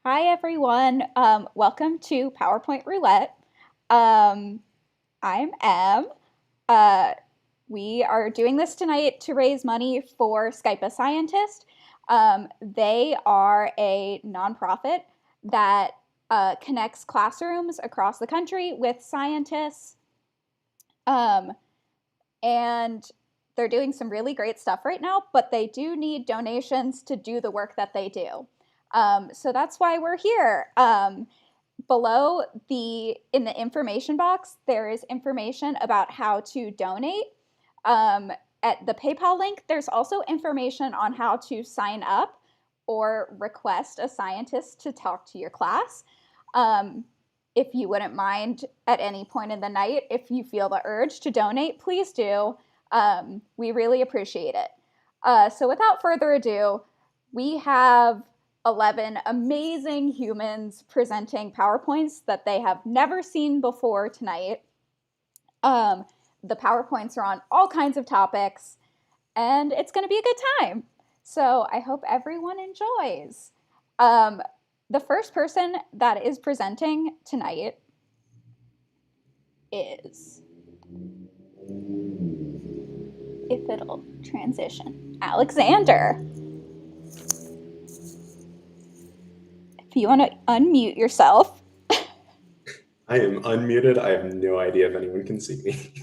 Hi, everyone. Welcome to PowerPoint Roulette. Um, I'm Em. Uh, we are doing this tonight to raise money for Skype a Scientist. They are a nonprofit that connects classrooms across the country with scientists. Um, and they're doing some really great stuff right now, but they do need donations to do the work that they do. So that's why we're here. Below in the information box, there is information about how to donate. Um, at the PayPal link, there's also information on how to sign up or request a scientist to talk to your class. Um, if you wouldn't mind at any point in the night, if you feel the urge to donate, please do. We really appreciate it. So without further ado, we have 11 amazing humans presenting PowerPoints that they have never seen before tonight. Um, the PowerPoints are on all kinds of topics, and it's going to be a good time. So I hope everyone enjoys. Um, the first person that is presenting tonight is, if it'll transition, Alexander. If you want to unmute yourself. I am unmuted. I have no idea if anyone can see me.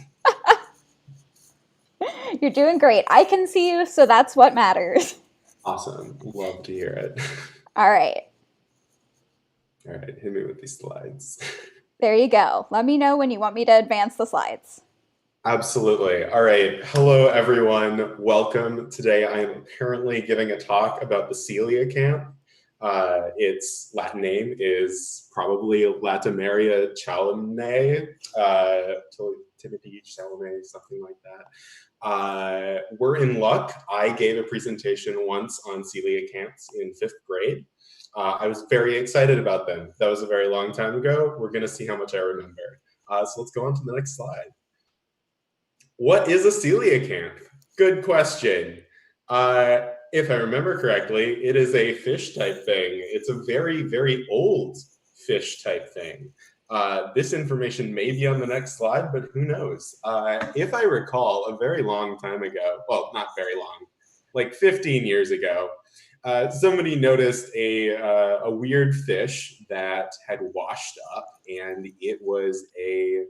You're doing great. I can see you, so that's what matters. Awesome. Love to hear it. All right. All right, hit me with these slides. There you go. Let me know when you want me to advance the slides. Absolutely. All right. Hello, everyone. Welcome. Today, I am currently giving a talk about the coelacanth. Its Latin name is probably Latimeria chalumnae, Timothy Chalamet, something like that. We're in luck. I gave a presentation once on coelacanths in 5th grade. I was very excited about them. That was a very long time ago. We're going to see how much I remember. So let's go on to the next slide. What is a coelacanth? Good question. If I remember correctly, it is a fish type thing. It's a very, very old fish type thing. This information may be on the next slide, but who knows? If I recall, a very long time ago, well, not very long, like 15 years ago, somebody noticed a weird fish that had washed up, and it was a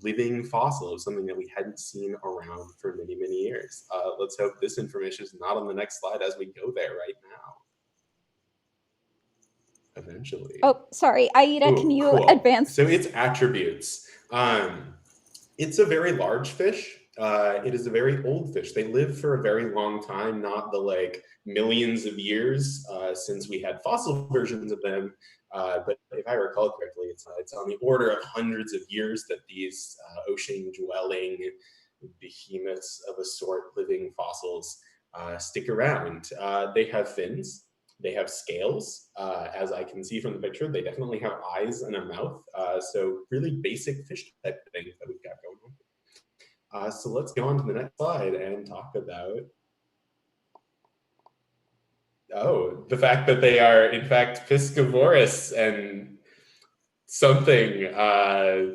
living fossil of something that we hadn't seen around for many, many years. Let's hope this information is not on the next slide as we go there right now. Eventually. Oh, sorry. Aida, can Ooh, you cool. advance? So its attributes. It's a very large fish. It is a very old fish. They live for a very long time, not the millions of years since we had fossil versions of them. But if I recall correctly, it's on the order of hundreds of years that these ocean-dwelling behemoths of a sort, living fossils, stick around. They have fins. They have scales, as I can see from the picture. They definitely have eyes and a mouth. So really basic fish type things that we've got going on. So let's go on to the next slide and talk about the fact that they are in fact piscivorous and something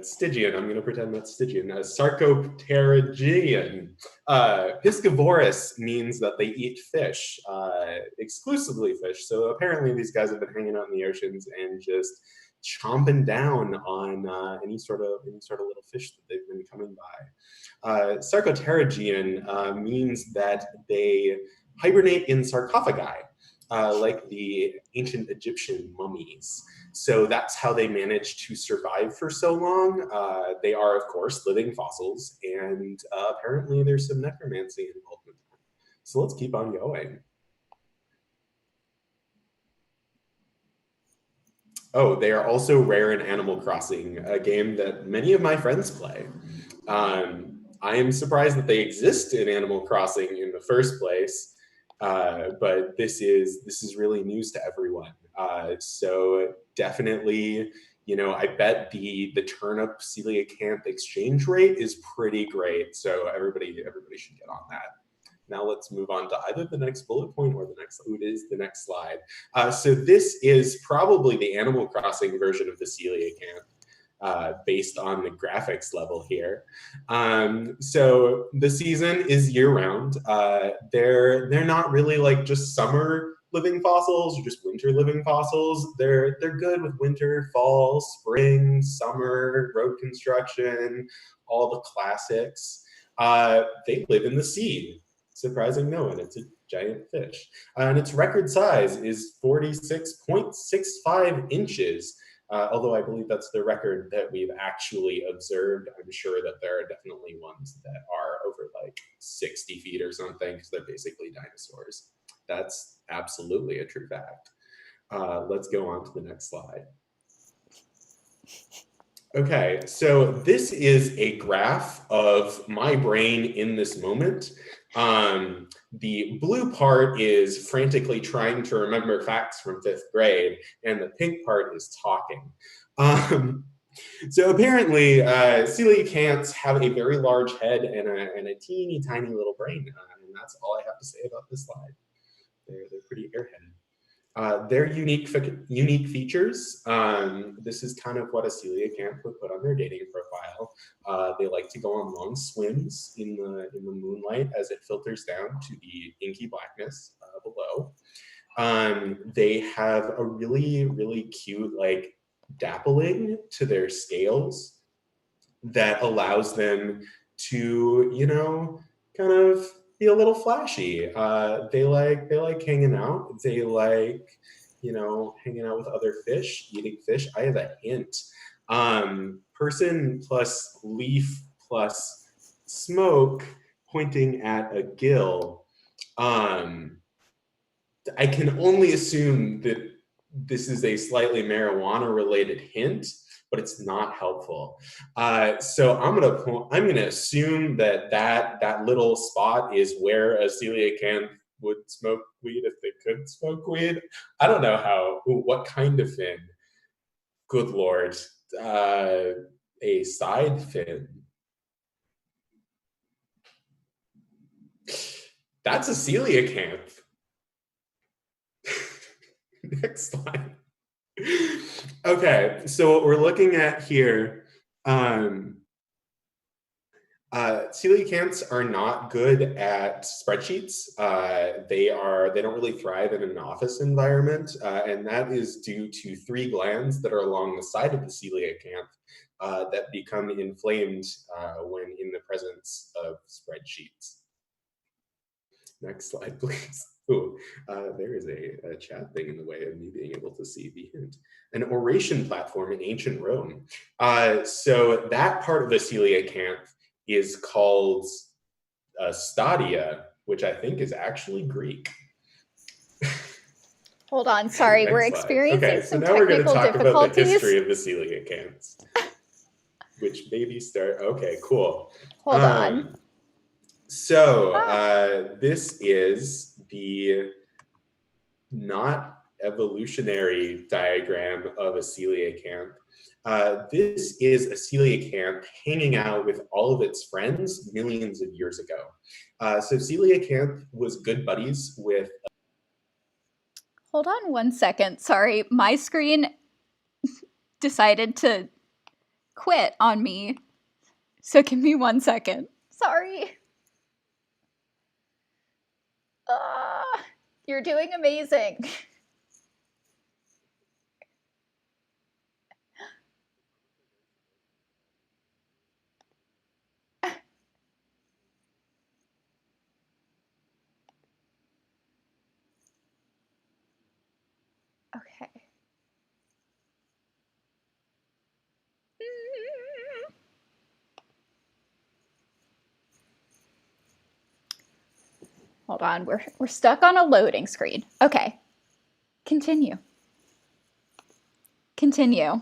Stygian. I'm going to pretend that's Stygian. Sarcopterygian. Piscivorous means that they eat fish, exclusively fish. So apparently these guys have been hanging out in the oceans and just chomping down on any sort of little fish that they've been coming by. Sarcopterygian means that they hibernate in sarcophagi, like the ancient Egyptian mummies. So that's how they managed to survive for so long. They are, of course, living fossils, and apparently there's some necromancy involved with them. So let's keep on going. Oh, they are also rare in Animal Crossing, a game that many of my friends play. I am surprised that they exist in Animal Crossing in the first place, but this is really news to everyone. So definitely, I bet the turnip coelacanth exchange rate is pretty great. So everybody should get on that. Now let's move on to either the next bullet point or it is the next slide. So this is probably the Animal Crossing version of the coelacanth, based on the graphics level here. So the season is year-round. They're not really like just summer living fossils or just winter living fossils. They're good with winter, fall, spring, summer, road construction, all the classics. They live in the sea, surprising no one. It's a giant fish. And its record size is 46.65 inches. Although I believe that's the record that we've actually observed. I'm sure that there are definitely ones that are over like 60 feet or something, because they're basically dinosaurs. That's absolutely a true fact. Let's go on to the next slide. Okay, so this is a graph of my brain in this moment. The blue part is frantically trying to remember facts from 5th grade, and the pink part is talking. So apparently, coelacanths have a very large head and a teeny tiny little brain, and that's all I have to say about this slide. They're pretty airheaded. Their unique features. This is kind of what a coelacanth would put on their dating profile. They like to go on long swims in the moonlight as it filters down to the inky blackness below. They have a really cute like dappling to their scales that allows them to, you know, kind of be a little flashy. They like hanging out. They like, you know, hanging out with other fish, eating fish. I have a hint. Person plus leaf plus smoke pointing at a gill. I can only assume that this is a slightly marijuana-related hint, but it's not helpful. So I'm gonna assume that little spot is where a coelacanth would smoke weed if they could smoke weed. I don't know what kind of fin. Good Lord, a side fin. That's a coelacanth. Next slide. Okay, so what we're looking at here, coelacanths are not good at spreadsheets. They don't really thrive in an office environment, and that is due to 3 glands that are along the side of the coelacanth that become inflamed when in the presence of spreadsheets. Next slide, please. Ooh, there is a chat thing in the way of me being able to see the hint. An oration platform in ancient Rome. So that part of the coelacanth is called stadia, which I think is actually Greek. Hold on, sorry, we're experiencing some technical difficulties. Okay, so now we're going to talk about the history of the coelacanths, which maybe okay, cool. Hold on. So this is the not evolutionary diagram of a coelacanth. This is a coelacanth hanging out with all of its friends millions of years ago. So coelacanth was good buddies with... Hold on 1 second. Sorry, my screen decided to quit on me. So give me 1 second. Sorry. You're doing amazing. Okay. Hold on, we're stuck on a loading screen. Okay. Continue. Continue.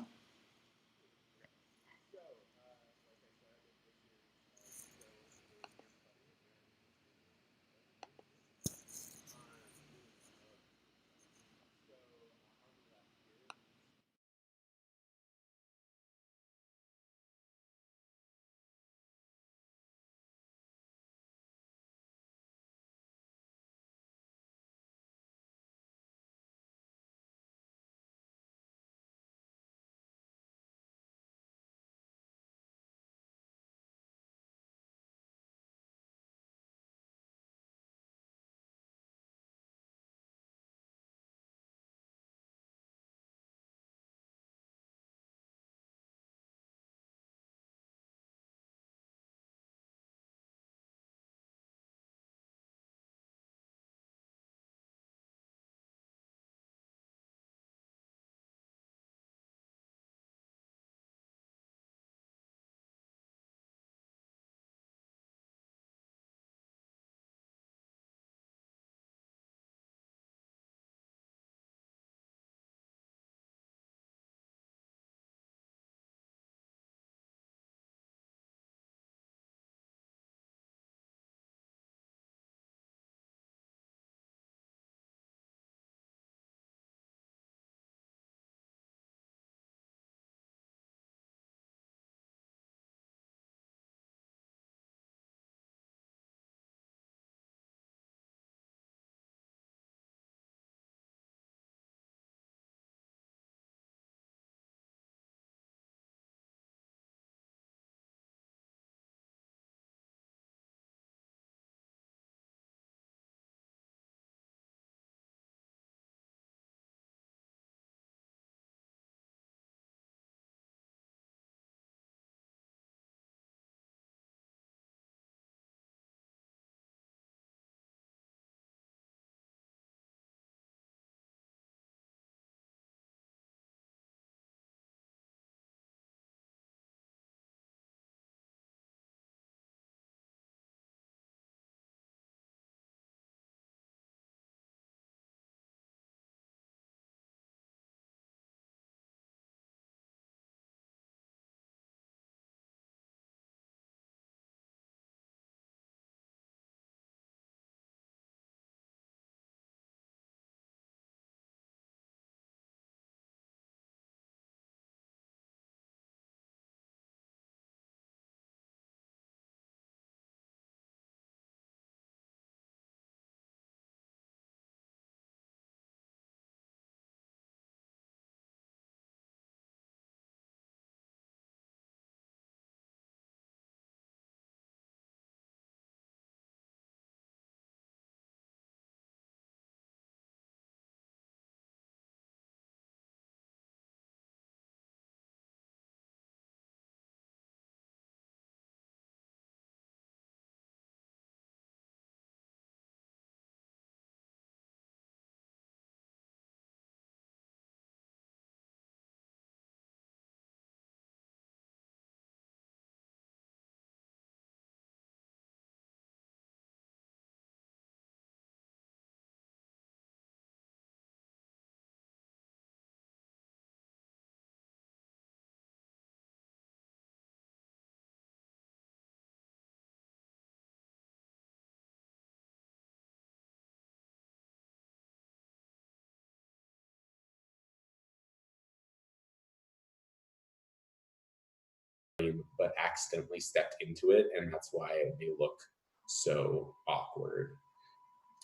accidentally stepped into it, and that's why they look so awkward.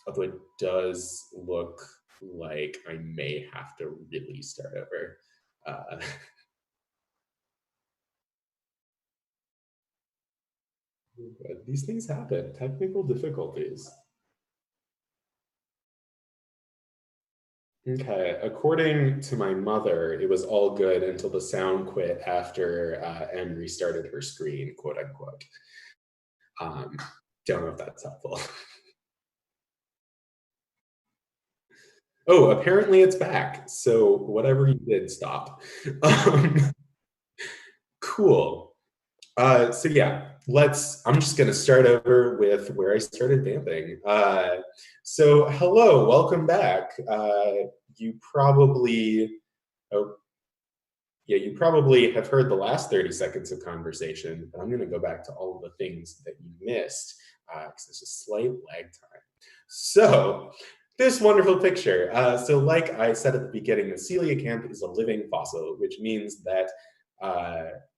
Although it does look like I may have to really start over. But these things happen, technical difficulties. Okay, according to my mother, it was all good until the sound quit after Em restarted her screen, quote unquote. Don't know if that's helpful. Oh, apparently it's back. So whatever you did, stop. Cool. So yeah, I'm just gonna start over with where I started vamping. So hello, welcome back. You probably, oh, yeah, you probably have heard the last 30 seconds of conversation, but I'm gonna go back to all of the things that you missed, because there's a slight lag time. So, this wonderful picture. So like I said at the beginning, the coelacanth is a living fossil, which means that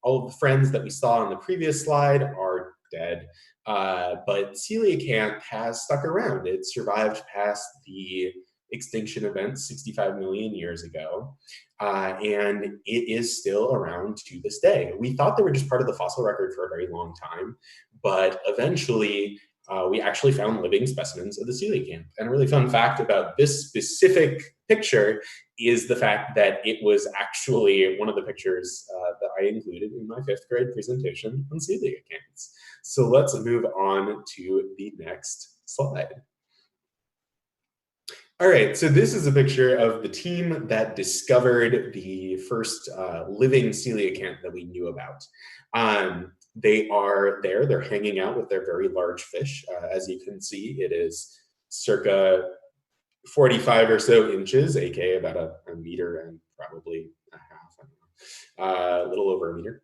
all of the friends that we saw on the previous slide are dead. But coelacanth has stuck around. It survived past the extinction event 65 million years ago, and it is still around to this day. We thought they were just part of the fossil record for a very long time, but eventually we actually found living specimens of the coelacanth. And a really fun fact about this specific picture is the fact that it was actually one of the pictures that I included in my 5th grade presentation on coelacanths. So let's move on to the next slide. All right, so this is a picture of the team that discovered the first living coelacanth that we knew about. They are there, they're hanging out with their very large fish. As you can see, it is circa 45 or so inches, aka about a meter and probably a half, I don't know, a little over a meter.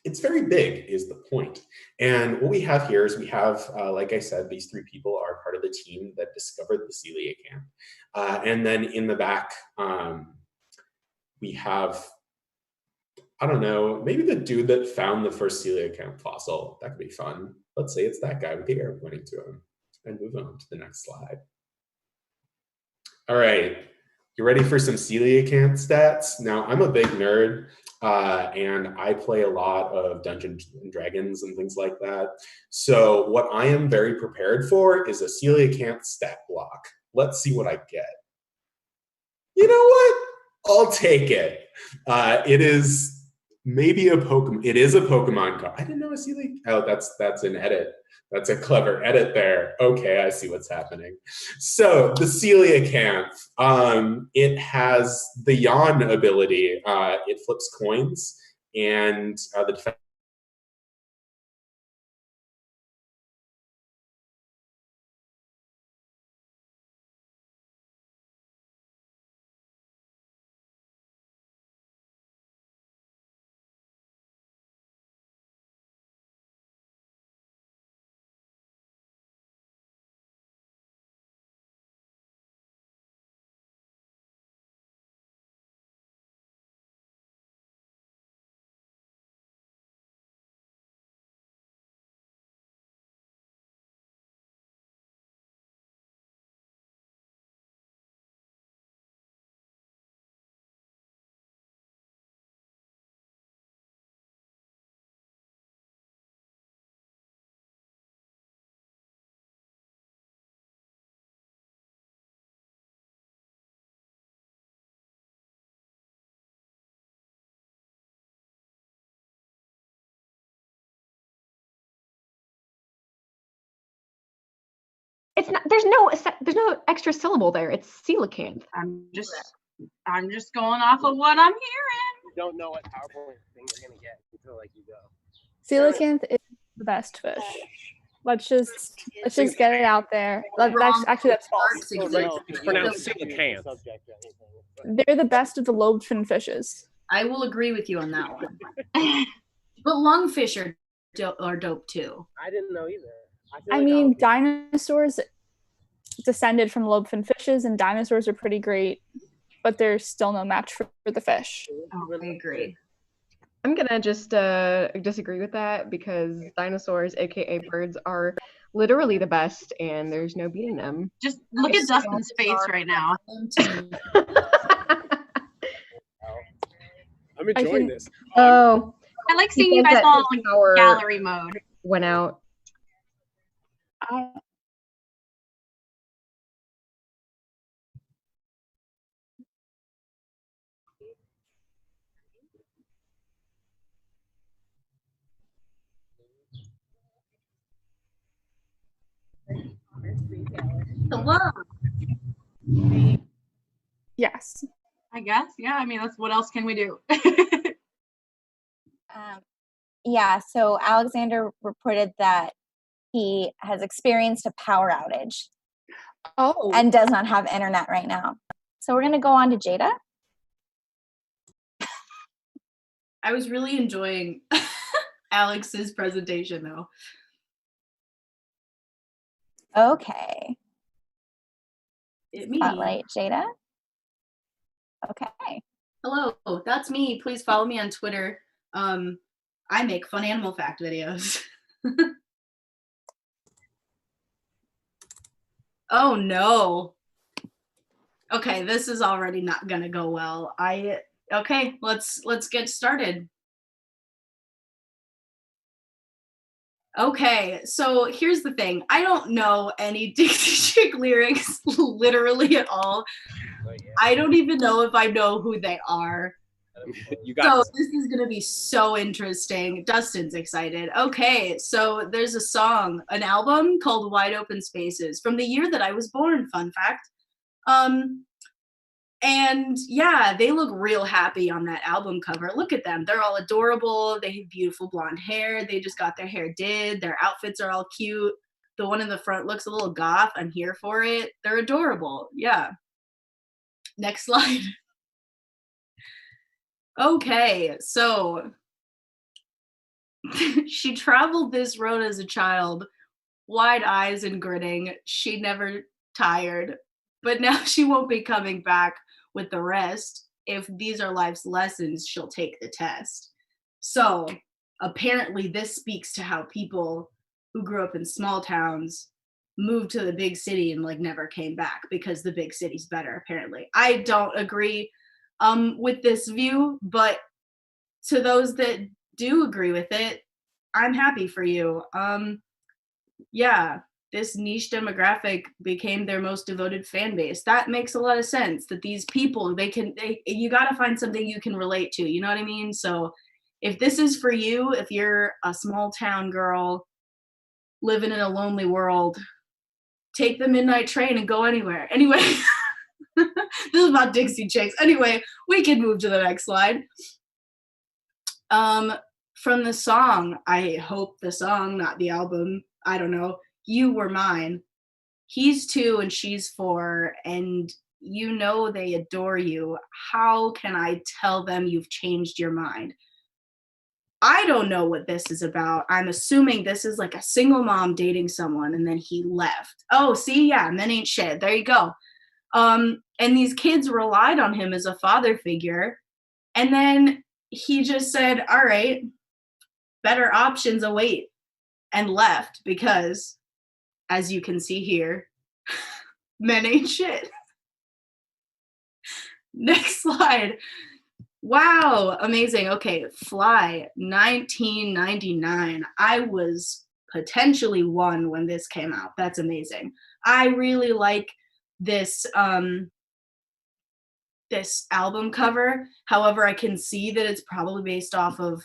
It's very big is the point. And what we have here is we have, like I said, these 3 people are part of the team that discovered the coelacanth. And then in the back, we have, I don't know, maybe the dude that found the first coelacanth fossil. That could be fun. Let's say it's that guy with the arrow pointing to him. And move on to the next slide. All right, you ready for some coelacanth stats? Now, I'm a big nerd, and I play a lot of Dungeons and Dragons and things like that. So what I am very prepared for is a coelacanth stat block. Let's see what I get. You know what? I'll take it. It is maybe a Pokemon. It is a Pokemon card. I didn't know a coelacanth. Oh, that's an edit. That's a clever edit there. Okay, I see what's happening. So the coelacanth, it has the yawn ability. It flips coins, and the defense. It's not. There's no extra syllable there. It's coelacanth. I'm just going off of what I'm hearing. You don't know what PowerPoint thing you're gonna get until like you go. Coelacanth is the best fish. Let's just get it out there. That's false. No, it's pronounced coelacanth. They're the best of the lobed-fin fishes. I will agree with you on that one. But lungfish are dope too. I didn't know either. I mean, dinosaurs descended from lobed-fin fishes, and dinosaurs are pretty great, but there's still no match for the fish. Oh, I agree. I'm gonna just disagree with that because dinosaurs, aka birds, are literally the best, and there's no beating them. Just look at Dustin's face right now. I'm enjoying can- this. Oh, I like he seeing you said guys that all his like power gallery mode. went out. I- Hello. yes. I guess. Yeah. I mean, that's what else can we do? Yeah, so Alexander reported that he has experienced a power outage Oh. and does not have internet right now. So we're going to go on to Jaida. I was really enjoying Alex's presentation though. Okay. Me. Spotlight Jaida. Okay. Hello, that's me. Please follow me on Twitter. I make fun animal fact videos. Oh no. Okay, this is already not gonna go well. Okay, let's get started. Okay, so here's the thing. I don't know any Dixie Chick lyrics literally at all. I don't even know if I know who they are. You So got this is gonna be so interesting. Dustin's excited. Okay, so there's a song, an album called Wide Open Spaces from the year that I was born, fun fact. And yeah, they look real happy on that album cover. Look at them. They're all adorable. They have beautiful blonde hair. They just got their hair did. Their outfits are all cute. The one in the front looks a little goth. I'm here for it. They're adorable. Yeah. Next slide. Okay, so she traveled this road as a child, wide eyes and grinning. She never tired, but now she won't be coming back with the rest. If these are life's lessons, she'll take the test. So apparently this speaks to how people who grew up in small towns moved to the big city and like never came back because the big city's better, apparently. I don't agree with this view, but to those that do agree with it, I'm happy for you. Yeah, this niche demographic became their most devoted fan base. That makes a lot of sense, that these people, you got to find something you can relate to, you know what I mean? So if this is for you, if you're a small town girl living in a lonely world, take the midnight train and go anywhere. Anyway, this is about Dixie Chicks. Anyway, we can move to the next slide. From the song, I hope the song, not the album, I don't know, You Were Mine. He's 2 and she's 4, and you know they adore you. How can I tell them you've changed your mind? I don't know what this is about. I'm assuming this is like a single mom dating someone and then he left. Oh, see, yeah, men ain't shit. There you go. And these kids relied on him as a father figure. And then he just said, all right, better options await, and left because, as you can see here, men ain't shit. Next slide. Wow, amazing. Okay, Fly, 1999. I was potentially 1 when this came out. That's amazing. I really like this this album cover. However, I can see that it's probably based off of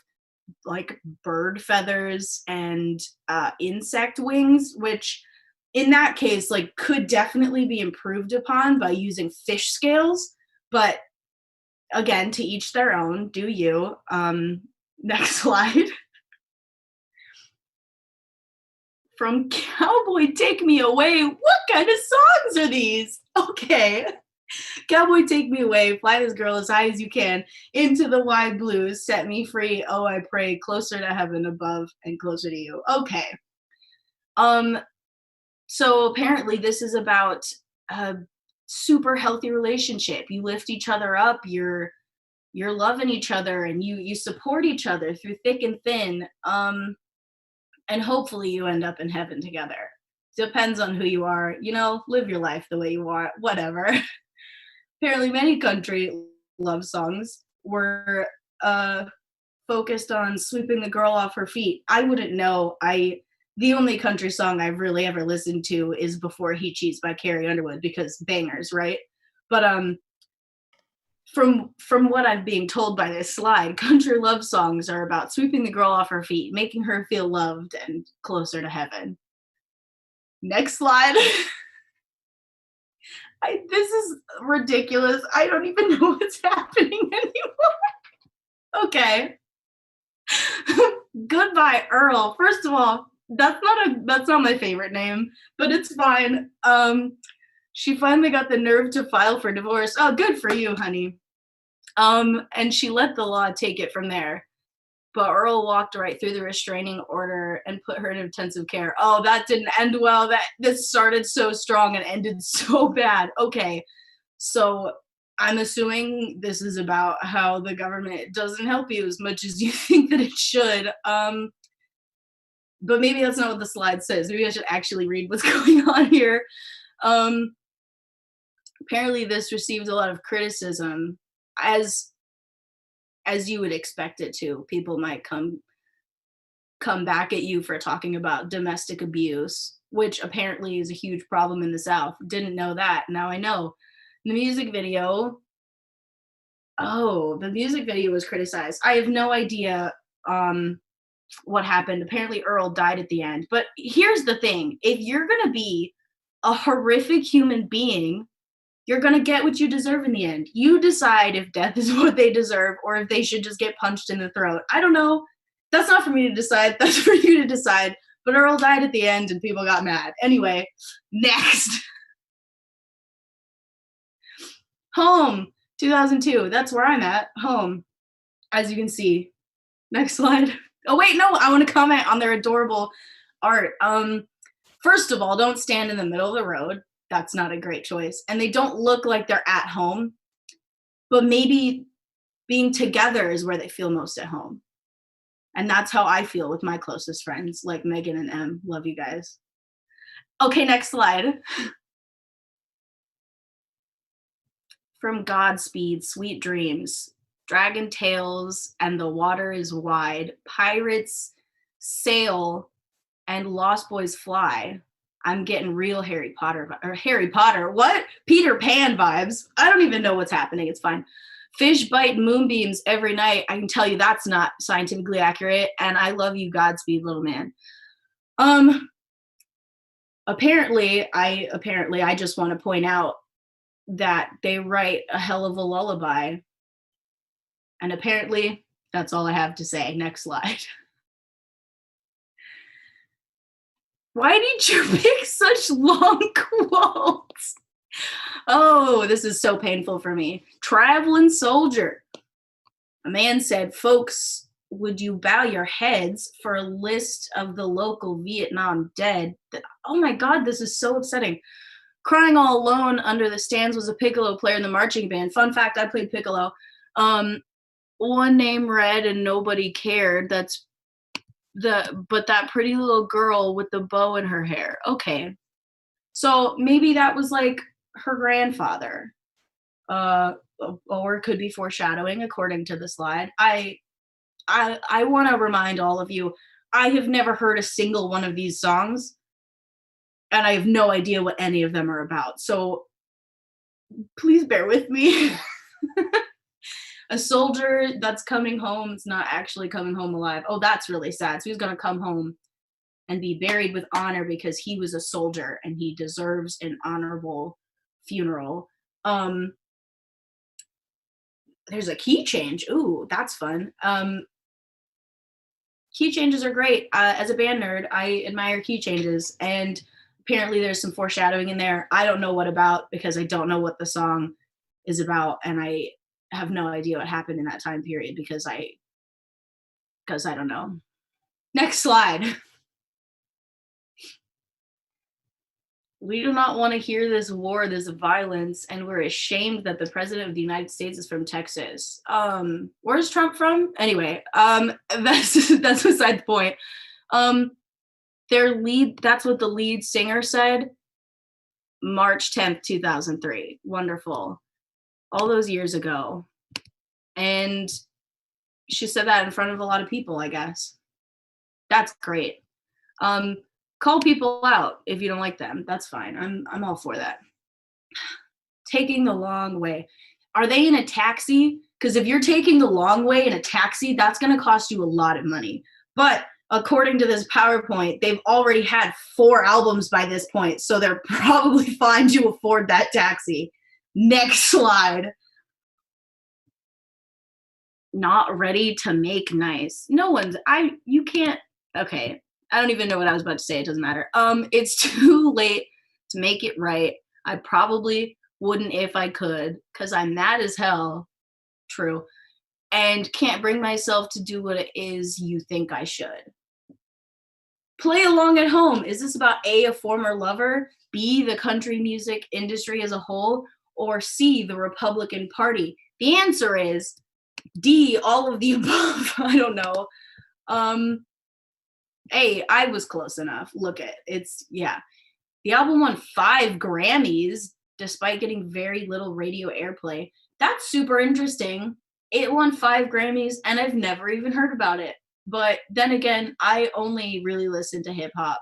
like bird feathers and insect wings, which in that case like could definitely be improved upon by using fish scales, but again, to each their own. Do you. Next slide. From Cowboy Take Me Away. What kind of songs are these? Okay. Cowboy Take Me Away, fly this girl as high as you can, into the wide blues, set me free, oh I pray, closer to heaven above and closer to you. Okay. So apparently this is about a super healthy relationship. You lift each other up, you're you're loving each other and you support each other through thick and thin. And hopefully you end up in heaven together. Depends on who you are. You know, live your life the way you want, whatever. Apparently many country love songs were focused on sweeping the girl off her feet. I wouldn't know. The only country song I've really ever listened to is Before He Cheats by Carrie Underwood, because bangers, right? But from what I'm being told by this slide, country love songs are about sweeping the girl off her feet, making her feel loved and closer to heaven. Next slide. This is ridiculous. I don't even know what's happening anymore. Okay. Goodbye, Earl. First of all, that's not my favorite name, but it's fine. She finally got the nerve to file for divorce. Oh, good for you, honey. And she let the law take it from there. But Earl walked right through the restraining order and put her in intensive care. Oh, that didn't end well. This started so strong and ended so bad. Okay, so I'm assuming this is about how the government doesn't help you as much as you think that it should. But maybe that's not what the slide says. Maybe I should actually read what's going on here. Apparently this received a lot of criticism, as you would expect it to. People might come back at you for talking about domestic abuse, which apparently is a huge problem in the South. Didn't know that. Now I know. The music video was criticized. I have no idea what happened. Apparently Earl died at the end. But here's the thing. If you're going to be a horrific human being, you're going to get what you deserve in the end. You decide if death is what they deserve or if they should just get punched in the throat. I don't know. That's not for me to decide. That's for you to decide. But Earl died at the end and people got mad. Anyway, next. Home, 2002. That's where I'm at. Home, as you can see. Next slide. Oh, wait, no. I want to comment on their adorable art. First of all, don't stand in the middle of the road. That's not a great choice. And they don't look like they're at home, but maybe being together is where they feel most at home. And that's how I feel with my closest friends, like Megan and Em. Love you guys. Okay, next slide. From Godspeed, Sweet Dreams, Dragon Tales, and The Water is Wide, Pirates Sail, and Lost Boys Fly. I'm getting real Harry Potter, what? Peter Pan vibes. I don't even know what's happening. It's fine. Fish bite moonbeams every night. I can tell you that's not scientifically accurate. And I love you, Godspeed, little man. Apparently, I just want to point out that they write a hell of a lullaby. And apparently, that's all I have to say. Next slide. Why did you pick such long quotes? Oh, this is so painful for me. Traveling soldier. A man said, folks, would you bow your heads for a list of the local Vietnam dead? Oh my God, this is so upsetting. Crying all alone under the stands was a piccolo player in the marching band. Fun fact, I played piccolo. One name read and nobody cared. But that pretty little girl with the bow in her hair. Okay. So maybe that was like her grandfather. Or it could be foreshadowing according to the slide. I want to remind all of you, I have never heard a single one of these songs, and I have no idea what any of them are about. So please bear with me. A soldier that's coming home is not actually coming home alive. Oh, that's really sad. So he's going to come home and be buried with honor because he was a soldier and he deserves an honorable funeral. There's a key change. Ooh, that's fun. Key changes are great. As a band nerd, I admire key changes, and apparently there's some foreshadowing in there. I don't know what about because I don't know what the song is about, and I have no idea what happened in that time period because I don't know. Next slide. We do not want to hear this war, this violence, and we're ashamed that the president of the United States is from Texas. Where's Trump from? Anyway, that's beside the point. That's what the lead singer said, March 10th, 2003. Wonderful. All those years ago. And she said that in front of a lot of people, I guess. That's great. Call people out if you don't like them. That's fine. I'm all for that. Taking the long way. Are they in a taxi? Because if you're taking the long way in a taxi, that's going to cost you a lot of money. But according to this PowerPoint, they've already had 4 albums by this point, so they're probably fine to afford that taxi. Next slide. Not ready to make nice. You can't, okay. I don't even know what I was about to say. It doesn't matter. It's too late to make it right. I probably wouldn't if I could, because I'm mad as hell. True. And can't bring myself to do what it is you think I should. Play along at home. Is this about A, a former lover, B, the country music industry as a whole, or C, the Republican Party? The answer is D, all of the above. I don't know. Hey, I was close enough. Look at it's, yeah. The album won 5 Grammys despite getting very little radio airplay. That's super interesting. It won 5 Grammys and I've never even heard about it. But then again, I only really listen to hip hop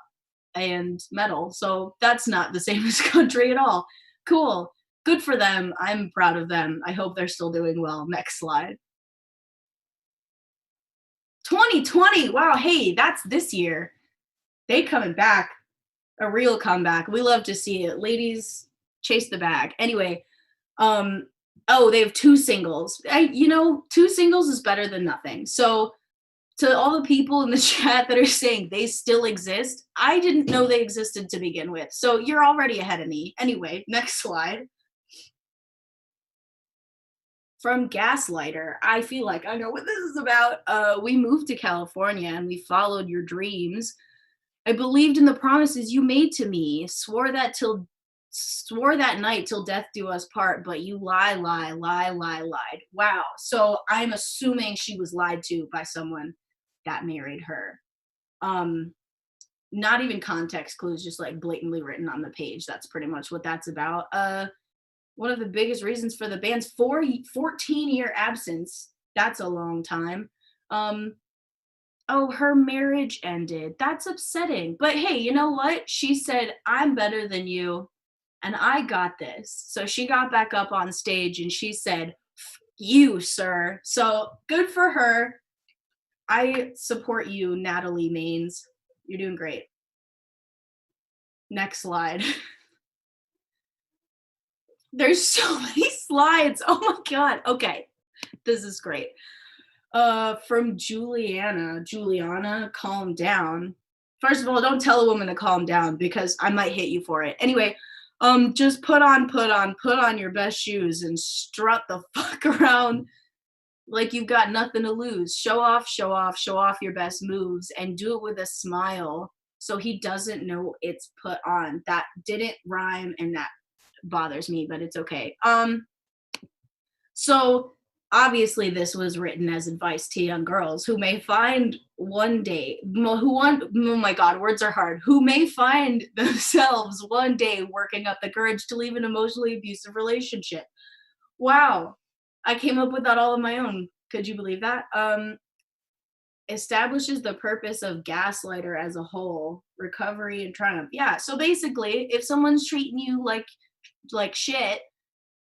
and metal, so that's not the same as country at all. Cool. Good for them. I'm proud of them. I hope they're still doing well. Next slide. 2020. Wow, hey, that's this year. They coming back. A real comeback. We love to see it. Ladies, chase the bag. Anyway, they have 2 singles. 2 singles is better than nothing. So to all the people in the chat that are saying they still exist, I didn't know they existed to begin with. So you're already ahead of me. Anyway, next slide. From Gaslighter, I feel like I know what this is about. We moved to California and we followed your dreams. I believed in the promises you made to me, swore that night till death do us part, but you lied. Wow. So I'm assuming she was lied to by someone that married her. Not even context clues, just like blatantly written on the page. That's pretty much what that's about. One of the biggest reasons for the band's 14-year absence. That's a long time. Her marriage ended. That's upsetting. But hey, you know what? She said, I'm better than you, and I got this. So she got back up on stage and she said, you, sir. So good for her. I support you, Natalie Maines. You're doing great. Next slide. There's so many slides. Oh my God. Okay. This is great. From Juliana, calm down. First of all, don't tell a woman to calm down because I might hit you for it. Anyway, just put on your best shoes and strut the fuck around like you've got nothing to lose. Show off your best moves and do it with a smile so he doesn't know it's put on. That didn't rhyme and that bothers me, but it's okay. So obviously this was written as advice to young girls who may find one day, oh my God, words are hard, who may find themselves one day working up the courage to leave an emotionally abusive relationship. Wow. I came up with that all on my own. Could you believe that? Establishes the purpose of Gaslighter as a whole, recovery and triumph. Yeah, so basically, if someone's treating you like shit,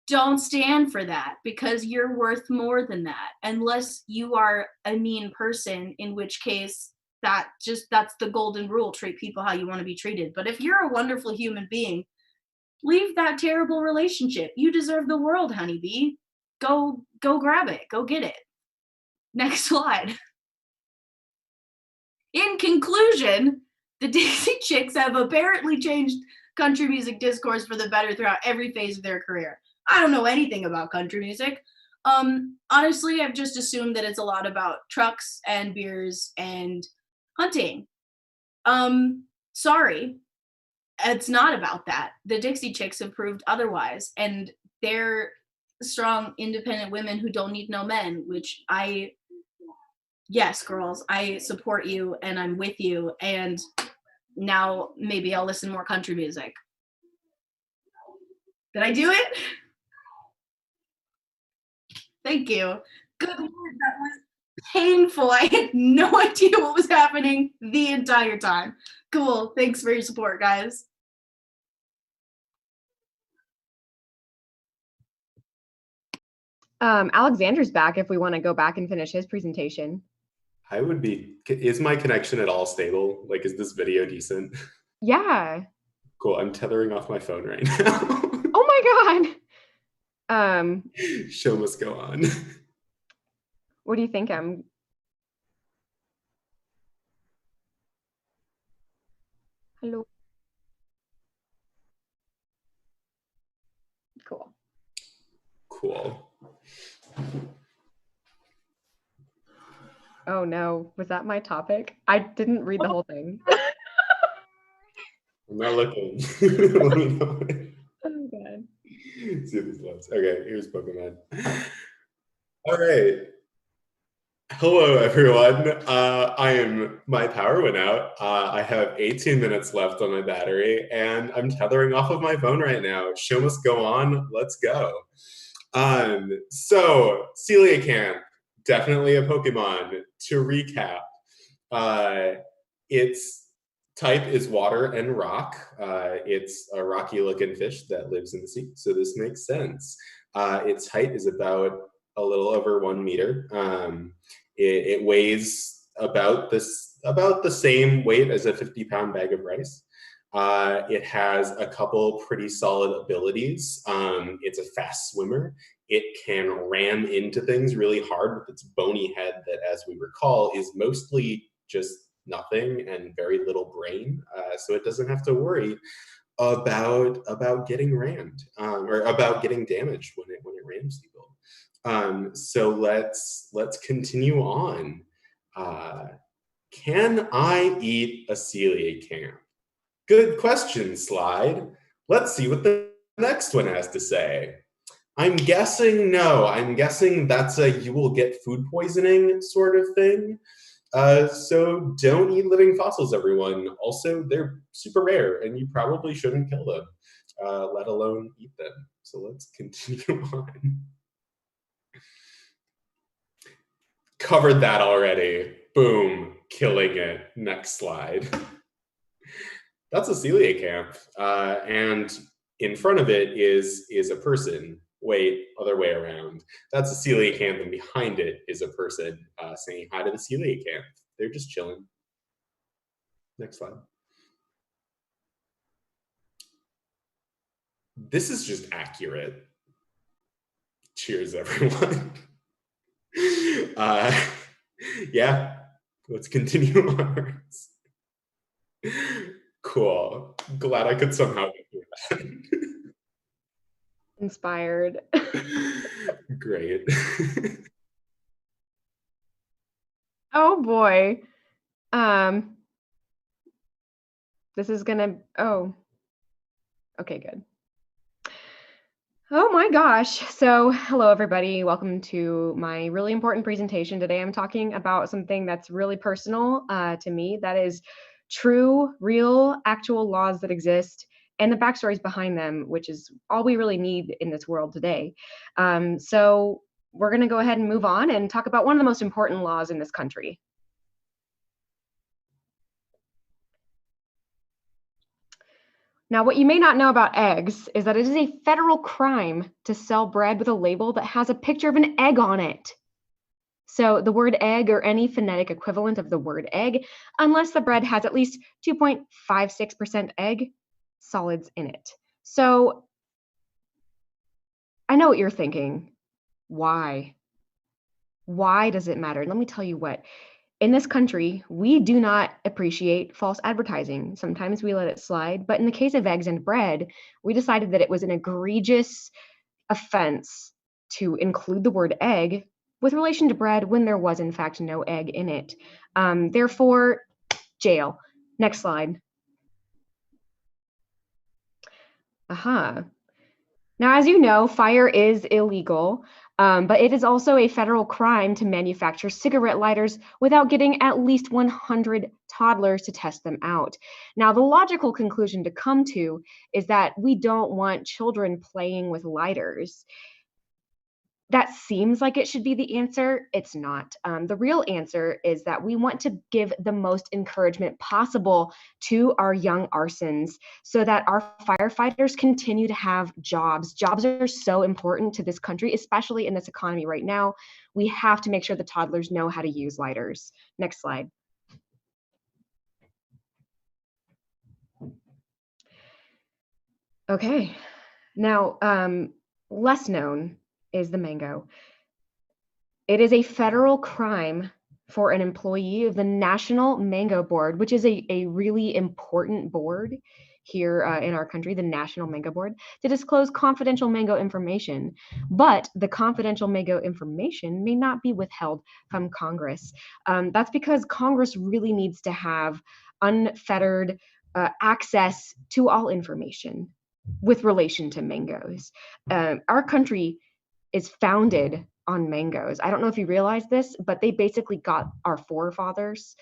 don't stand for that because you're worth more than that. Unless you are a mean person, in which case that's the golden rule, treat people how you want to be treated. But if you're a wonderful human being, leave that terrible relationship. You deserve the world, honeybee. Go grab it. Go get it. Next slide. In conclusion, the Dixie Chicks have apparently changed country music discourse for the better throughout every phase of their career. I don't know anything about country music. Honestly, I've just assumed that it's a lot about trucks and beers and hunting. Sorry. it's not about that. The Dixie Chicks have proved otherwise, and they're strong, independent women who don't need no men, which yes, girls, I support you and I'm with you, and now maybe I'll listen more country music. Did I do it? Thank you. Good Lord, that was painful. I had no idea what was happening the entire time. Cool. Thanks for your support, guys. Alexander's back if we want to go back and finish his presentation. Is my connection at all stable? Like, is this video decent? Yeah. Cool, I'm tethering off my phone right now. Oh my God. Show must go on. What do you think, Hello. Cool. Cool. Oh no, was that my topic? I didn't read the whole thing. I'm not looking. Let me know. Oh God. See these loves. Okay, here's Pokemon. All right. Hello, everyone. My power went out. I have 18 minutes left on my battery, and I'm tethering off of my phone right now. Show must go on. Let's go. So, Coelacanth, definitely a Pokemon. To recap, its type is water and rock. It's a rocky-looking fish that lives in the sea, so this makes sense. Its height is about a little over 1 meter. It weighs about the same weight as a 50-pound bag of rice. It has a couple pretty solid abilities. It's a fast swimmer. It can ram into things really hard with its bony head that, as we recall, is mostly just nothing and very little brain. So it doesn't have to worry about getting rammed or about getting damaged when it rams people. So let's continue on. Can I eat a coelacanth? Good question, Slide. Let's see what the next one has to say. I'm guessing no. I'm guessing that's a you will get food poisoning sort of thing. So don't eat living fossils, everyone. Also, they're super rare, and you probably shouldn't kill them, let alone eat them. So let's continue on. Covered that already. Boom, killing it. Next slide. That's a coelacanth, and in front of it is a person. Wait, other way around. That's a coelacanth, and behind it is a person saying hi to the coelacanth. They're just chilling. Next slide. This is just accurate. Cheers, everyone. Yeah, let's continue onwards. Cool. Glad I could somehow get through that. Inspired. Great. Oh boy. This is gonna, okay, good. Oh my gosh. So hello everybody. Welcome to my really important presentation. Today I'm talking about something that's really personal to me. That is true, real, actual laws that exist and the backstories behind them, which is all we really need in this world today. So we're gonna go ahead and move on and talk about one of the most important laws in this country. Now, what you may not know about eggs is that it is a federal crime to sell bread with a label that has a picture of an egg on it. So the word egg or any phonetic equivalent of the word egg, unless the bread has at least 2.56% egg solids in it. So I know what you're thinking. Why? Why does it matter? Let me tell you what. In this country, we do not appreciate false advertising. Sometimes we let it slide, but in the case of eggs and bread, we decided that it was an egregious offense to include the word egg with relation to bread when there was in fact no egg in it. Therefore, jail. Next slide. Now, as you know, fire is illegal, but it is also a federal crime to manufacture cigarette lighters without getting at least 100 toddlers to test them out. Now, the logical conclusion to come to is that we don't want children playing with lighters. That seems like it should be the answer. It's not. The real answer is that we want to give the most encouragement possible to our young arsons so that our firefighters continue to have jobs. Jobs are so important to this country, especially in this economy right now. We have to make sure the toddlers know how to use lighters. Next slide. Okay. Now, less known is the mango. It is a federal crime for an employee of the National Mango Board, which is a really important board here in our country, the National Mango Board, to disclose confidential mango information. But the confidential mango information may not be withheld from Congress. That's because Congress really needs to have unfettered access to all information with relation to mangoes. Our country is founded on mangoes. I don't know if you realize this, but they basically got our forefathers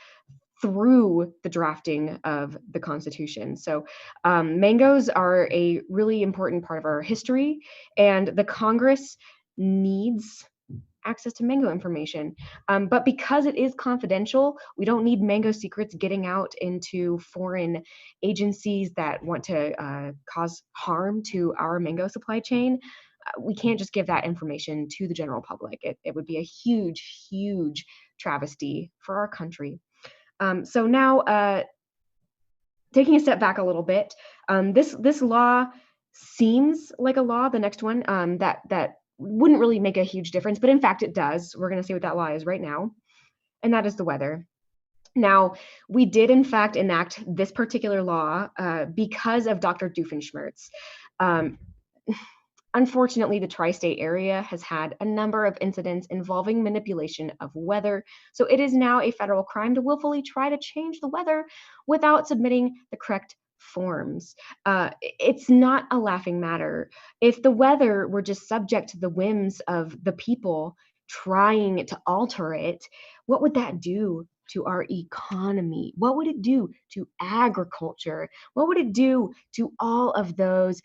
through the drafting of the Constitution. So mangoes are a really important part of our history, and the Congress needs access to mango information. But because it is confidential, we don't need mango secrets getting out into foreign agencies that want to cause harm to our mango supply chain. We can't just give that information to the general public. It would be a huge, huge travesty for our country. So now, taking a step back a little bit, this law seems like a law, the next one, that wouldn't really make a huge difference, but in fact it does. We're going to see what that law is right now, and that is the weather. Now, we did in fact enact this particular law because of Dr. Doofenshmirtz. Unfortunately, the tri-state area has had a number of incidents involving manipulation of weather, so it is now a federal crime to willfully try to change the weather without submitting the correct forms. It's not a laughing matter. If the weather were just subject to the whims of the people trying to alter it, what would that do to our economy? What would it do to agriculture? What would it do to all of those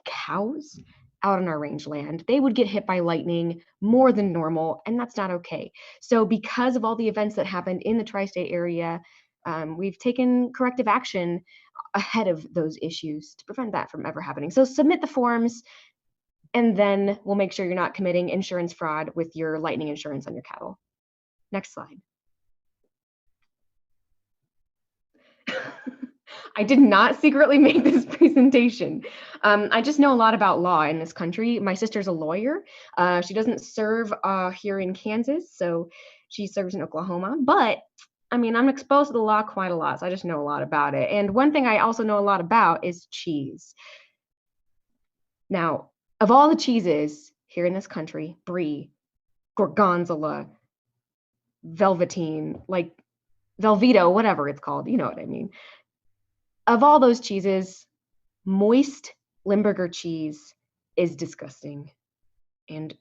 cows out on our rangeland? They would get hit by lightning more than normal, and that's not okay. So because of all the events that happened in the tri-state area, we've taken corrective action ahead of those issues to prevent that from ever happening. So submit the forms, and then we'll make sure you're not committing insurance fraud with your lightning insurance on your cattle. Next slide. I did not secretly make this presentation. I just know a lot about law in this country. My sister's a lawyer. She doesn't serve here in Kansas, so she serves in Oklahoma. But I mean, I'm exposed to the law quite a lot, so I just know a lot about it. And one thing I also know a lot about is cheese. Now, of all the cheeses here in this country, brie, gorgonzola, velveteen, like Velveeta, whatever it's called, you know what I mean. Of all those cheeses, moist Limburger cheese is disgusting. And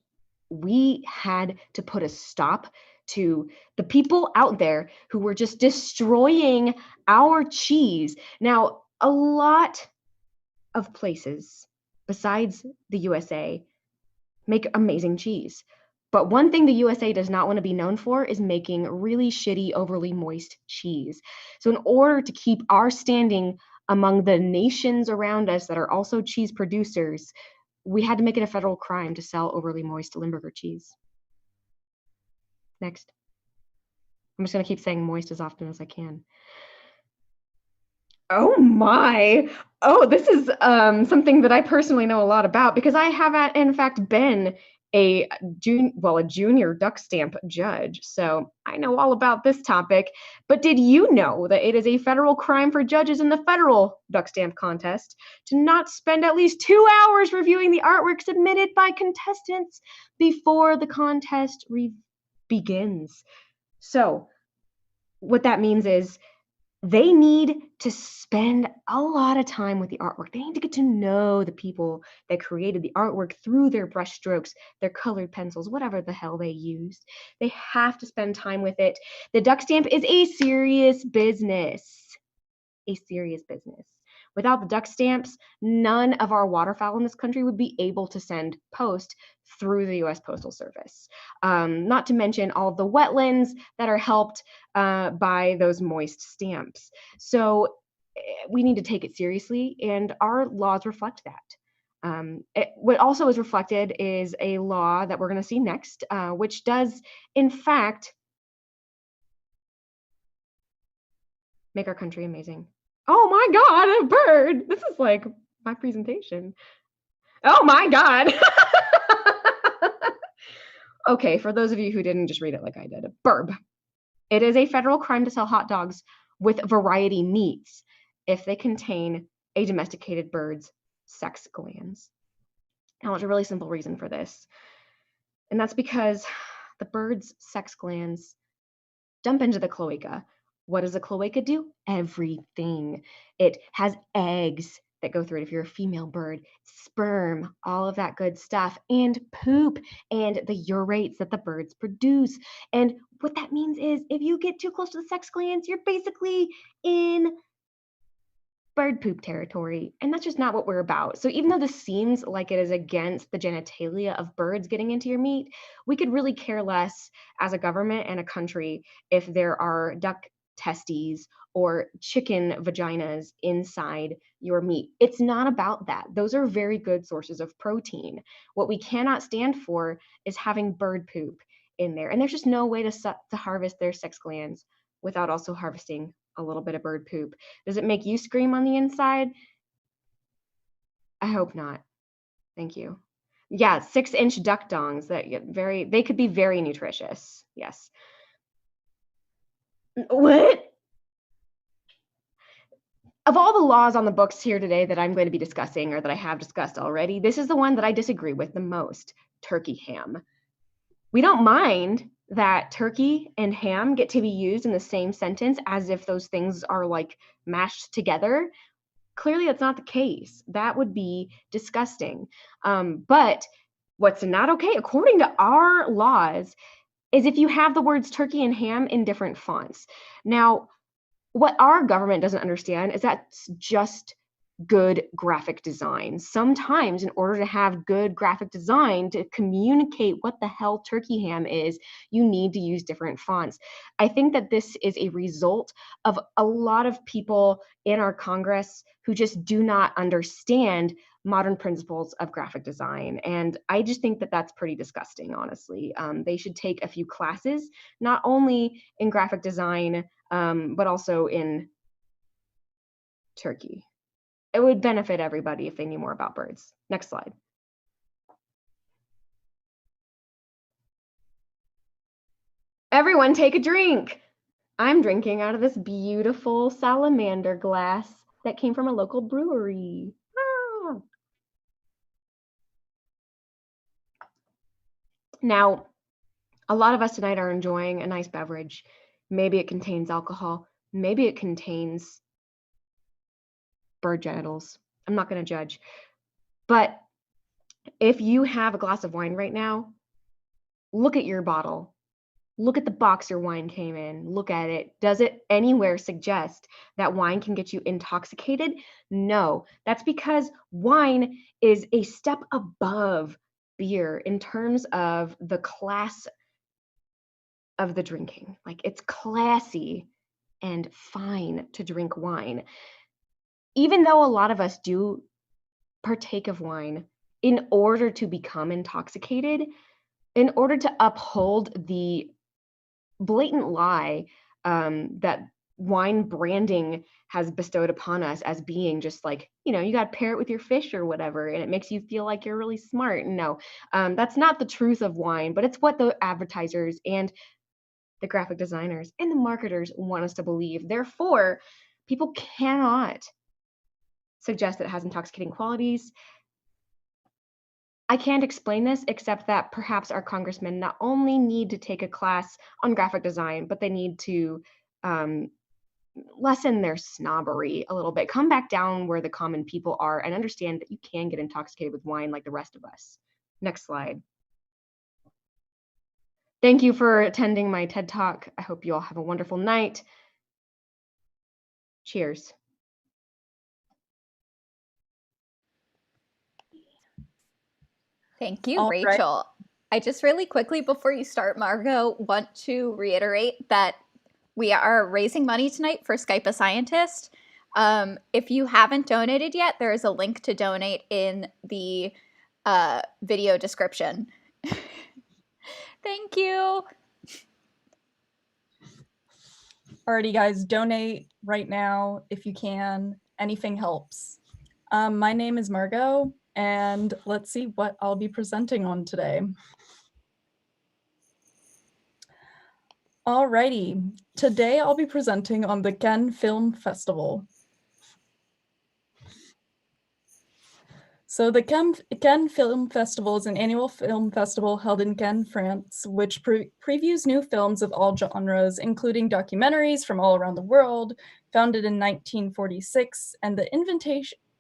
we had to put a stop to the people out there who were just destroying our cheese. Now, a lot of places besides the USA make amazing cheese. But one thing the USA does not want to be known for is making really shitty, overly moist cheese. So in order to keep our standing among the nations around us that are also cheese producers, we had to make it a federal crime to sell overly moist Limburger cheese. Next. I'm just going to keep saying moist as often as I can. Oh my. Oh, this is something that I personally know a lot about because I have in fact been a junior duck stamp judge. So I know all about this topic. But did you know that it is a federal crime for judges in the federal duck stamp contest to not spend at least 2 hours reviewing the artwork submitted by contestants before the contest begins? So what that means is they need to spend a lot of time with the artwork. They need to get to know the people that created the artwork through their brush strokes, their colored pencils, whatever the hell they used. They have to spend time with it. The duck stamp is a serious business. A serious business. Without the duck stamps, none of our waterfowl in this country would be able to send post through the U.S. Postal Service. Not to mention all of the wetlands that are helped by those moist stamps. So we need to take it seriously, and our laws reflect that. What also is reflected is a law that we're going to see next, which does, in fact, make our country amazing. Oh my God, a bird. This is like my presentation. Oh my God. Okay, for those of you who didn't just read it like I did, burb. It is a federal crime to sell hot dogs with variety meats if they contain a domesticated bird's sex glands. Now, there's a really simple reason for this, and that's because the bird's sex glands dump into the cloaca. What does the cloaca do? Everything. It has eggs that go through it if you're a female bird, sperm, all of that good stuff, and poop, and the urates that the birds produce. And what that means is if you get too close to the sex glands, you're basically in bird poop territory, and that's just not what we're about. So even though this seems like it is against the genitalia of birds getting into your meat, we could really care less as a government and a country if there are duck testes or chicken vaginas inside your meat. It's not about that. Those are very good sources of protein. What we cannot stand for is having bird poop in there, and there's just no way to harvest their sex glands without also harvesting a little bit of bird poop. Does it make you scream on the inside? I hope not. Thank you. Yeah, 6-inch duck dongs that get they could be very nutritious. Yes. What? Of all the laws on the books here today that I'm going to be discussing, or that I have discussed already, this is the one that I disagree with the most: turkey ham. We don't mind that turkey and ham get to be used in the same sentence as if those things are like mashed together. Clearly, that's not the case. That would be disgusting. But what's not okay, according to our laws, is if you have the words turkey and ham in different fonts. Now, what our government doesn't understand is that's just good graphic design. Sometimes in order to have good graphic design to communicate what the hell turkey ham is, you need to use different fonts. I think that this is a result of a lot of people in our Congress who just do not understand modern principles of graphic design. And I just think that that's pretty disgusting, honestly. They should take a few classes, not only in graphic design, but also in turkey. It would benefit everybody if they knew more about birds. Next slide. Everyone take a drink. I'm drinking out of this beautiful salamander glass that came from a local brewery. Ah. Now, a lot of us tonight are enjoying a nice beverage. Maybe it contains alcohol. Maybe it contains bird genitals. I'm not going to judge. But if you have a glass of wine right now, look at your bottle. Look at the box your wine came in. Look at it. Does it anywhere suggest that wine can get you intoxicated? No. That's because wine is a step above beer in terms of the class of the drinking. Like, it's classy and fine to drink wine. Even though a lot of us do partake of wine in order to become intoxicated, in order to uphold the blatant lie that wine branding has bestowed upon us as being just like, you got to pair it with your fish or whatever, and it makes you feel like you're really smart. No, that's not the truth of wine, but it's what the advertisers and the graphic designers and the marketers want us to believe. Therefore, people cannot suggest that it has intoxicating qualities. I can't explain this except that perhaps our congressmen not only need to take a class on graphic design, but they need to lessen their snobbery a little bit. Come back down where the common people are and understand that you can get intoxicated with wine like the rest of us. Next slide. Thank you for attending my TED Talk. I hope you all have a wonderful night. Cheers. Thank you, All right. Rachel. I just really quickly, before you start, Margo, want to reiterate that we are raising money tonight for Skype a Scientist. If you haven't donated yet, there is a link to donate in the video description. Thank you. Alrighty, guys, donate right now if you can. Anything helps. My name is Margo, and let's see what I'll be presenting on today. Alrighty, today I'll be presenting on the Cannes Film Festival. So the Cannes Film Festival is an annual film festival held in Cannes, France, which previews new films of all genres, including documentaries from all around the world, founded in 1946, and the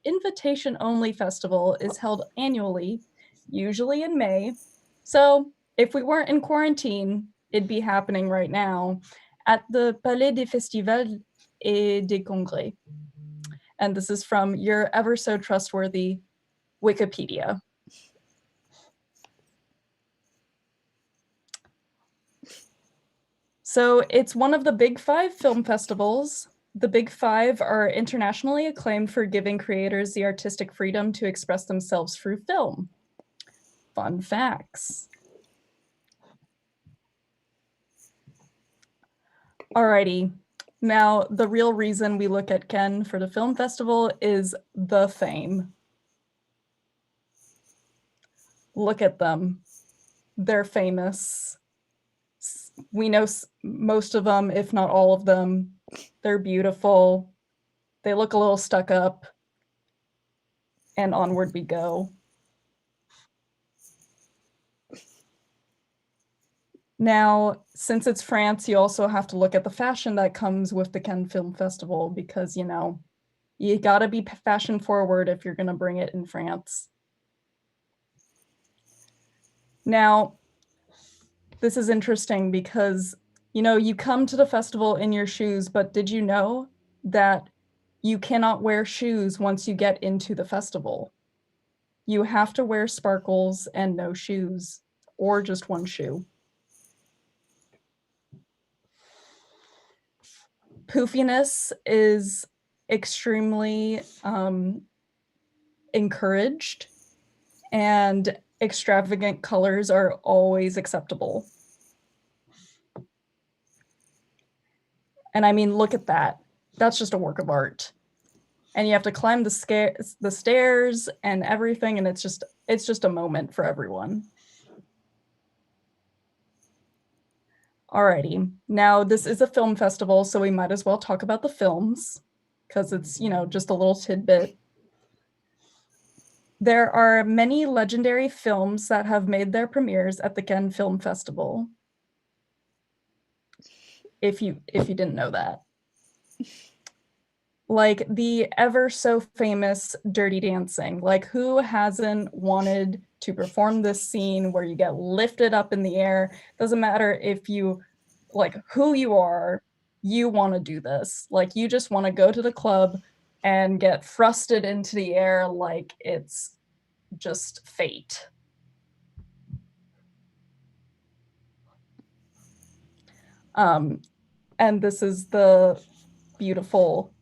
invitation-only festival is held annually, usually in May. So if we weren't in quarantine, it'd be happening right now at the Palais des Festivals et des Congrès. And this is from your ever so trustworthy Wikipedia. So it's one of the Big Five film festivals. The Big Five are internationally acclaimed for giving creators the artistic freedom to express themselves through film. Fun facts. Alrighty, now the real reason we look at Cannes for the film festival is the fame. Look at them. They're famous. We know most of them, if not all of them. They're beautiful. They look a little stuck up. And onward we go. Now, since it's France, you also have to look at the fashion that comes with the Cannes Film Festival because, you know, you gotta be fashion forward if you're gonna bring it in France. Now, this is interesting because, you know, you come to the festival in your shoes, but did you know that you cannot wear shoes once you get into the festival? You have to wear sparkles and no shoes, or just one shoe. Poofiness is extremely encouraged, and extravagant colors are always acceptable. And I mean, look at that. That's just a work of art. And you have to climb the stairs and everything, and it's just a moment for everyone. Alrighty, now this is a film festival, so we might as well talk about the films, because it's, you know, just a little tidbit. There are many legendary films that have made their premieres at the Cannes Film Festival. If you didn't know that. Like the ever so famous Dirty Dancing. Like, who hasn't wanted to perform this scene where you get lifted up in the air? Doesn't matter if you, like, who you are, you want to do this. Like, you just want to go to the club and get thrusted into the air like it's just fate. And this is the beautiful,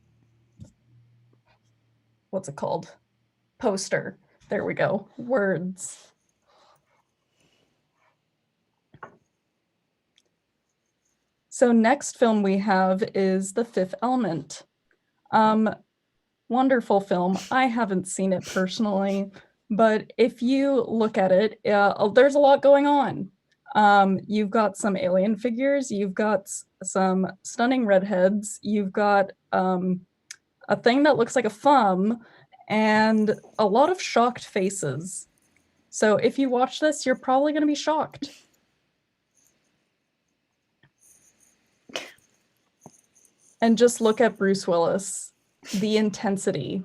what's it called? Poster. There we go. Words. So next film we have is The Fifth Element. Wonderful film. I haven't seen it personally, but if you look at it, there's a lot going on. You've got some alien figures, you've got some stunning redheads, you've got a thing that looks like a thumb, and a lot of shocked faces. So if you watch this, you're probably going to be shocked. And just look at Bruce Willis, the intensity.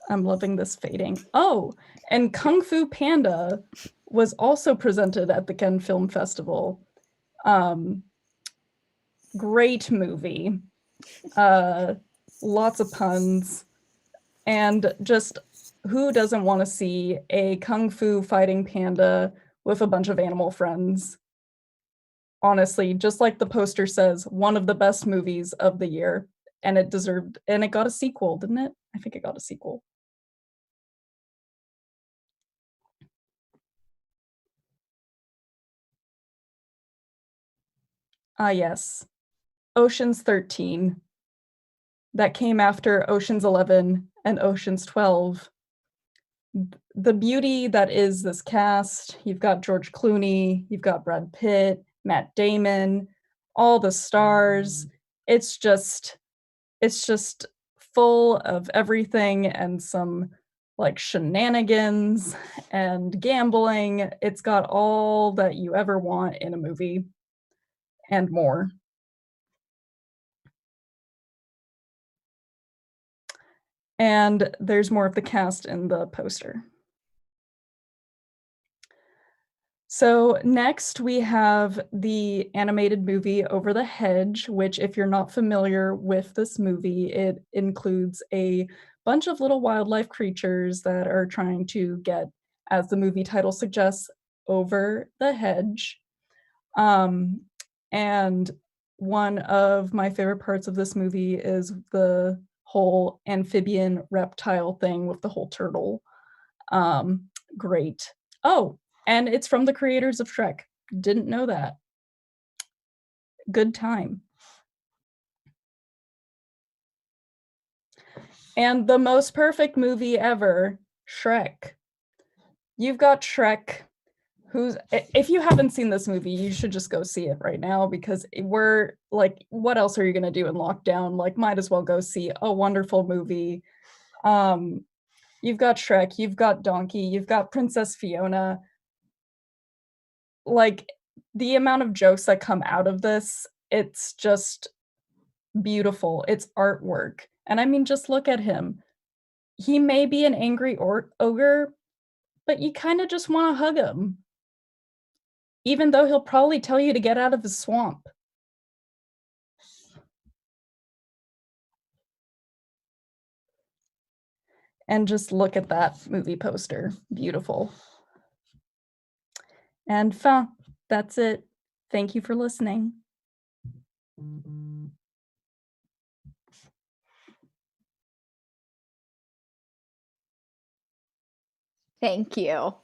I'm loving this fading. Oh, and Kung Fu Panda was also presented at the Cannes Film Festival. Great movie. Lots of puns. And just who doesn't want to see a Kung Fu fighting panda with a bunch of animal friends? Honestly, just like the poster says, one of the best movies of the year. And it got a sequel, didn't it? I think it got a sequel. Ah, yes. Ocean's 13. That came after Ocean's 11 and Ocean's 12. The beauty that is this cast, you've got George Clooney, you've got Brad Pitt, Matt Damon, all the stars. It's just full of everything and some like shenanigans and gambling. It's got all that you ever want in a movie and more. And there's more of the cast in the poster. So next we have the animated movie Over the Hedge, which if you're not familiar with this movie, it includes a bunch of little wildlife creatures that are trying to get, as the movie title suggests, over the hedge. And one of my favorite parts of this movie is the whole amphibian reptile thing with the whole turtle. Great. Oh, and it's from the creators of Shrek. Didn't know that. Good time. And the most perfect movie ever, Shrek. You've got Shrek, if you haven't seen this movie, you should just go see it right now, because we're like, what else are you going to do in lockdown? Like, might as well go see a wonderful movie. You've got Shrek, you've got Donkey, you've got Princess Fiona. Like, the amount of jokes that come out of this, it's just beautiful. It's artwork. And I mean, just look at him. He may be an angry ogre, but you kind of just want to hug him. Even though he'll probably tell you to get out of the swamp. And just look at that movie poster. Beautiful. And that's it. Thank you for listening. Thank you.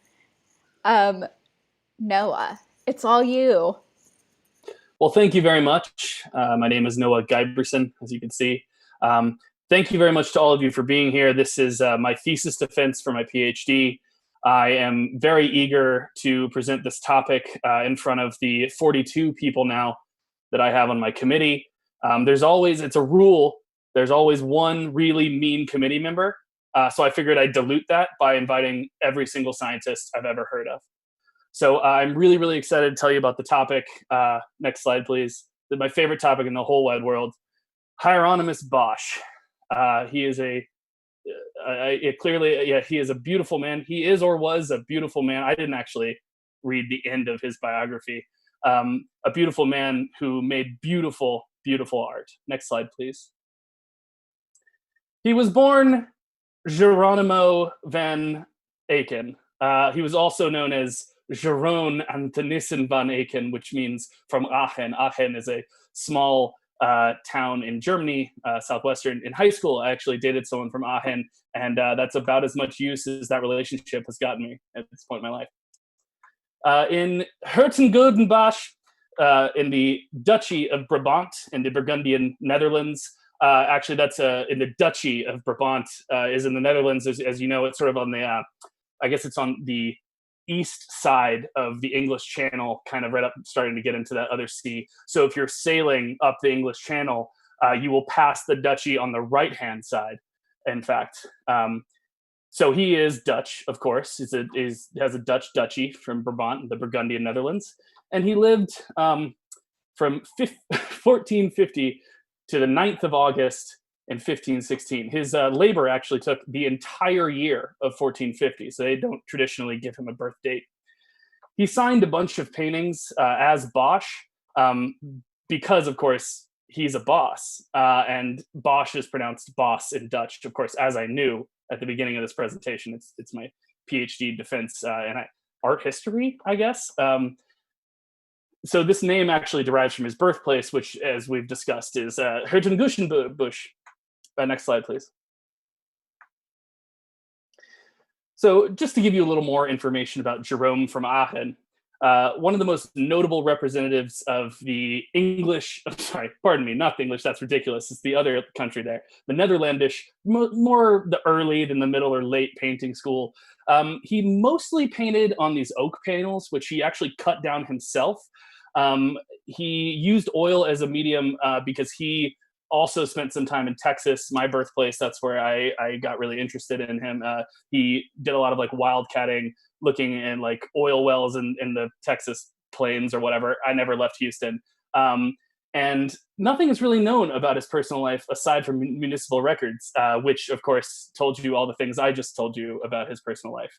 Noah, it's all you. Well, thank you very much. My name is Noah Guiberson, as you can see. Thank you very much to all of you for being here. This is my thesis defense for my PhD. I am very eager to present this topic in front of the 42 people now that I have on my committee. It's a rule, there's always one really mean committee member. So I figured I'd dilute that by inviting every single scientist I've ever heard of. So I'm really, really excited to tell you about the topic. Next slide, please. My favorite topic in the whole wide world, Hieronymus Bosch. He is he is a beautiful man. He is or was a beautiful man. I didn't actually read the end of his biography. A beautiful man who made beautiful, beautiful art. Next slide, please. He was born Geronimo van Aken. He was also known as Jeroen Antonissen van Aken, which means from Aachen. Aachen is a small town in Germany, southwestern. In high school, I actually dated someone from Aachen, and that's about as much use as that relationship has gotten me at this point in my life. In Hertengodenbosch, in the Duchy of Brabant, in the Burgundian Netherlands, actually that's in the Duchy of Brabant, is in the Netherlands. As you know, it's sort of on the, I guess it's on the east side of the English Channel, kind of right up, starting to get into that other sea. So if you're sailing up the English Channel, you will pass the duchy on the right-hand side, in fact. So he is Dutch, of course. Has a Dutch duchy from Brabant, the Burgundian Netherlands, and he lived from 1450 to the 9th of August in 1516. His labor actually took the entire year of 1450, so they don't traditionally give him a birth date. He signed a bunch of paintings as Bosch because, of course, he's a boss, and Bosch is pronounced boss in Dutch, of course, as I knew at the beginning of this presentation. It's my PhD defense in art history, I guess. So this name actually derives from his birthplace, which, as we've discussed, is Hertogenbusch. Next slide, please. So just to give you a little more information about Jerome from Aachen, one of the most notable representatives of the English, sorry, pardon me, not the English, that's ridiculous, it's the other country there, the Netherlandish, more the early than the middle or late painting school. He mostly painted on these oak panels, which he actually cut down himself. He used oil as a medium because he also spent some time in Texas, my birthplace. That's where I got really interested in him. He did a lot of like wildcatting, looking in like oil wells in the Texas plains or whatever. I never left Houston. And nothing is really known about his personal life aside from municipal records, which of course told you all the things I just told you about his personal life.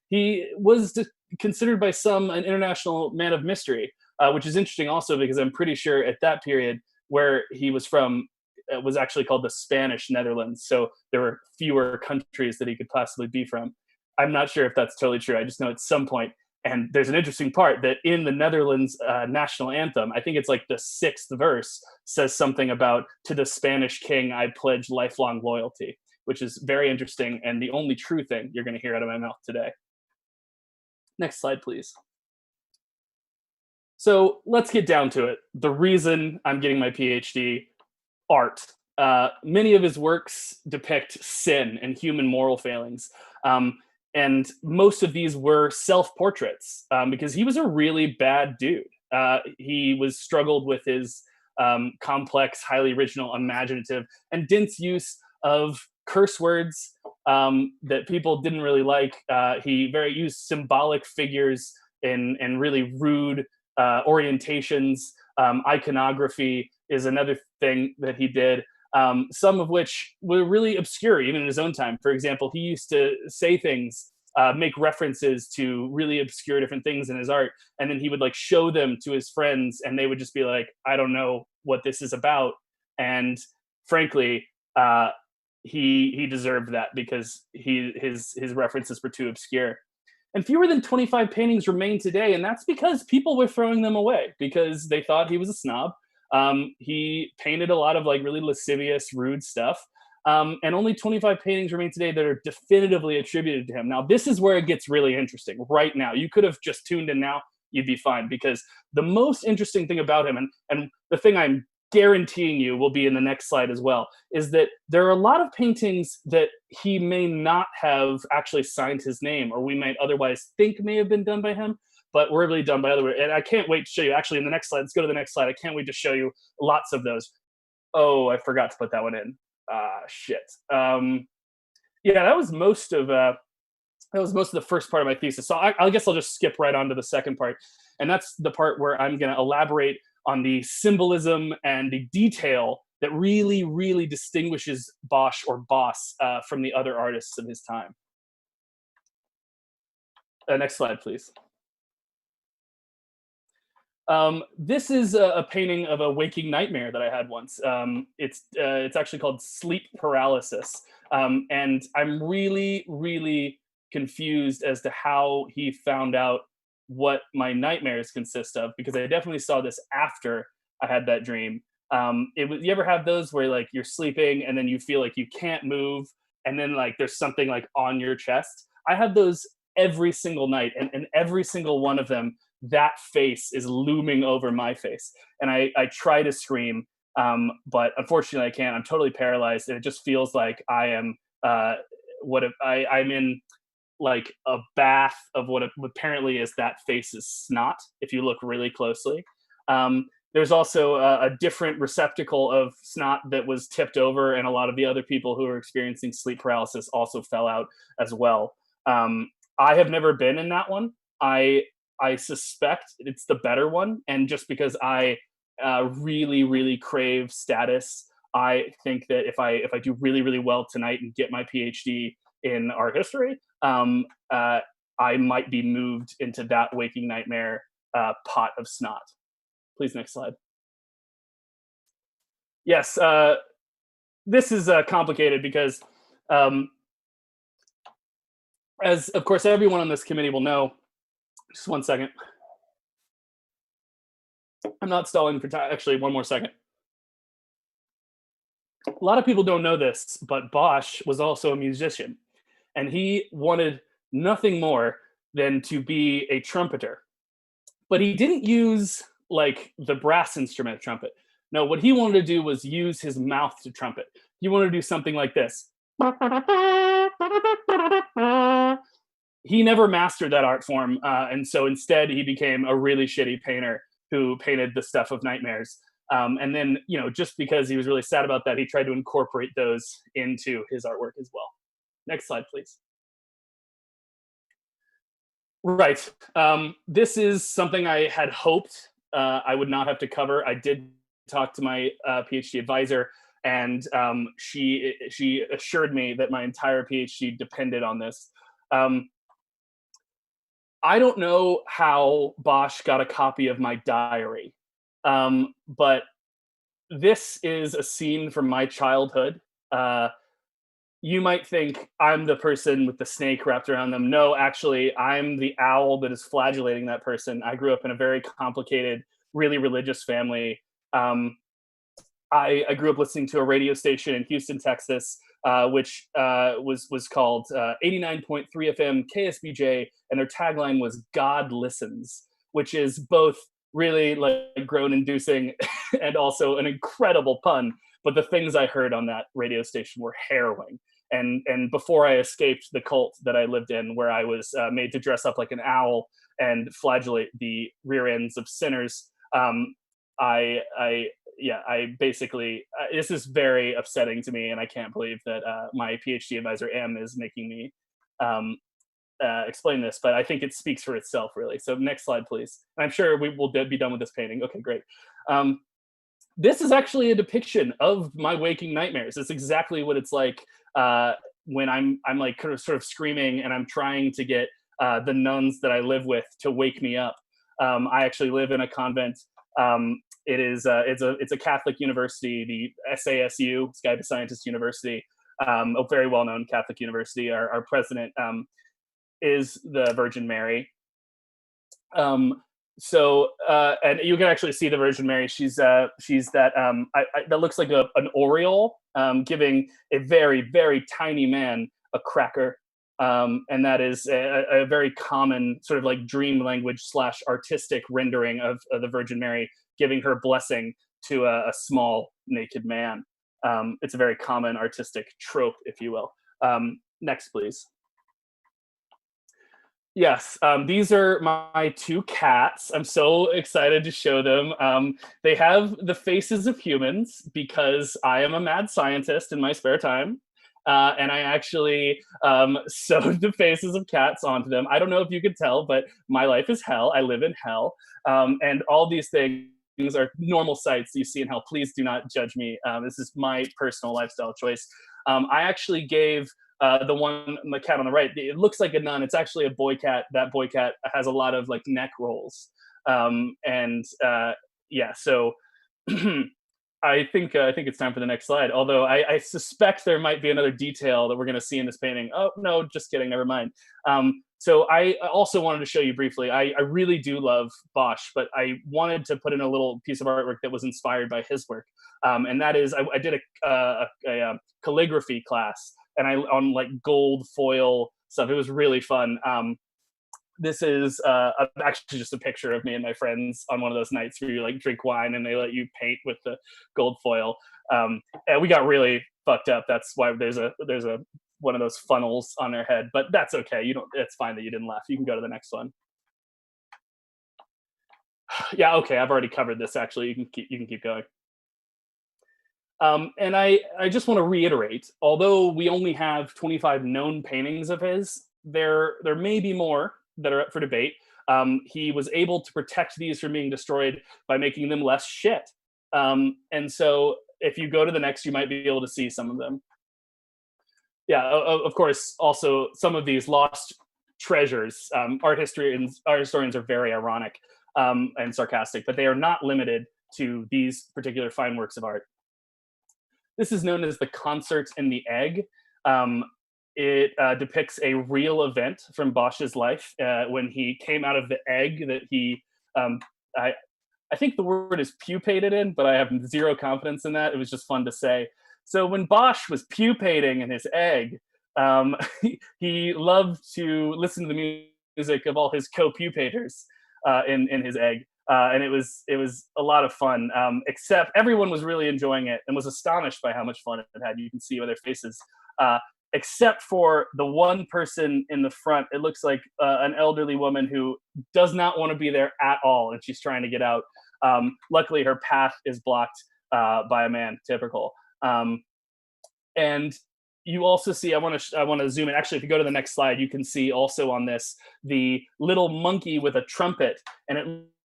He was considered by some an international man of mystery, which is interesting also because I'm pretty sure at that period where he was from, it was actually called the Spanish Netherlands. So there were fewer countries that he could possibly be from. I'm not sure if that's totally true. I just know at some point, and there's an interesting part that in the Netherlands national anthem, I think it's like the 6th verse, says something about, to the Spanish king, I pledge lifelong loyalty, which is very interesting and the only true thing you're going to hear out of my mouth today. Next slide, please. So let's get down to it. The reason I'm getting my PhD, art. Many of his works depict sin and human moral failings. And most of these were self-portraits because he was a really bad dude. He was struggled with his complex, highly original, imaginative, and dense use of curse words that people didn't really like. He very used symbolic figures in really rude orientations. Iconography is another thing that he did, some of which were really obscure even in his own time. For example, he used to say things, make references to really obscure different things in his art, and then he would like show them to his friends and they would just be like, I don't know what this is about. And frankly, he deserved that because his references were too obscure. And fewer than 25 paintings remain today, and that's because people were throwing them away because they thought he was a snob. He painted a lot of like really lascivious, rude stuff, and only 25 paintings remain today that are definitively attributed to him. Now, this is where it gets really interesting. Right now, you could have just tuned in now, you'd be fine, because the most interesting thing about him, and the thing I'm guaranteeing you will be in the next slide as well, is that there are a lot of paintings that he may not have actually signed his name, or we might otherwise think may have been done by him, but were really done by other. And I can't wait to show you, actually in the next slide, let's go to the next slide. I can't wait to show you lots of those. Oh, I forgot to put that one in. Shit. Yeah, that was most of the first part of my thesis. So I guess I'll just skip right on to the second part. And that's the part where I'm gonna elaborate on the symbolism and the detail that really, really distinguishes Bosch or Boss from the other artists of his time. Next slide, please. This is a painting of a waking nightmare that I had once. It's actually called Sleep Paralysis. And I'm really, really confused as to how he found out what my nightmares consist of, because I definitely saw this after I had that dream. You ever have those where like you're sleeping and then you feel like you can't move and then like there's something like on your chest? I have those every single night, and every single one of them, that face is looming over my face. And I try to scream, but unfortunately I can't. I'm totally paralyzed, and it just feels like I am I'm in like a bath of what apparently is that face's snot, if you look really closely. There's also a different receptacle of snot that was tipped over, and a lot of the other people who were experiencing sleep paralysis also fell out as well. I have never been in that one. I suspect it's the better one, and just because I really, really crave status, I think that if I do really, really well tonight and get my PhD in art history, I might be moved into that waking nightmare pot of snot. Please, next slide. Yes, this is complicated because, as of course everyone on this committee will know, just 1 second. I'm not stalling for time. Actually, one more second. A lot of people don't know this, but Bosch was also a musician, and he wanted nothing more than to be a trumpeter. But he didn't use like the brass instrument trumpet. No, what he wanted to do was use his mouth to trumpet. He wanted to do something like this. He never mastered that art form, and so instead he became a really shitty painter who painted the stuff of nightmares. And then, just because he was really sad about that, he tried to incorporate those into his artwork as well. Next slide, please. Right. This is something I had hoped I would not have to cover. I did talk to my PhD advisor, and she assured me that my entire PhD depended on this. I don't know how Bosch got a copy of my diary, but this is a scene from my childhood. You might think I'm the person with the snake wrapped around them. No, actually, I'm the owl that is flagellating that person. I grew up in a very complicated, really religious family. I grew up listening to a radio station in Houston, Texas, which was called 89.3 FM KSBJ, and their tagline was "God listens," which is both really like groan-inducing and also an incredible pun. But the things I heard on that radio station were harrowing. And before I escaped the cult that I lived in, where I was made to dress up like an owl and flagellate the rear ends of sinners, I basically, this is very upsetting to me, and I can't believe that my PhD advisor M is making me explain this, but I think it speaks for itself, really. So next slide, please. And I'm sure we will be done with this painting. Okay, great. This is actually a depiction of my waking nightmares. It's exactly what it's like when I'm like kind of sort of screaming and I'm trying to get the nuns that I live with to wake me up. I actually live in a convent. It's a Catholic university, the SASU, Skype Scientist University, a very well-known Catholic university. Our president is the Virgin Mary. And you can actually see the Virgin Mary. She's that that looks like an aureole, giving a very, very tiny man a cracker. And that is a very common sort of like dream language / artistic rendering of the Virgin Mary giving her blessing to a small naked man. It's a very common artistic trope, if you will. Next, please. Yes, these are my two cats. I'm so excited to show them. They have the faces of humans because I am a mad scientist in my spare time. And I actually sewed the faces of cats onto them. I don't know if you could tell, but my life is hell. I live in hell. And all these things are normal sights you see in hell. Please do not judge me. This is my personal lifestyle choice. I actually gave the cat on the right, it looks like a nun. It's actually a boy cat. That boy cat has a lot of like neck rolls. So I think it's time for the next slide. Although I suspect there might be another detail that we're going to see in this painting. Oh no, just kidding. Never mind. So I also wanted to show you briefly. I really do love Bosch, but I wanted to put in a little piece of artwork that was inspired by his work, and that is I did a calligraphy class, and on like gold foil stuff. It was really fun. This is actually just a picture of me and my friends on one of those nights where you like drink wine and they let you paint with the gold foil. And we got really fucked up. That's why there's a one of those funnels on their head, but that's okay. It's fine that you didn't laugh. You can go to the next one. Yeah, okay, I've already covered this. Actually, you can keep going. And I just want to reiterate, although we only have 25 known paintings of his, there may be more that are up for debate. He was able to protect these from being destroyed by making them less shit. And so if you go to the next, you might be able to see some of them. Yeah, of course, also some of these lost treasures, art historians are very ironic and sarcastic, but they are not limited to these particular fine works of art. This is known as the Concert in the Egg. It depicts a real event from Bosch's life when he came out of the egg that he, I think the word is pupated in, but I have zero confidence in that. It was just fun to say. So when Bosch was pupating in his egg, he loved to listen to the music of all his co-pupators in his egg. And it was a lot of fun, except everyone was really enjoying it and was astonished by how much fun it had. You can see by their faces, except for the one person in the front. It looks like an elderly woman who does not want to be there at all, and she's trying to get out. Luckily, her path is blocked by a man, typical. And you also see, I want to zoom in. Actually, if you go to the next slide, you can see also on this the little monkey with a trumpet, and it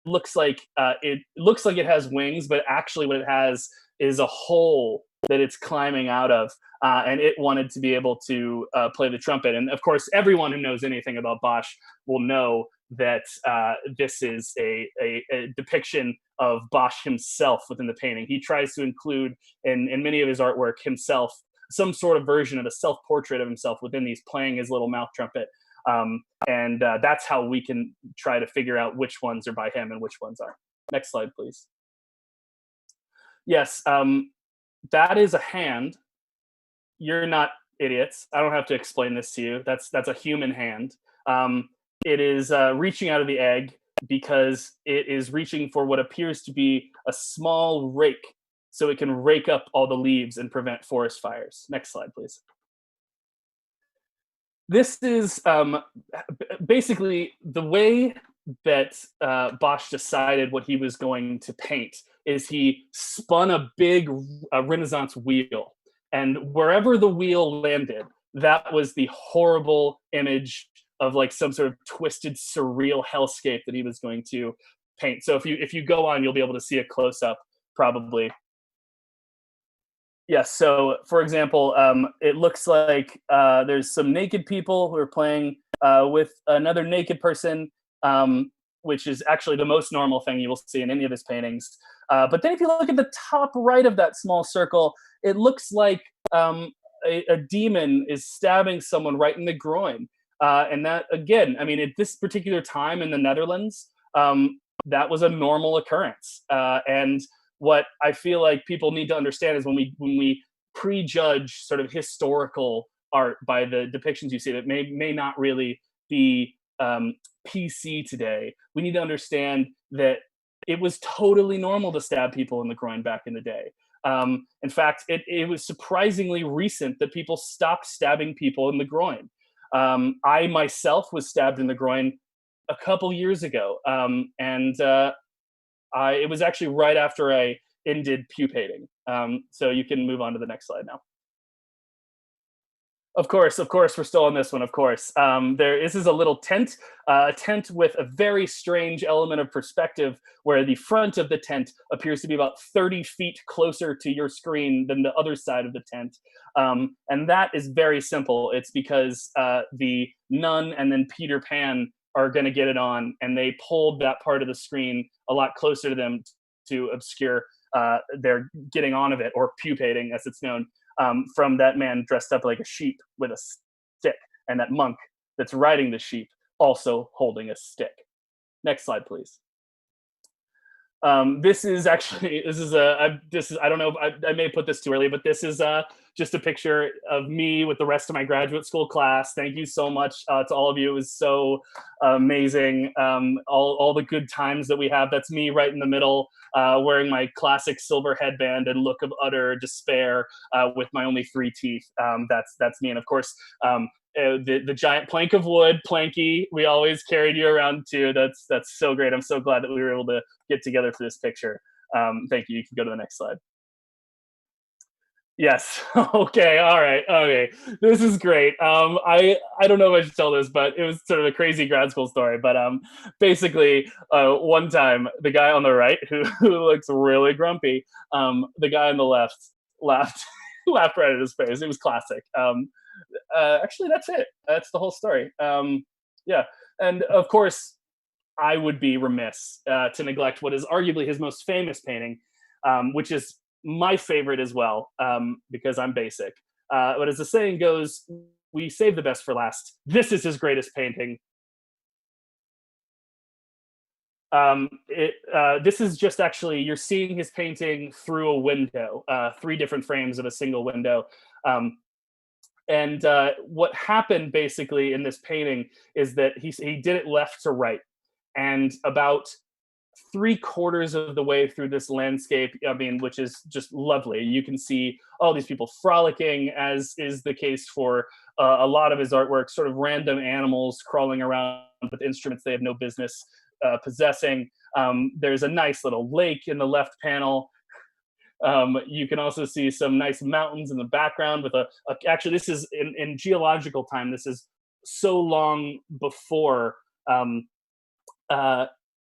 looks like it has wings, but actually what it has is a hole that it's climbing out of, and it wanted to be able to play the trumpet. And of course, everyone who knows anything about Bosch will know that this is a depiction of Bosch himself within the painting. He tries to include in many of his artwork himself, some sort of version of a self-portrait of himself within these, playing his little mouth trumpet. And that's how we can try to figure out which ones are by him and which ones aren't. Next slide, please. Yes, that is a hand. You're not idiots. I don't have to explain this to you. That's a human hand. It is reaching out of the egg because it is reaching for what appears to be a small rake, so it can rake up all the leaves and prevent forest fires. Next slide, please. This is basically the way that Bosch decided what he was going to paint. Is he spun a big Renaissance wheel, and wherever the wheel landed, that was the horrible image of like some sort of twisted, surreal hellscape that he was going to paint. So if you go on, you'll be able to see a close up probably. Yes, so for example, it looks like there's some naked people who are playing with another naked person, which is actually the most normal thing you will see in any of his paintings. But then if you look at the top right of that small circle, it looks like a demon is stabbing someone right in the groin. And that, again, I mean, at this particular time in the Netherlands, that was a normal occurrence. And what I feel like people need to understand is when we prejudge sort of historical art by the depictions you see that may not really be PC today, we need to understand that it was totally normal to stab people in the groin back in the day. In fact, it was surprisingly recent that people stopped stabbing people in the groin. I myself was stabbed in the groin a couple years ago, and it was actually right after I ended pupating. So you can move on to the next slide now. Of course, we're still on this one, of course. This is a little tent, a tent with a very strange element of perspective where the front of the tent appears to be about 30 feet closer to your screen than the other side of the tent. And that is very simple. It's because the nun and then Peter Pan are going to get it on, and they pulled that part of the screen a lot closer to them to obscure their getting on of it, or pupating as it's known, from that man dressed up like a sheep with a stick, and that monk that's riding the sheep also holding a stick. Next slide, please. This is I don't know, I may put this too early, but this is just a picture of me with the rest of my graduate school class. Thank you so much to all of you. It was so amazing. All the good times that we have. That's me right in the middle, wearing my classic silver headband and look of utter despair with my only 3 teeth. That's me. And of course, the giant plank of wood, Planky. We always carried you around too. That's so great. I'm so glad that we were able to get together for this picture. Thank you. You can go to the next slide. Yes. Okay. All right. Okay. This is great. I don't know if I should tell this, but it was sort of a crazy grad school story. But basically, one time the guy on the right who looks really grumpy, the guy on the left laughed laughed right at his face. It was classic. Actually, that's it. That's the whole story. Yeah. And of course, I would be remiss to neglect what is arguably his most famous painting, which is my favorite as well, because I'm basic. But as the saying goes, we save the best for last. This is his greatest painting. This is just actually, you're seeing his painting through a window, 3 different frames of a single window. And what happened basically in this painting is that he did it left to right. And about 3/4 of the way through this landscape, I mean, which is just lovely. You can see all these people frolicking, as is the case for a lot of his artwork, sort of random animals crawling around with instruments they have no business possessing. There's a nice little lake in the left panel. You can also see some nice mountains in the background with actually, this is in geological time. This is so long before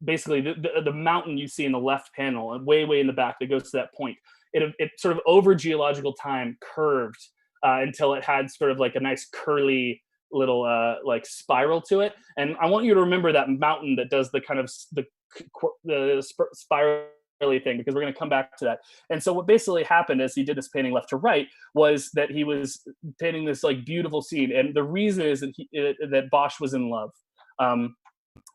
basically the mountain you see in the left panel and way in the back that goes to that point. It sort of over geological time curved until it had sort of like a nice curly little like spiral to it. And I want you to remember that mountain that does the kind of the spirally thing, because we're going to come back to that. And so what basically happened as he did this painting left to right was that he was painting this like beautiful scene. And the reason is that that Bosch was in love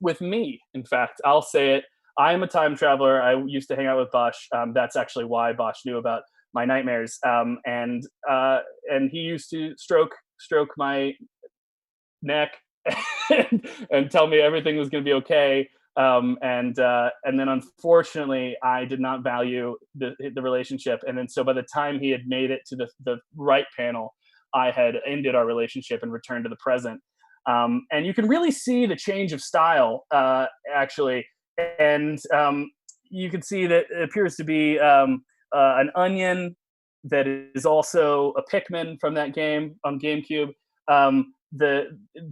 with me. In fact, I'll say it. I am a time traveler. I used to hang out with Bosch. That's actually why Bosch knew about my nightmares. And he used to stroke my neck and tell me everything was going to be okay. And then unfortunately, I did not value the relationship. And then so by the time he had made it to the right panel, I had ended our relationship and returned to the present. And you can really see the change of style, actually. And you can see that it appears to be an onion that is also a Pikmin from that game on GameCube.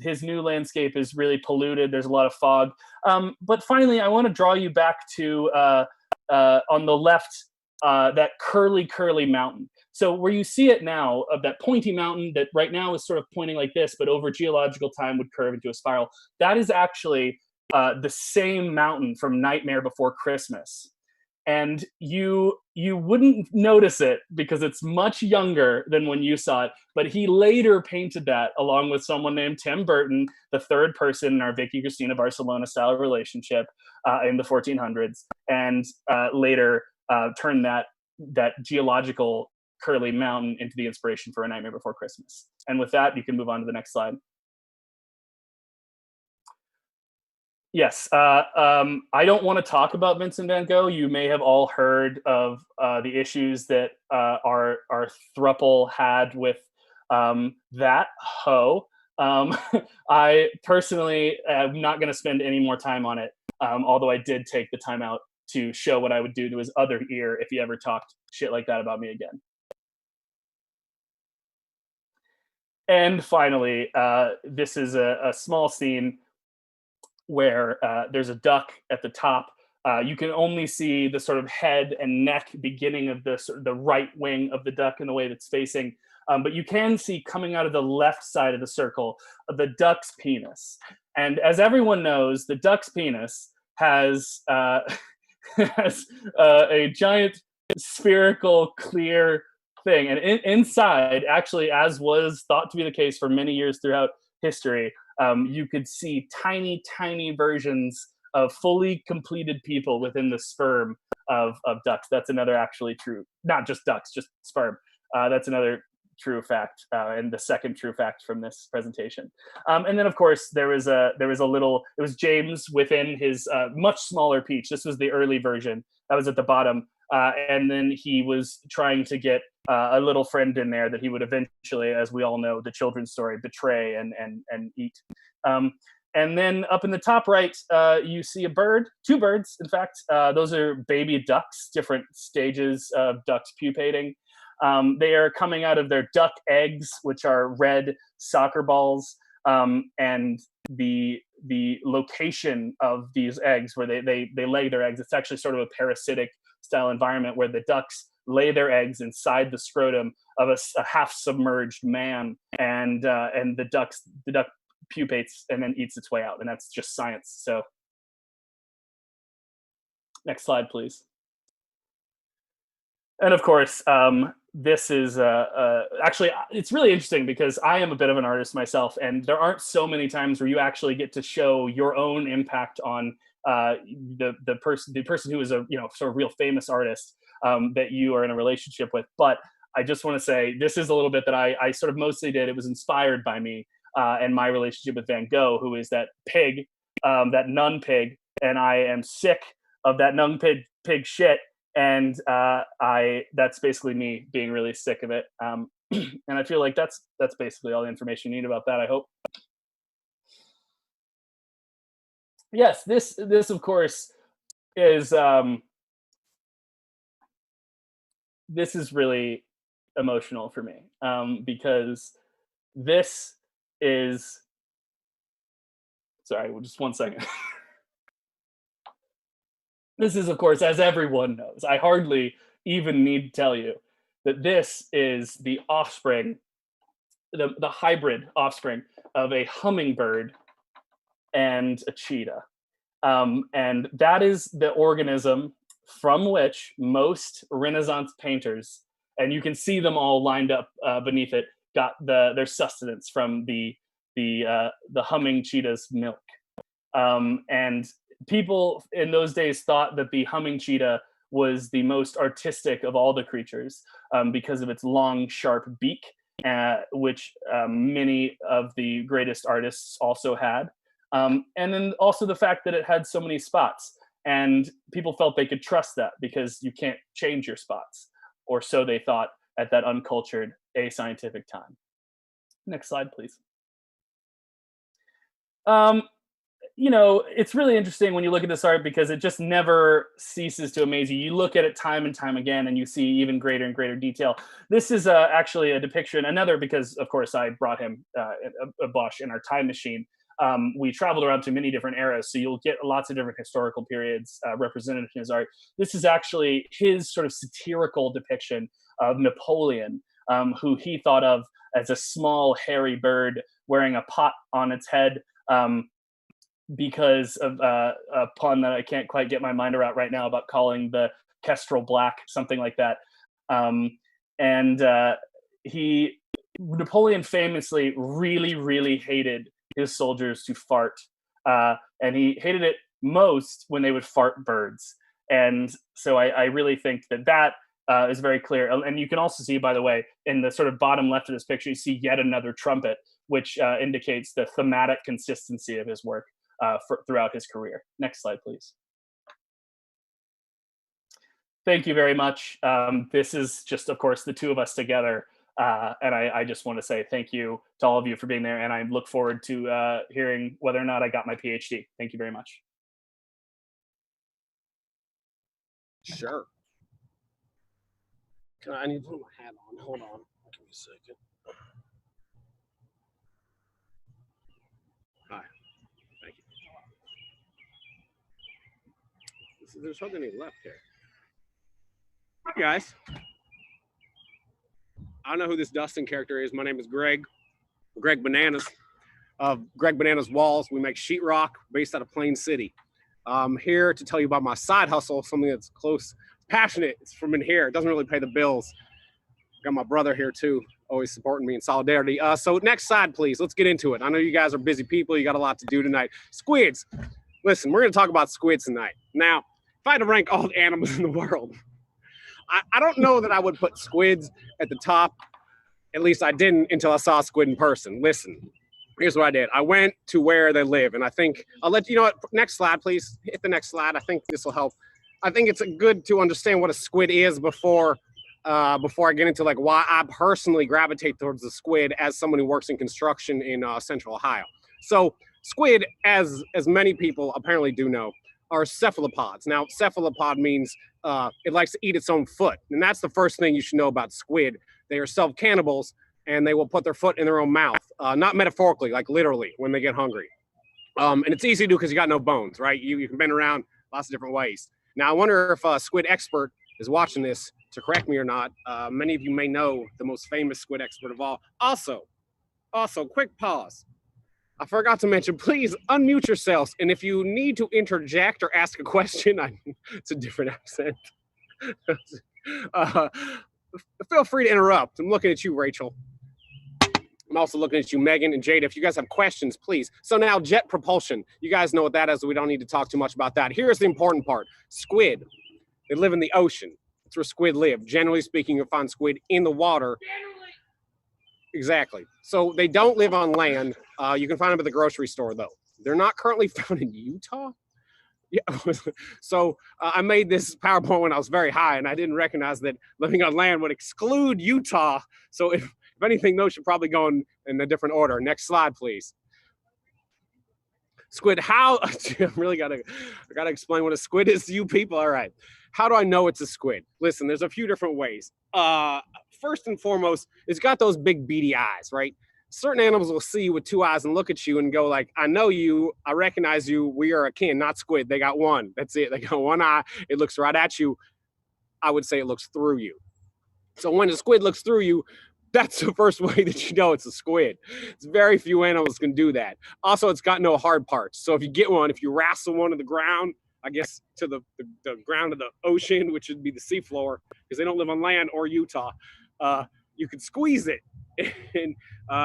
His new landscape is really polluted. There's a lot of fog. But finally, I want to draw you back to on the left, that curly mountain. So where you see it now, of that pointy mountain that right now is sort of pointing like this, but over geological time would curve into a spiral, that is actually the same mountain from Nightmare Before Christmas. And you wouldn't notice it because it's much younger than when you saw it, but he later painted that along with someone named Tim Burton, the third person in our Vicky Cristina Barcelona style relationship in the 1400s, and later turned that geological curly mountain into the inspiration for A Nightmare Before Christmas. And with that, you can move on to the next slide. Yes, I don't want to talk about Vincent van Gogh. You may have all heard of the issues that our throuple had with that hoe. I personally am not going to spend any more time on it, although I did take the time out to show what I would do to his other ear if he ever talked shit like that about me again. And finally, this is a small scene where there's a duck at the top. You can only see the sort of head and neck beginning of the right wing of the duck in the way that's facing. But you can see coming out of the left side of the circle the duck's penis. And as everyone knows, the duck's penis has has a giant spherical clear thing. And inside, actually, as was thought to be the case for many years throughout history, you could see tiny versions of fully completed people within the sperm of ducks. That's another actually true, not just ducks, just sperm. That's another true fact, and the second true fact from this presentation. And then, of course, there was it was James within his much smaller peach. This was the early version. That was at the bottom. And then he was trying to get a little friend in there that he would eventually, as we all know, the children's story, betray and eat. And then up in the top right, you see a bird, 2 birds, in fact. Those are baby ducks, different stages of ducks pupating. They are coming out of their duck eggs, which are red soccer balls. And the location of these eggs, where they lay their eggs, it's actually sort of a parasitic style environment where the ducks lay their eggs inside the scrotum of a half submerged man, and the duck pupates and then eats its way out, and that's just science. So next slide, please. And of course, this is actually, it's really interesting because I am a bit of an artist myself, and there aren't so many times where you actually get to show your own impact on the person who is a sort of real famous artist that you are in a relationship with. But I just want to say this is a little bit that I sort of mostly did. It was inspired by me and my relationship with Van Gogh, who is that pig, that nun pig, and I am sick of that nun pig shit. And that's basically me being really sick of it. And I feel like that's basically all the information you need about that, I hope. Yes, this of course is this is really emotional for me, because this is, sorry, just one second. This is, of course, as everyone knows, I hardly even need to tell you that this is the offspring, the hybrid offspring of a hummingbird and a cheetah. And that is the organism from which most Renaissance painters, and you can see them all lined up beneath it, got their sustenance from the humming cheetah's milk. And people in those days thought that the humming cheetah was the most artistic of all the creatures because of its long, sharp beak, which many of the greatest artists also had. And then also the fact that it had so many spots. And people felt they could trust that because you can't change your spots, or so they thought at that uncultured, ascientific time. Next slide, please. It's really interesting when you look at this art because it just never ceases to amaze you. You look at it time and time again and you see even greater and greater detail. This is actually a depiction, because of course I brought him a Bosch in our time machine. We traveled around to many different eras, so you'll get lots of different historical periods represented in his art. This is actually his sort of satirical depiction of Napoleon, who he thought of as a small hairy bird wearing a pot on its head, because of a pun that I can't quite get my mind around right now about calling the kestrel black, something like that. Napoleon famously really, really hated his soldiers to fart, and he hated it most when they would fart birds. And so I really think that is very clear. And you can also see, by the way, in the sort of bottom left of this picture, you see yet another trumpet, which indicates the thematic consistency of his work throughout his career. Next slide, please. Thank you very much. This is just, of course, the two of us together. And I just want to say thank you to all of you for being there. And I look forward to hearing whether or not I got my PhD. Thank you very much. Sure. I need to put my hat on. Hold on. Give me a second. Hi. Thank you. There's hardly any left here. Hi, guys. I don't know who this Dustin character is. My name is Greg Bananas. Greg Bananas Walls. We make sheetrock based out of Plain City. I'm here to tell you about my side hustle, something that's close, passionate. It's from in here. It doesn't really pay the bills. Got my brother here too, always supporting me in solidarity. So next slide, please. Let's get into it. I know you guys are busy people. You got a lot to do tonight. Squids. Listen, we're going to talk about squids tonight. Now, if I had to rank all the animals in the world, I don't know that I would put squids at the top. At least I didn't until I saw a squid in person. Listen, here's what I did. I went to where they live, and I think I'll let you know what. Next slide, please. Hit the next slide. I think this will help I think it's good to understand what a squid is before I get into like why I personally gravitate towards the squid as someone who works in construction in Central Ohio. So squid, as many people apparently do know, are cephalopods. Now, cephalopod means it likes to eat its own foot, and that's the first thing you should know about squid. They are self-cannibals, and they will put their foot in their own mouth, not metaphorically, like literally when they get hungry. And it's easy to do because you got no bones, right? You can bend around lots of different ways. Now, I wonder if a squid expert is watching this to correct me or not. Many of you may know the most famous squid expert of all. Also, quick pause. I forgot to mention, please unmute yourselves. And if you need to interject or ask a question, it's a different accent. Feel free to interrupt. I'm looking at you, Rachel. I'm also looking at you, Megan and Jada. If you guys have questions, please. So now jet propulsion. You guys know what that is. So we don't need to talk too much about that. Here's the important part. Squid. They live in the ocean. That's where squid live. Generally speaking, you'll find squid in the water. Exactly. So they don't live on land. You can find them at the grocery store, though. They're not currently found in Utah. Yeah. So I made this PowerPoint when I was very high, and I didn't recognize that living on land would exclude Utah. So if anything, those should probably go in a different order. Next slide, please. Squid, I really gotta explain what a squid is to you people. All right. How do I know it's a squid? Listen, there's a few different ways. First and foremost, it's got those big beady eyes, right? Certain animals will see you with two eyes and look at you and go like, I know you, I recognize you, we are akin, not squid. They got one, that's it. They got one eye, it looks right at you. I would say it looks through you. So when a squid looks through you, that's the first way that you know it's a squid. It's very few animals can do that. Also, it's got no hard parts. So if you get one, if you wrestle one to the ground, I guess to the ground of the ocean, which would be the seafloor, because they don't live on land or Utah, you could squeeze it. And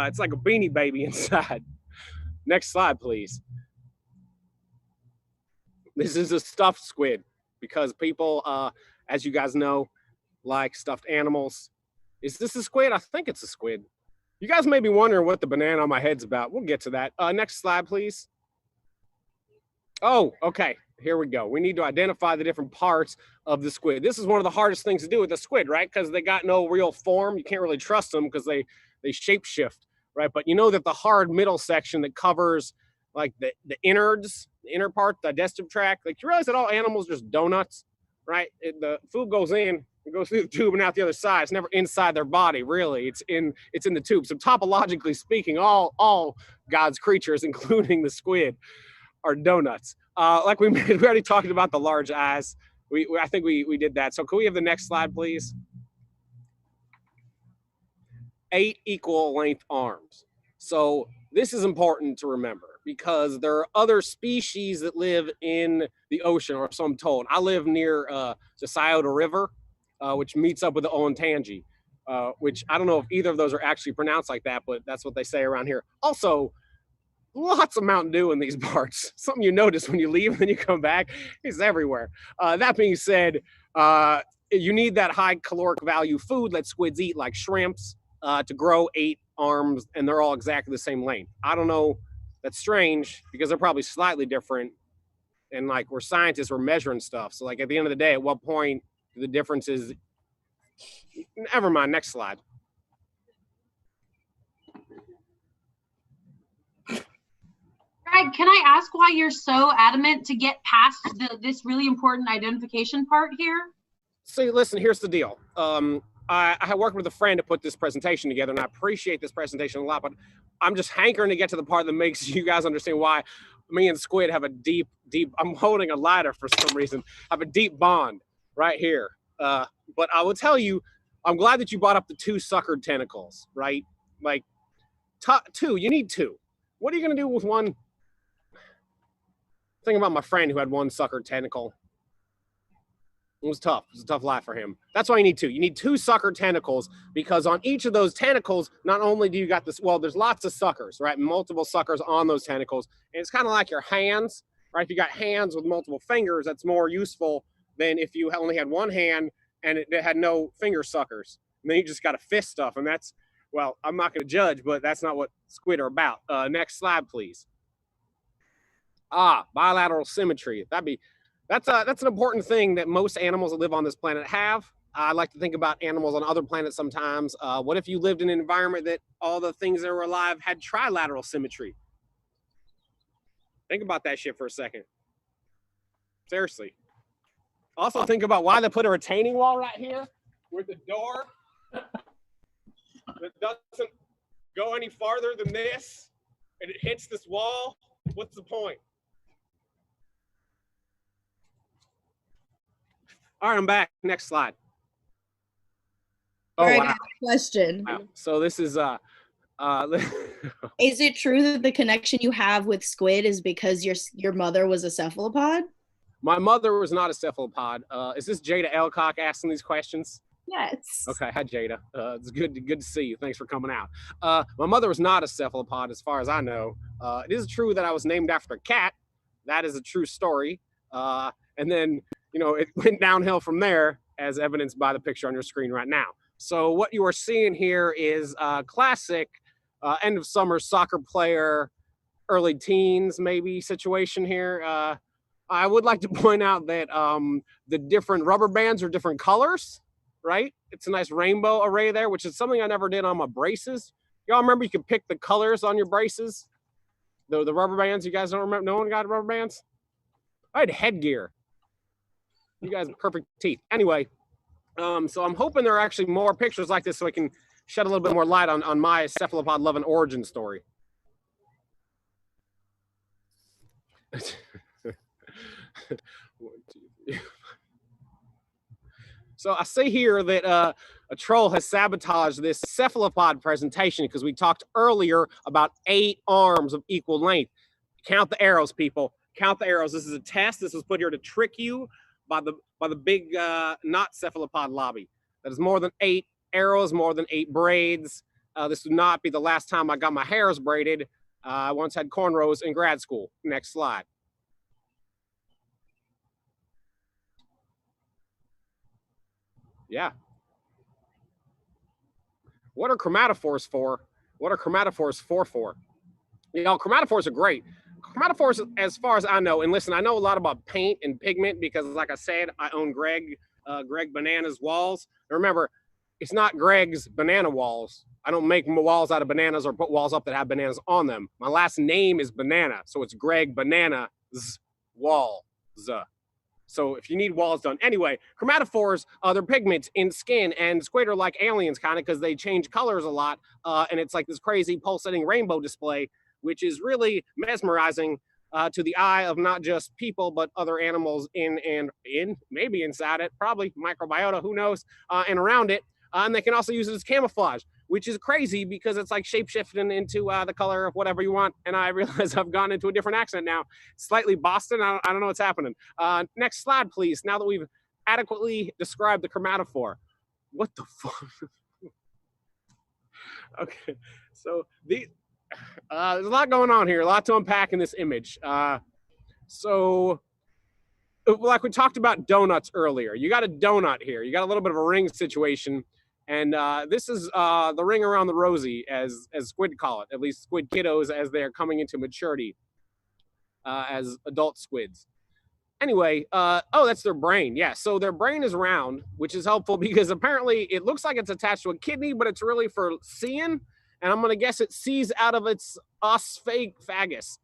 it's like a Beanie Baby inside. Next slide, please. This is a stuffed squid because people, as you guys know, like stuffed animals. Is this a squid? I think it's a squid. You guys may be wondering what the banana on my head's about. We'll get to that. Next slide, please. Oh, okay. Here we go. We need to identify the different parts of the squid. This is one of the hardest things to do with the squid, right? Because they got no real form. You can't really trust them because they shapeshift, right? But you know that the hard middle section that covers like the innards, the inner part, the digestive tract, like you realize that all animals are just donuts, right? The food goes in, it goes through the tube and out the other side. It's never inside their body, really. It's in the tube. So topologically speaking, all God's creatures, including the squid, are donuts. Like we already talked about the large eyes. I think we did that. So can we have the next slide, please? 8 equal length arms. So this is important to remember because there are other species that live in the ocean, or so I'm told. I live near the Scioto River, which meets up with the Olentangy, which I don't know if either of those are actually pronounced like that, but that's what they say around here. Also, lots of Mountain Dew in these parts. Something you notice when you leave and then you come back, it's everywhere. That being said, you need that high caloric value food that squids eat, like shrimps, to grow 8 arms, and they're all exactly the same length. I don't know, that's strange because they're probably slightly different. And like we're scientists, we're measuring stuff. So like at the end of the day, at what point do the differences, never mind, next slide. Greg, can I ask why you're so adamant to get past this really important identification part here? So listen, here's the deal. I have worked with a friend to put this presentation together, and I appreciate this presentation a lot, but I'm just hankering to get to the part that makes you guys understand why me and Squid have a deep, I'm holding a lighter for some reason, have a deep bond right here. But I will tell you, I'm glad that you brought up the 2 suckered tentacles, right? Like, 2, you need 2. What are you going to do with one? Think about my friend who had 1 suckered tentacle. It was tough. It was a tough life for him. That's why you need 2. You need 2 suckered tentacles because on each of those tentacles, not only do you got this, well, there's lots of suckers, right? Multiple suckers on those tentacles. And it's kind of like your hands, right? If you got hands with multiple fingers, that's more useful than if you only had 1 hand and it had no finger suckers. And then you just got to fist stuff. And that's, well, I'm not going to judge, but that's not what squid are about. Next slide, please. Bilateral symmetry. That's an important thing that most animals that live on this planet have. I like to think about animals on other planets sometimes. What if you lived in an environment that all the things that were alive had trilateral symmetry? Think about that shit for a second. Seriously. Also think about why they put a retaining wall right here with the door that doesn't go any farther than this, and it hits this wall. What's the point? All right, I'm back. Next slide. Oh, Greg, wow. I have a question. Wow. So this is Is it true that the connection you have with squid is because your mother was a cephalopod? My mother was not a cephalopod. Is this Jaida Elcock asking these questions? Yes. Okay, hi Jaida. It's good to see you. Thanks for coming out. My mother was not a cephalopod, as far as I know. It is true that I was named after a cat. That is a true story. And then, it went downhill from there, as evidenced by the picture on your screen right now. So what you are seeing here is a classic end of summer soccer player, early teens maybe situation here. I would like to point out that the different rubber bands are different colors, right? It's a nice rainbow array there, which is something I never did on my braces. Y'all remember you could pick the colors on your braces? The rubber bands, you guys don't remember? No one got rubber bands? I had headgear. You guys have perfect teeth. Anyway, so I'm hoping there are actually more pictures like this so I can shed a little bit more light on my cephalopod loving origin story. So I see here that a troll has sabotaged this cephalopod presentation because we talked earlier about 8 arms of equal length. Count the arrows, people. Count the arrows. This is a test. This was put here to trick you by the big not cephalopod lobby. That is more than 8 arrows, more than 8 braids. This would not be the last time I got my hairs braided. I once had cornrows in grad school. Next slide. Yeah. What are chromatophores for? What are chromatophores for? Chromatophores are great. Chromatophores, as far as I know, and listen, I know a lot about paint and pigment because, like I said, I own Greg Banana's walls. And remember, it's not Greg's banana walls. I don't make walls out of bananas or put walls up that have bananas on them. My last name is Banana, so it's Greg Banana's walls. So if you need walls done. Anyway, chromatophores, they're pigments in skin, and squid are like aliens kind of because they change colors a lot. And it's like this crazy pulsating rainbow display, which is really mesmerizing to the eye of not just people, but other animals maybe inside it, probably microbiota, who knows, and around it. And they can also use it as camouflage, which is crazy because it's like shape-shifting into the color of whatever you want. And I realize I've gone into a different accent now, slightly Boston. I don't know what's happening. Next slide, please. Now that we've adequately described the chromatophore. What the fuck? Okay, so there's a lot going on here, a lot to unpack in this image. So like we talked about donuts earlier, you got a donut here. You got a little bit of a ring situation. And this is the ring around the rosy, as squid call it, at least squid kiddos as they're coming into maturity as adult squids. Anyway, that's their brain. Yeah, so their brain is round, which is helpful because apparently it looks like it's attached to a kidney, but it's really for seeing. And I'm going to guess it sees out of its osphagus,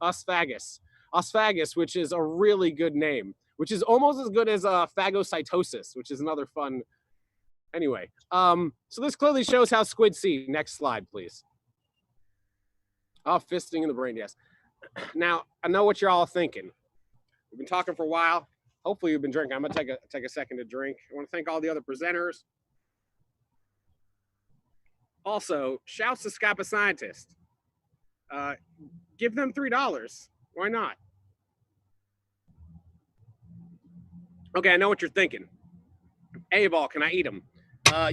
which is a really good name, which is almost as good as phagocytosis, which is another fun. Anyway, so this clearly shows how squid see. Next slide, please. Oh, fisting in the brain, yes. Now, I know what you're all thinking. We've been talking for a while. Hopefully you've been drinking. I'm gonna take a second to drink. I want to thank all the other presenters. Also, shouts to Skype scientist. Give them $3. Why not? Okay, I know what you're thinking. A-ball, can I eat them?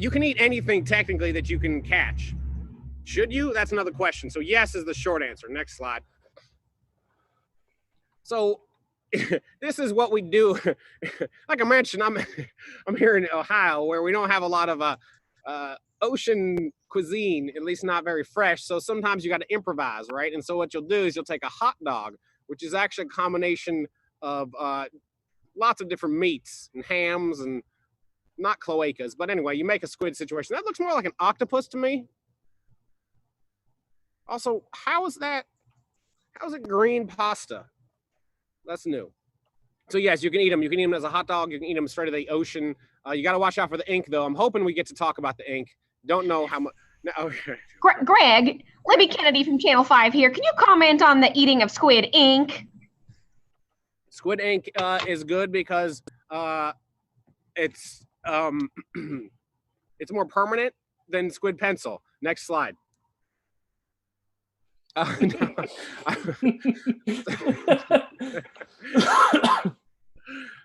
You can eat anything technically that you can catch. Should you? That's another question. So yes is the short answer. Next slide. So this is what we do. Like I mentioned, I'm here in Ohio where we don't have a lot of ocean cuisine, at least not very fresh. So sometimes you got to improvise, right? And so what you'll do is you'll take a hot dog, which is actually a combination of lots of different meats and hams and not cloacas. But anyway, you make a squid situation. That looks more like an octopus to me. Also, how is it green pasta? That's new. So yes, you can eat them. You can eat them as a hot dog. You can eat them straight out of the ocean. You got to watch out for the ink, though. I'm hoping we get to talk about the ink. Don't know how much. No, okay. Greg, Libby Kennedy from Channel 5 here. Can you comment on the eating of squid ink? Squid ink is good because it's it's more permanent than squid pencil. Next slide. No.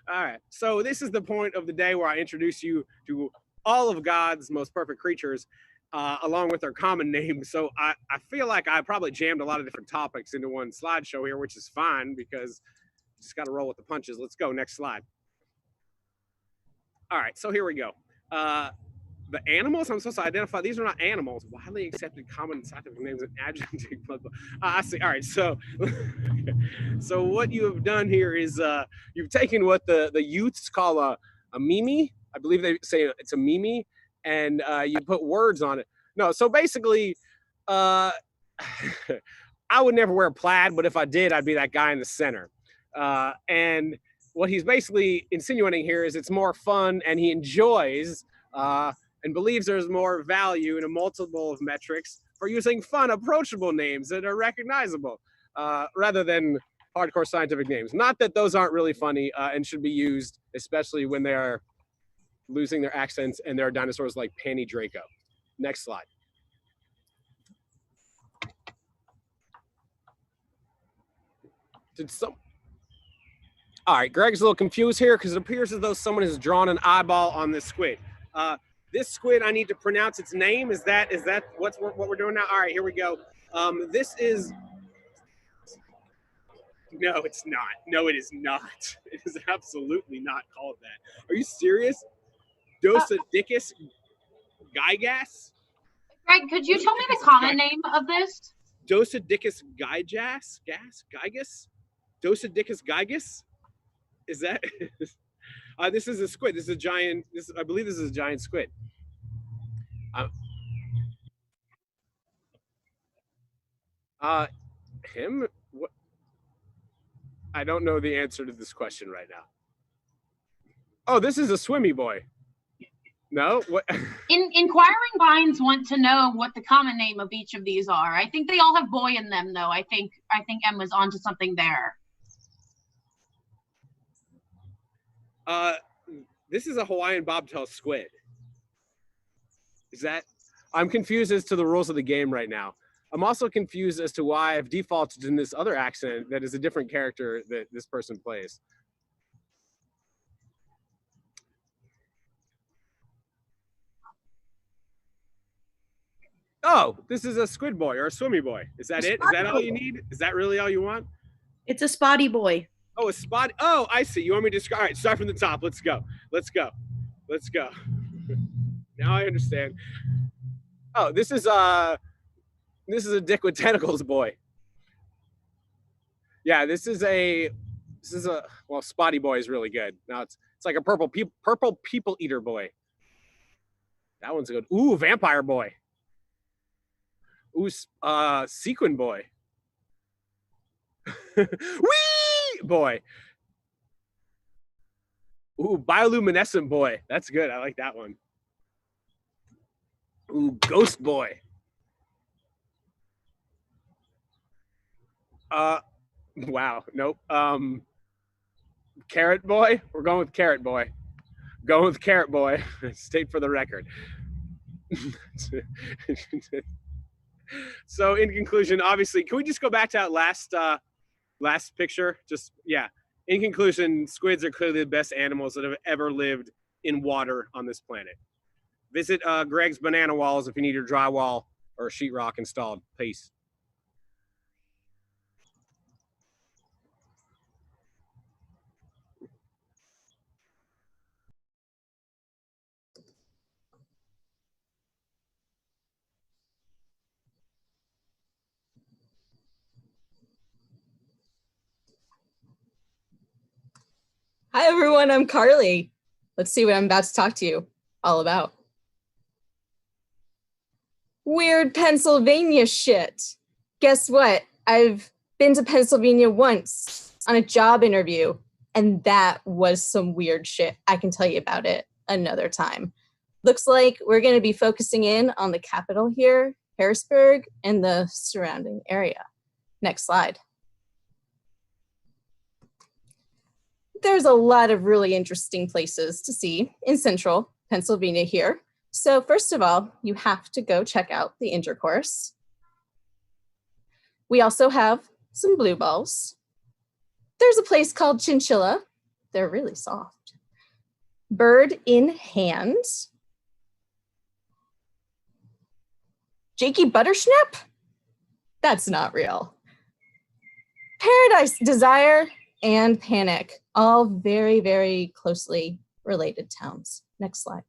All right. So this is the point of the day where I introduce you to all of God's most perfect creatures, along with their common names. So I feel like I probably jammed a lot of different topics into one slideshow here, which is fine because you just got to roll with the punches. Let's go. Next slide. All right. So here we go. The animals I'm supposed to identify, these are not animals. Widely accepted common scientific names and adjectives. I see. All right. So, so what you have done here is you've taken what the youths call a mimi. I believe they say it's a mimi, and you put words on it. No. So basically, I would never wear plaid, but if I did, I'd be that guy in the center. And what he's basically insinuating here is it's more fun, and he enjoys and believes there's more value in a multiple of metrics for using fun, approachable names that are recognizable rather than hardcore scientific names. Not that those aren't really funny and should be used, especially when they are losing their accents and there are dinosaurs like Panny Draco. Next slide. All right, Greg's a little confused here because it appears as though someone has drawn an eyeball on this squid. This squid, I need to pronounce its name. Is that what we're doing now? All right, here we go. This is, no, it's not. No, it is not. It is absolutely not called that. Are you serious? Dosadicus gigas? Greg, could you tell me the common name of this? Dosadicus gigas? Gigas? Dosadicus gigas? Is that? This is a squid. This is a giant. I believe this is a giant squid. Him? What? I don't know the answer to this question right now. Oh, this is a swimmy boy. No? What? Inquiring minds want to know what the common name of each of these are. I think they all have boy in them, though. I think Emma's onto something there. This is a Hawaiian bobtail squid. Is that? I'm confused as to the rules of the game right now. I'm also confused as to why I've defaulted in this other accent that is a different character that this person plays. Oh, this is a squid boy or a swimmy boy. Is that it? Is that all you need? Is that really all you want? It's a spotty boy. Oh, a spot. Oh, I see. You want me to describe? All right, start from the top. Let's go. Let's go. Let's go. Now I understand. Oh, this is a dick with tentacles boy. Yeah, this is a well, spotty boy is really good. Now it's like a purple people eater boy. That one's good. Ooh, vampire boy. Ooh, sequin boy. Whee boy. Ooh, bioluminescent boy. That's good. I like that one. Ooh, ghost boy. Wow. Nope. Carrot boy. We're going with carrot boy. Going with carrot boy. State for the record. So in conclusion, obviously, can we just go back to that last picture? Just, yeah. In conclusion, squids are clearly the best animals that have ever lived in water on this planet. Visit Greg's Banana Walls if you need your drywall or sheetrock installed. Peace. Hi everyone, I'm Carly. Let's see what I'm about to talk to you all about. Weird Pennsylvania shit. Guess what? I've been to Pennsylvania once on a job interview, and that was some weird shit. I can tell you about it another time. Looks like we're going to be focusing in on the capital here, Harrisburg, and the surrounding area. Next slide. There's a lot of really interesting places to see in central Pennsylvania here. So first of all, you have to go check out the intercourse. We also have some blue balls. There's a place called Chinchilla. They're really soft. Bird in Hand. Jakey Buttersnap? That's not real. Paradise Desire and Panic, all very, very closely related towns. Next slide.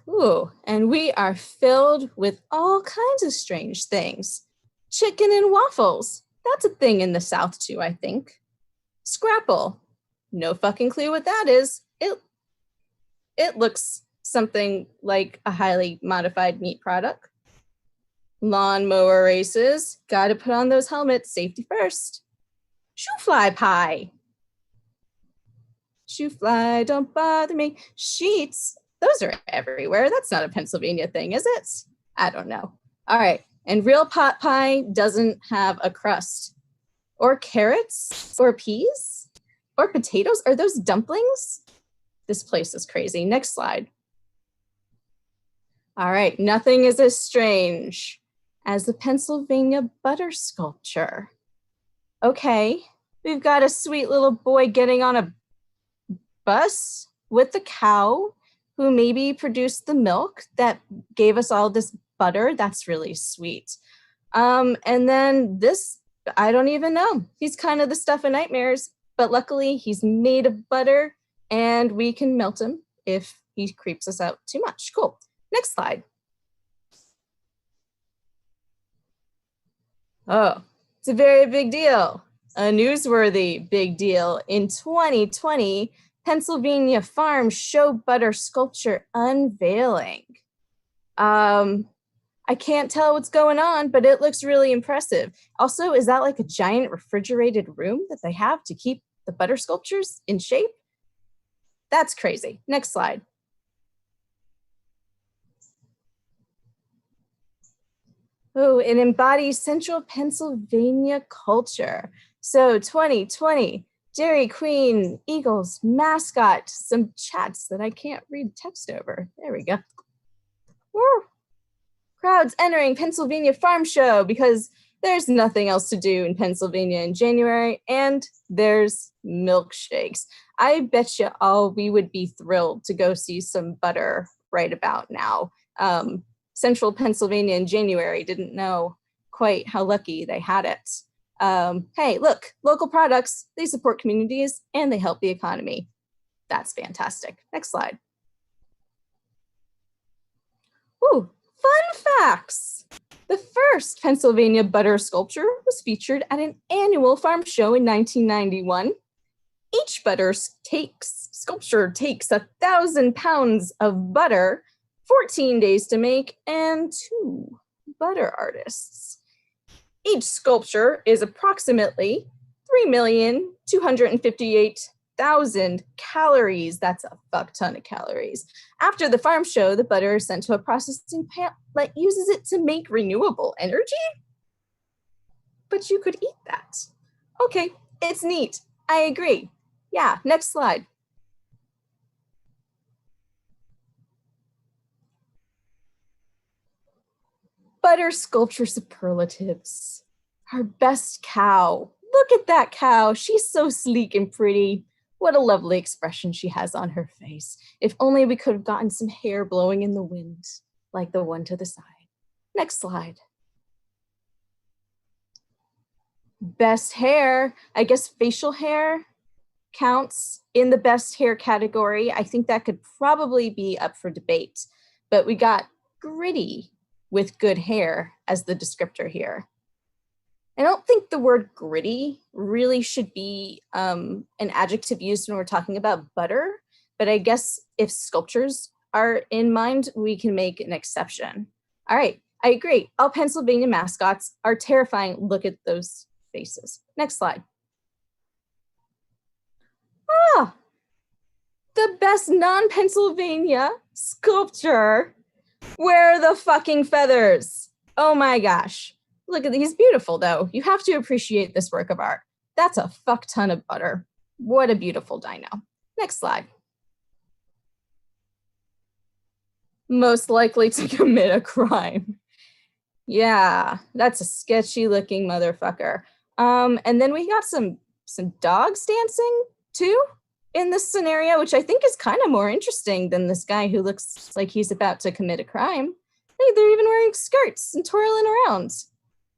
Ooh, and we are filled with all kinds of strange things. Chicken and waffles, that's a thing in the South too, I think. Scrapple, no fucking clue what that is. It looks something like a highly modified meat product. Lawnmower races, gotta put on those helmets, safety first. Shoe fly pie. Shoe fly, don't bother me. Sheets, those are everywhere. That's not a Pennsylvania thing, is it? I don't know. All right, and real pot pie doesn't have a crust. Or carrots, or peas, or potatoes. Are those dumplings? This place is crazy. Next slide. All right, nothing is as strange as the Pennsylvania butter sculpture. Okay, we've got a sweet little boy getting on a bus with the cow who maybe produced the milk that gave us all this butter. That's really sweet. And then this, I don't even know. He's kind of the stuff of nightmares, but luckily he's made of butter and we can melt him if he creeps us out too much. Cool. Next slide. Oh, it's a very big deal. A newsworthy big deal. In 2020, Pennsylvania Farm Show Butter Sculpture unveiling. I can't tell what's going on, but it looks really impressive. Also, is that like a giant refrigerated room that they have to keep the butter sculptures in shape? That's crazy. Next slide. Oh, it embodies central Pennsylvania culture. So 2020, Dairy Queen, Eagles, mascot, some chats that I can't read text over. There we go. Woo. Crowds entering Pennsylvania Farm Show because there's nothing else to do in Pennsylvania in January, and there's milkshakes. I bet you all we would be thrilled to go see some butter right about now. Central Pennsylvania in January didn't know quite how lucky they had it. Hey, look, local products, they support communities and they help the economy. That's fantastic. Next slide. Ooh, fun facts. The first Pennsylvania butter sculpture was featured at an annual farm show in 1991. Each butter sculpture takes 1,000 pounds of butter, 14 days to make, and 2 butter artists. Each sculpture is approximately 3,258,000 calories. That's a fuck ton of calories. After the farm show, the butter is sent to a processing plant that uses it to make renewable energy? But you could eat that. Okay, it's neat. I agree. Yeah, next slide. Butter sculpture superlatives. Our best cow. Look at that cow. She's so sleek and pretty. What a lovely expression she has on her face. If only we could have gotten some hair blowing in the wind, like the one to the side. Next slide. Best hair. I guess facial hair counts in the best hair category. I think that could probably be up for debate, but we got gritty with good hair as the descriptor here. I don't think the word gritty really should be an adjective used when we're talking about butter, but I guess if sculptures are in mind, we can make an exception. All right, I agree. All Pennsylvania mascots are terrifying. Look at those faces. Next slide. Ah, the best non-Pennsylvania sculpture. Where are the fucking feathers? Oh my gosh. Look at these, beautiful though. You have to appreciate this work of art. That's a fuck ton of butter. What a beautiful dino. Next slide. Most likely to commit a crime. Yeah, that's a sketchy looking motherfucker. And then we got some dogs dancing too in this scenario, which I think is kind of more interesting than this guy who looks like he's about to commit a crime. Hey, they're even wearing skirts and twirling around.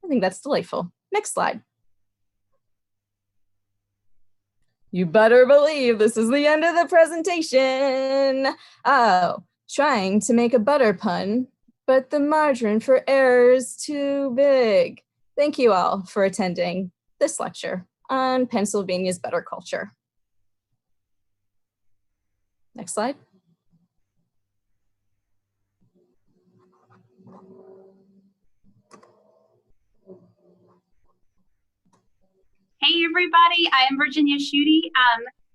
I think that's delightful. Next slide. You better believe this is the end of the presentation. Oh, trying to make a butter pun, but the margin for error is too big. Thank you all for attending this lecture on Pennsylvania's butter culture. Next slide. Hey everybody, I am Virginia Schutte.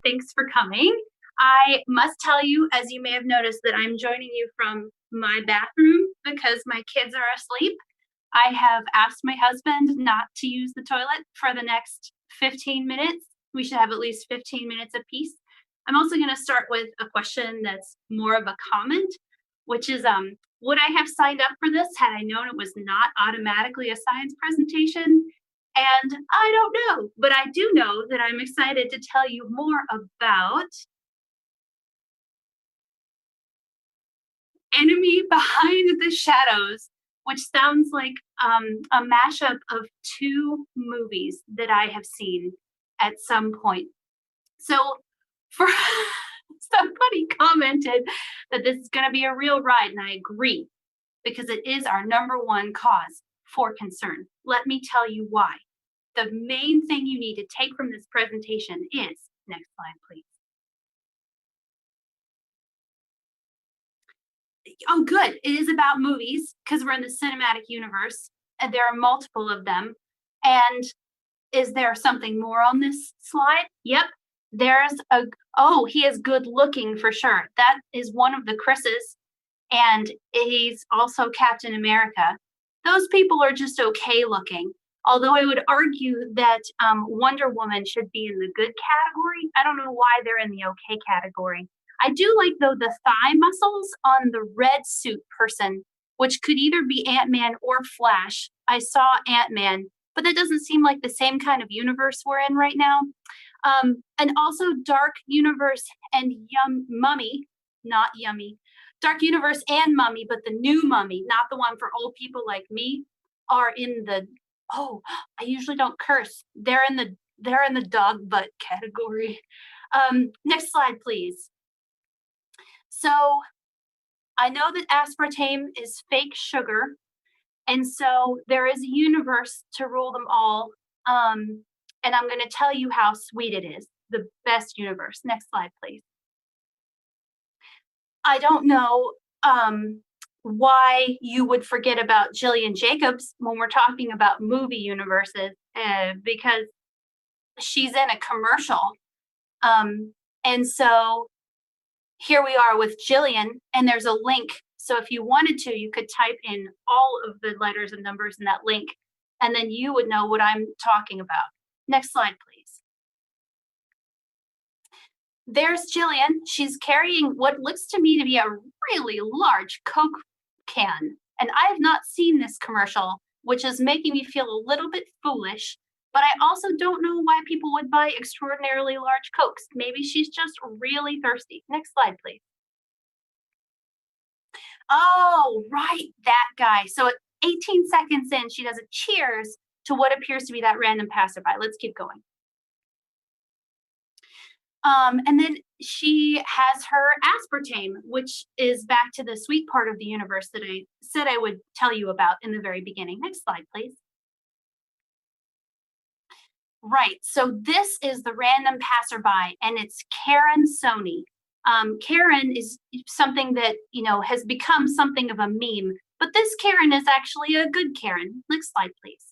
Thanks for coming. I must tell you, as you may have noticed, that I'm joining you from my bathroom because my kids are asleep. I have asked my husband not to use the toilet for the next 15 minutes. We should have at least 15 minutes apiece. I'm also going to start with a question that's more of a comment, which is, would I have signed up for this had I known it was not automatically a science presentation? And I don't know, but I do know that I'm excited to tell you more about Enemy Behind the Shadows, which sounds like a mashup of two movies that I have seen at some point. So for somebody commented that this is going to be a real ride, and I agree, because it is our #1 cause for concern. Let me tell you why. The main thing you need to take from this presentation is, next slide, please. Oh, good. It is about movies because we're in the cinematic universe and there are multiple of them. And is there something more on this slide? Yep. There's oh, he is good looking for sure. That is one of the Chris's, and he's also Captain America. Those people are just okay looking. Although I would argue that Wonder Woman should be in the good category. I don't know why they're in the okay category. I do like, though, the thigh muscles on the red suit person, which could either be Ant-Man or Flash. I saw Ant-Man, but that doesn't seem like the same kind of universe we're in right now. And also Dark Universe and Mummy, not Yummy. Dark Universe and Mummy, but the new Mummy, not the one for old people like me, are in the, oh, I usually don't curse. They're in the dog butt category. Next slide, please. So I know that aspartame is fake sugar, and so there is a universe to rule them all. And I'm going to tell you how sweet it is, the best universe. Next slide, please. I don't know why you would forget about Jillian Jacobs when we're talking about movie universes, because she's in a commercial. And so here we are with Jillian, and there's a link. So if you wanted to, you could type in all of the letters and numbers in that link, and then you would know what I'm talking about. Next slide, please. There's Jillian. She's carrying what looks to me to be a really large Coke can. And I have not seen this commercial, which is making me feel a little bit foolish. But I also don't know why people would buy extraordinarily large Cokes. Maybe she's just really thirsty. Next slide, please. Oh, right, that guy. So at 18 seconds in, she does a cheers to what appears to be that random passerby. Let's keep going. And then she has her aspartame, which is back to the sweet part of the universe that I said I would tell you about in the very beginning. Next slide, please. Right. So this is the random passerby, and it's Karen Sony. Karen is something that, has become something of a meme, but this Karen is actually a good Karen. Next slide, please.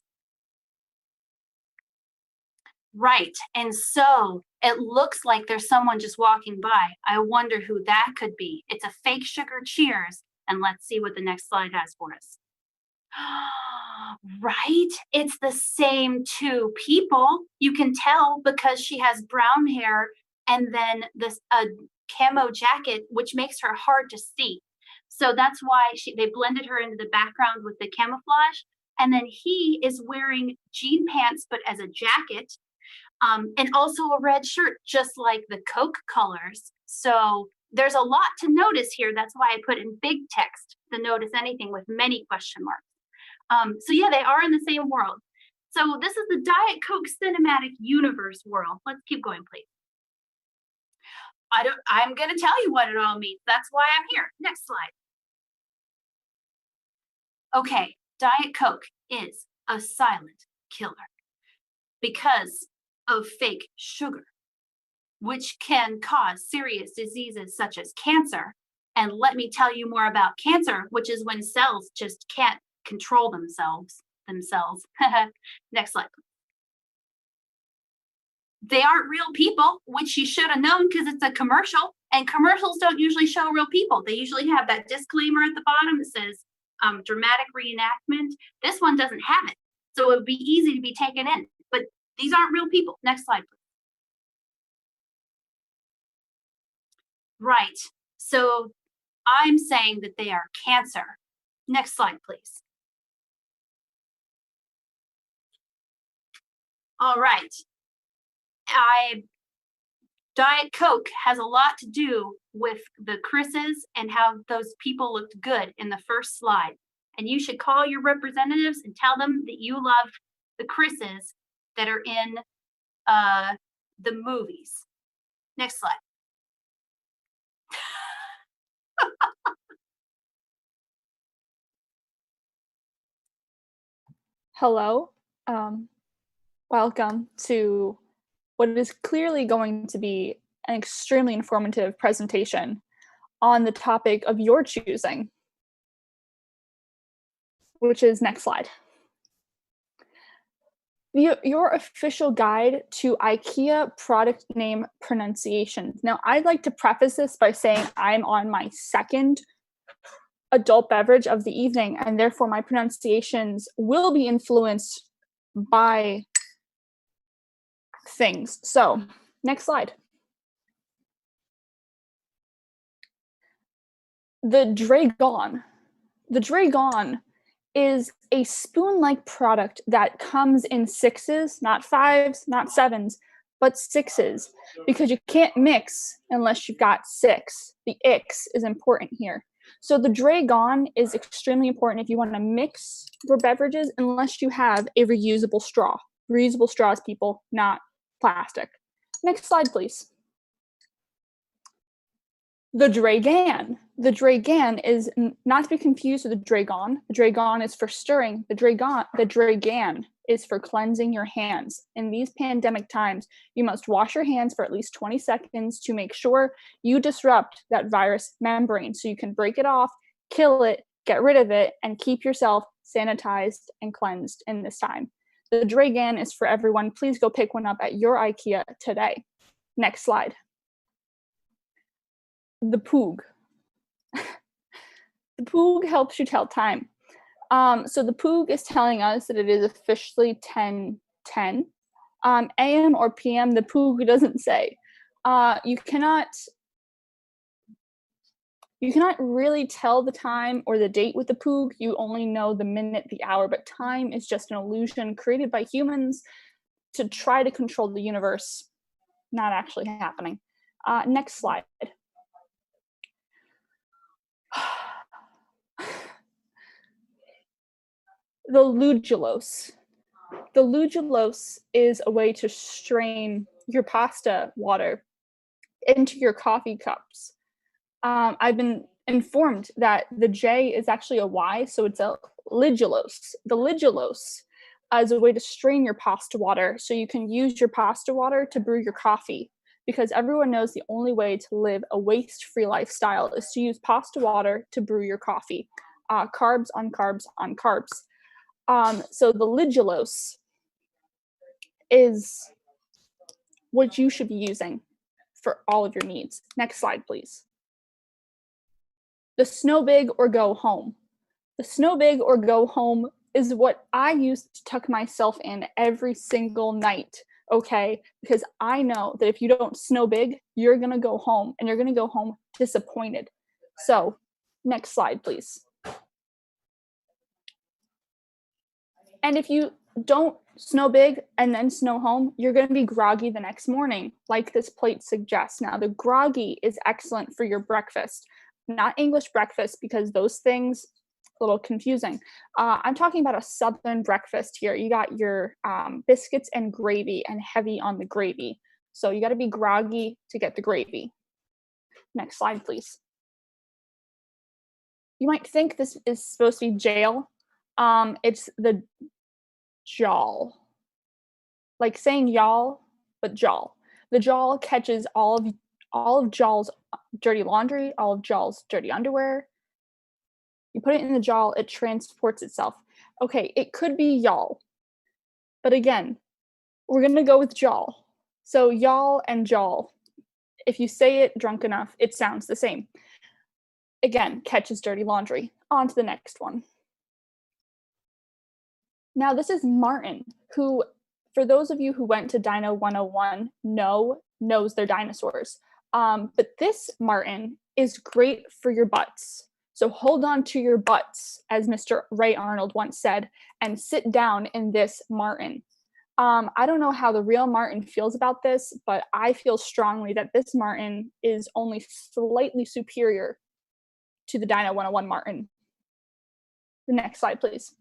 Right. And so it looks like there's someone just walking by. I wonder who that could be. It's a fake sugar cheers. And let's see what the next slide has for us. Right? It's the same two people. You can tell because she has brown hair and then this camo jacket, which makes her hard to see. So that's why they blended her into the background with the camouflage. And then he is wearing jean pants, but as a jacket, and also a red shirt, just like the Coke colors. So there's a lot to notice here. That's why I put in big text to notice anything with many question marks. So yeah, they are in the same world. So this is the Diet Coke cinematic universe world. Let's keep going, please. I'm going to tell you what it all means. That's why I'm here. Next slide. Okay, Diet Coke is a silent killer because of fake sugar, which can cause serious diseases such as cancer. And let me tell you more about cancer, which is when cells just can't control themselves. Next slide. They aren't real people, which you should have known because it's a commercial, and commercials don't usually show real people. They usually have that disclaimer at the bottom that says dramatic reenactment. This one doesn't have it, so it would be easy to be taken in, but these aren't real people. Next slide, please. Right, so I'm saying that they are cancer. Next slide, please. All right. Diet Coke has a lot to do with the Chris's and how those people looked good in the first slide. And you should call your representatives and tell them that you love the Chris's that are in the movies. Next slide. Hello. Welcome to what is clearly going to be an extremely informative presentation on the topic of your choosing, which is next slide. Your official guide to IKEA product name pronunciation. Now, I'd like to preface this by saying I'm on my second adult beverage of the evening, and therefore my pronunciations will be influenced by things. So, next slide. The Dragon. The Dragon is a spoon-like product that comes in sixes, not fives, not sevens, but sixes, because you can't mix unless you've got six. The X is important here. So the Dragon is extremely important if you want to mix your beverages, unless you have a reusable straw. Reusable straws, people, not plastic. Next slide, please. The Dragon. The Dragon is not to be confused with the Dragon. The Dragon is for stirring. The Dragon is for cleansing your hands. In these pandemic times, you must wash your hands for at least 20 seconds to make sure you disrupt that virus membrane so you can break it off, kill it, get rid of it, and keep yourself sanitized and cleansed in this time. The Dragon is for everyone. Please go pick one up at your IKEA today. Next slide. The Poog. The Poog helps you tell time. So the Poog is telling us that it is officially 10:10 a.m. or p.m. The Poog doesn't say. You cannot really tell the time or the date with the Poog. You only know the minute, the hour, but time is just an illusion created by humans to try to control the universe. Not actually happening. Next slide. The Lugulose. The Lugulose is a way to strain your pasta water into your coffee cups. I've been informed that the J is actually a Y, so it's a ligulose. The ligulose as a way to strain your pasta water so you can use your pasta water to brew your coffee, because everyone knows the only way to live a waste-free lifestyle is to use pasta water to brew your coffee. Carbs on carbs on carbs. So the ligulose is what you should be using for all of your needs. Next slide, please. The snow big or go home. The snow big or go home is what I use to tuck myself in every single night, okay? Because I know that if you don't snow big, you're gonna go home, and you're gonna go home disappointed. So, next slide, please. And if you don't snow big and then snow home, you're gonna be groggy the next morning, like this plate suggests. Now, the groggy is excellent for your breakfast, not English breakfast, because those things a little confusing. I'm talking about a Southern breakfast here. You got your biscuits and gravy, and heavy on the gravy. So you got to be groggy to get the gravy. Next slide, please. You might think this is supposed to be jail. It's the jaw. Like saying y'all, but jaw. The jaw catches all of Jaw's dirty laundry, all of Jaw's dirty underwear. You put it in the jaw, it transports itself. Okay, it could be y'all. But again, we're going to go with jaw. So y'all and jaw. If you say it drunk enough, it sounds the same. Again, catches dirty laundry. On to the next one. Now, this is Martin, who, for those of you who went to Dino 101, knows their dinosaurs. But this Martin is great for your butts. So hold on to your butts, as Mr. Ray Arnold once said, and sit down in this Martin. I don't know how the real Martin feels about this, but I feel strongly that this Martin is only slightly superior to the Dino 101 Martin. The next slide, please.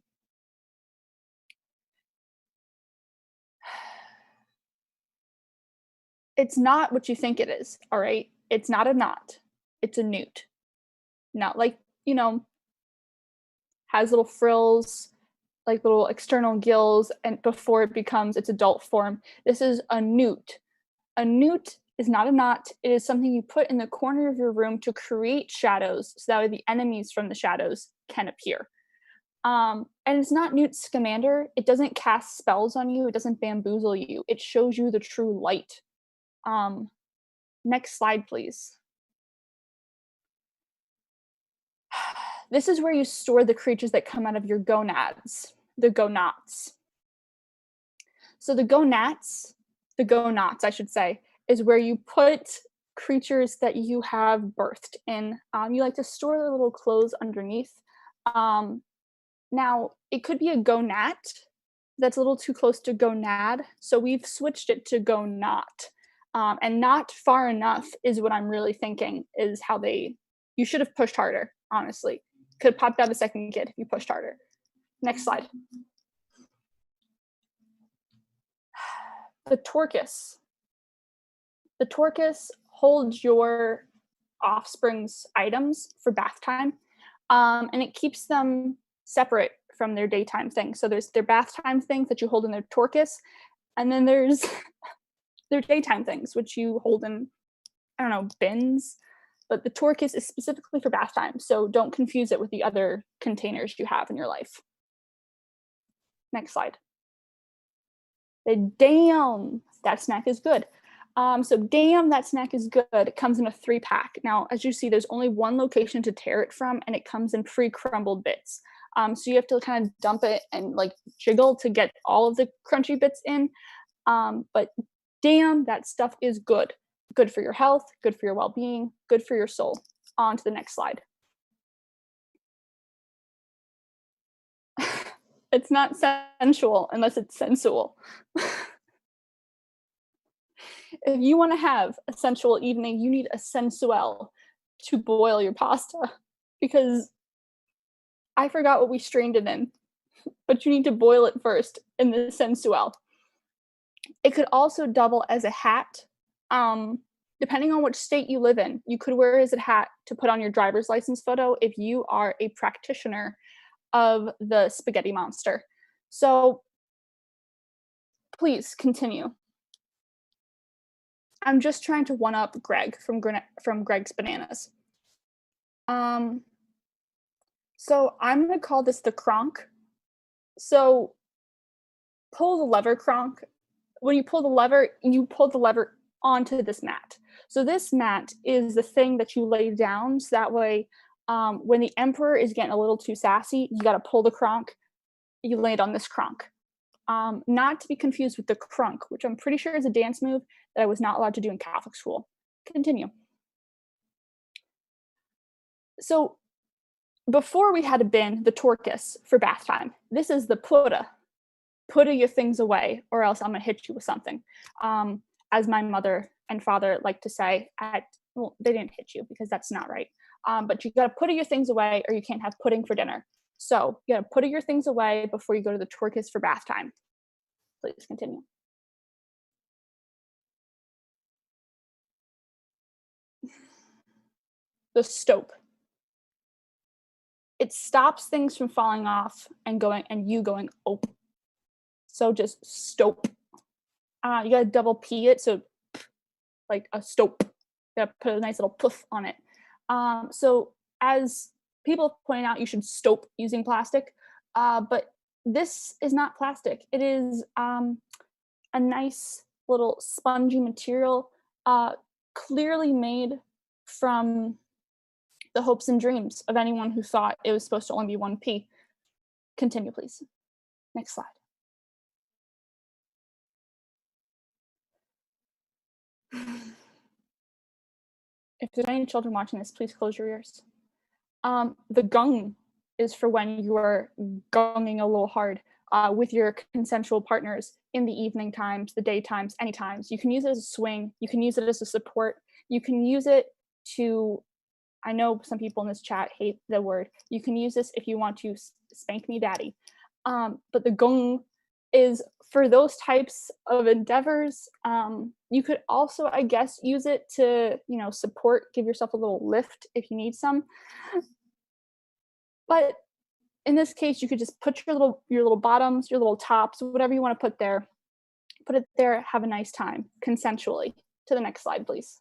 It's not what you think it is, all right? It's not a knot. It's a newt. Not like, has little frills, like little external gills, and before it becomes its adult form. This is a newt. A newt is not a knot. It is something you put in the corner of your room to create shadows, so that way the enemies from the shadows can appear. And it's not Newt Scamander. It doesn't cast spells on you. It doesn't bamboozle you. It shows you the true light. Next slide, please. This is where you store the creatures that come out of your gonads, the gonots. So the gonots, I should say, is where you put creatures that you have birthed in. You like to store the little clothes underneath. Now, it could be a gonat that's a little too close to gonad, so we've switched it to gonot. And not far enough is what I'm really thinking is how you should have pushed harder, honestly. Could have popped out a second kid if you pushed harder. Next slide. The torcus. The torcus holds your offspring's items for bath time, and it keeps them separate from their daytime things. So there's their bath time things that you hold in their torcus, and then there's their daytime things, which you hold in, bins. But the torcus is specifically for bath time, so don't confuse it with the other containers you have in your life. Next slide. Damn, that snack is good. So damn, that snack is good. It comes in a 3-pack. Now, as you see, there's only one location to tear it from, and it comes in pre-crumbled bits. So you have to kind of dump it and jiggle to get all of the crunchy bits in. But damn, that stuff is good. Good for your health, good for your well-being, good for your soul. On to the next slide. It's not sensual unless it's sensual. If you want to have a sensual evening, you need a sensuel to boil your pasta, because I forgot what we strained it in, but you need to boil it first in the sensuel. It could also double as a hat. Depending on which state you live in, you could wear it as a hat to put on your driver's license photo if you are a practitioner of the spaghetti monster. So Please continue. I'm just trying to one up Greg from Greg's Bananas. So I'm gonna call this the cronk. So pull the lever, cronk. When you pull the lever onto this mat. So this mat is the thing that you lay down, so that way when the emperor is getting a little too sassy, you gotta pull the cronk, you lay it on this cronk. Not to be confused with the crunk, which I'm pretty sure is a dance move that I was not allowed to do in Catholic school. Continue. So before we had a bin, the torcus for bath time. This is the putta. Putta your things away, or else I'm gonna hit you with something. As my mother and father like to say, well, they didn't hit you because that's not right. But you gotta putta your things away, or you can't have pudding for dinner. So you gotta putta your things away before you go to the torcus for bath time. Please continue. The stope. It stops things from falling off and you going ope. So just stope. You gotta double P it, so like a stope. You gotta put a nice little poof on it. So as people point out, you should stope using plastic, but this is not plastic. It is a nice little spongy material, clearly made from the hopes and dreams of anyone who thought it was supposed to only be 1P. Continue, please. Next slide. If there's any children watching this, please close your ears. The gung is for when you are gunging a little hard with your consensual partners in the evening times, the day times, any times. You can use it as a swing. You can use it as a support. You can use it to, I know some people in this chat hate the word. You can use this if you want to spank me daddy. But the gung is for those types of endeavors. You could also, I guess, use it to, support, give yourself a little lift if you need some. But in this case, you could just put your little bottoms, your little tops, whatever you want to put there. Put it there, have a nice time, consensually. To the next slide, please.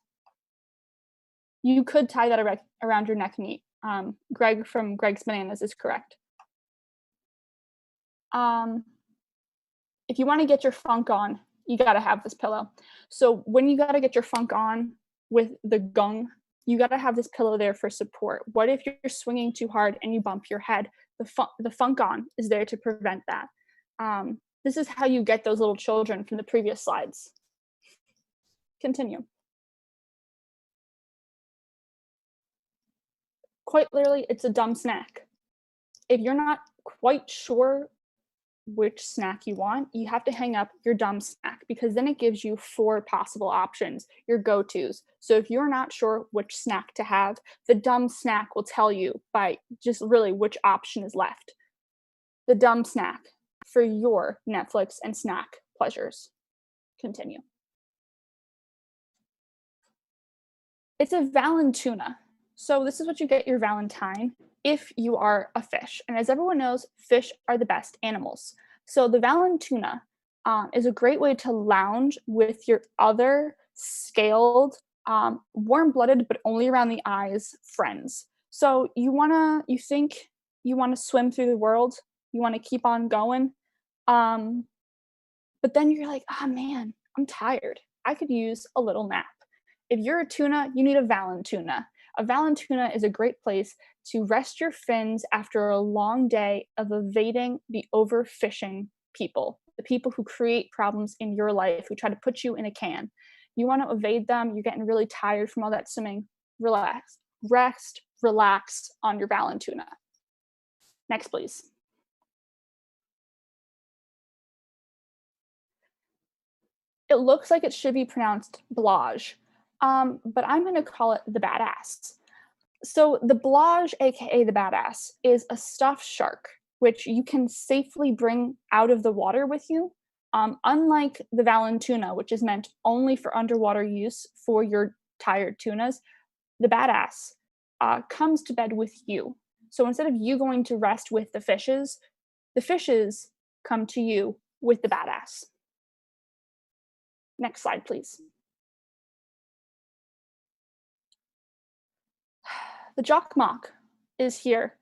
You could tie that around your neck neat. Greg from Greg's Bananas is correct. If you want to get your funk on, you got to have this pillow. So when you got to get your funk on with the gung, you got to have this pillow there for support. What if you're swinging too hard and you bump your head? The funk on is there to prevent that. This is how you get those little children from the previous slides. Continue. Quite literally, it's a dumb snack. If you're not quite sure which snack you want, you have to hang up your dumb snack, because then it gives you 4 possible options, your go-tos. So if you're not sure which snack to have, the dumb snack will tell you by just really which option is left. The dumb snack for your Netflix and snack pleasures. Continue. It's a Valentuna. So this is what you get your Valentine if you are a fish. And as everyone knows, fish are the best animals. So the Valentuna is a great way to lounge with your other scaled, warm-blooded, but only around the eyes friends. So you think you want to swim through the world, you want to keep on going, but then you're like, man, I'm tired. I could use a little nap. If you're a tuna, you need a Valentuna. A Valentuna is a great place to rest your fins after a long day of evading the overfishing people, the people who create problems in your life, who try to put you in a can. You want to evade them. You're getting really tired from all that swimming. Relax, rest, relax on your Valentuna. Next, please. It looks like it should be pronounced blage, but I'm going to call it the badass. So the blage, aka the badass, is a stuffed shark, which you can safely bring out of the water with you. Unlike the Valentuna, which is meant only for underwater use for your tired tunas, the badass comes to bed with you. So instead of you going to rest with the fishes come to you with the badass. Next slide, please. The Jock Mock is here.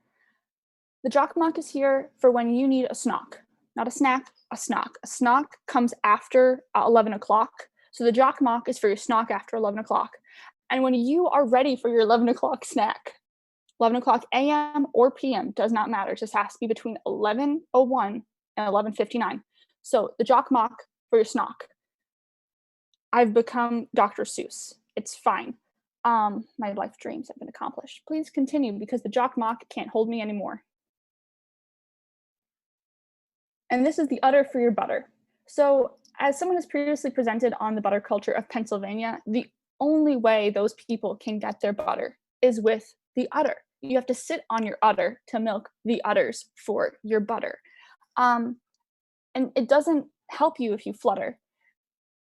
The Jock Mock is here for when you need a snock, not a snack, a snock. A snock comes after 11 o'clock. So the Jock Mock is for your snock after 11 o'clock. And when you are ready for your 11 o'clock snack, 11 o'clock a.m. or p.m. does not matter. It just has to be between 11:01 and 11:59. So the Jock Mock for your snock. I've become Dr. Seuss. It's fine. My life dreams have been accomplished. Please continue because the Jock Mock can't hold me anymore. And this is the udder for your butter. So as someone has previously presented on the butter culture of Pennsylvania, the only way those people can get their butter is with the udder. You have to sit on your udder to milk the udders for your butter. And it doesn't help you if you flutter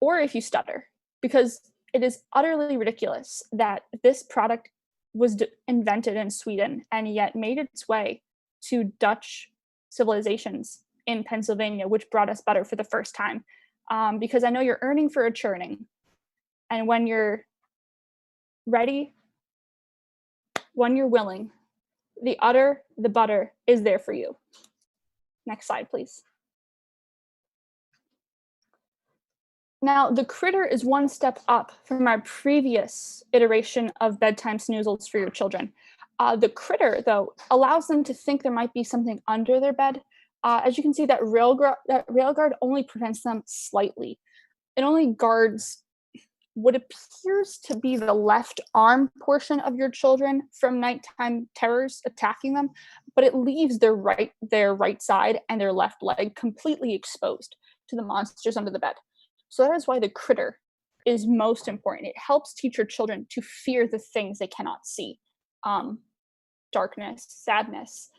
or if you stutter, because it is utterly ridiculous that this product was invented in Sweden and yet made its way to Dutch civilizations in Pennsylvania, which brought us butter for the first time. Because I know you're earning for a churning. And when you're ready, when you're willing, the udder, the butter is there for you. Next slide, please. Now, the Critter is one step up from our previous iteration of bedtime snoozles for your children. The Critter, though, allows them to think there might be something under their bed. As you can see, that railguard only prevents them slightly. It only guards what appears to be the left arm portion of your children from nighttime terrors attacking them, but it leaves their right side and their left leg completely exposed to the monsters under the bed. So that is why the Critter is most important. It helps teach your children to fear the things they cannot see. Darkness, sadness,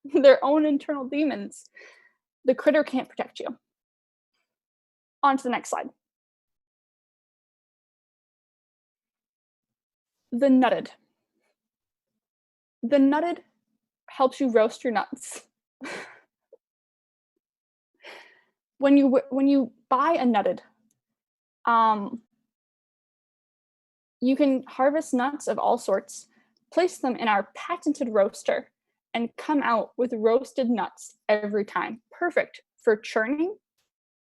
their own internal demons. The Critter can't protect you. On to the next slide. The Nutted. The Nutted helps you roast your nuts. When you buy a Nutted, you can harvest nuts of all sorts, place them in our patented roaster, and come out with roasted nuts every time. Perfect for churning,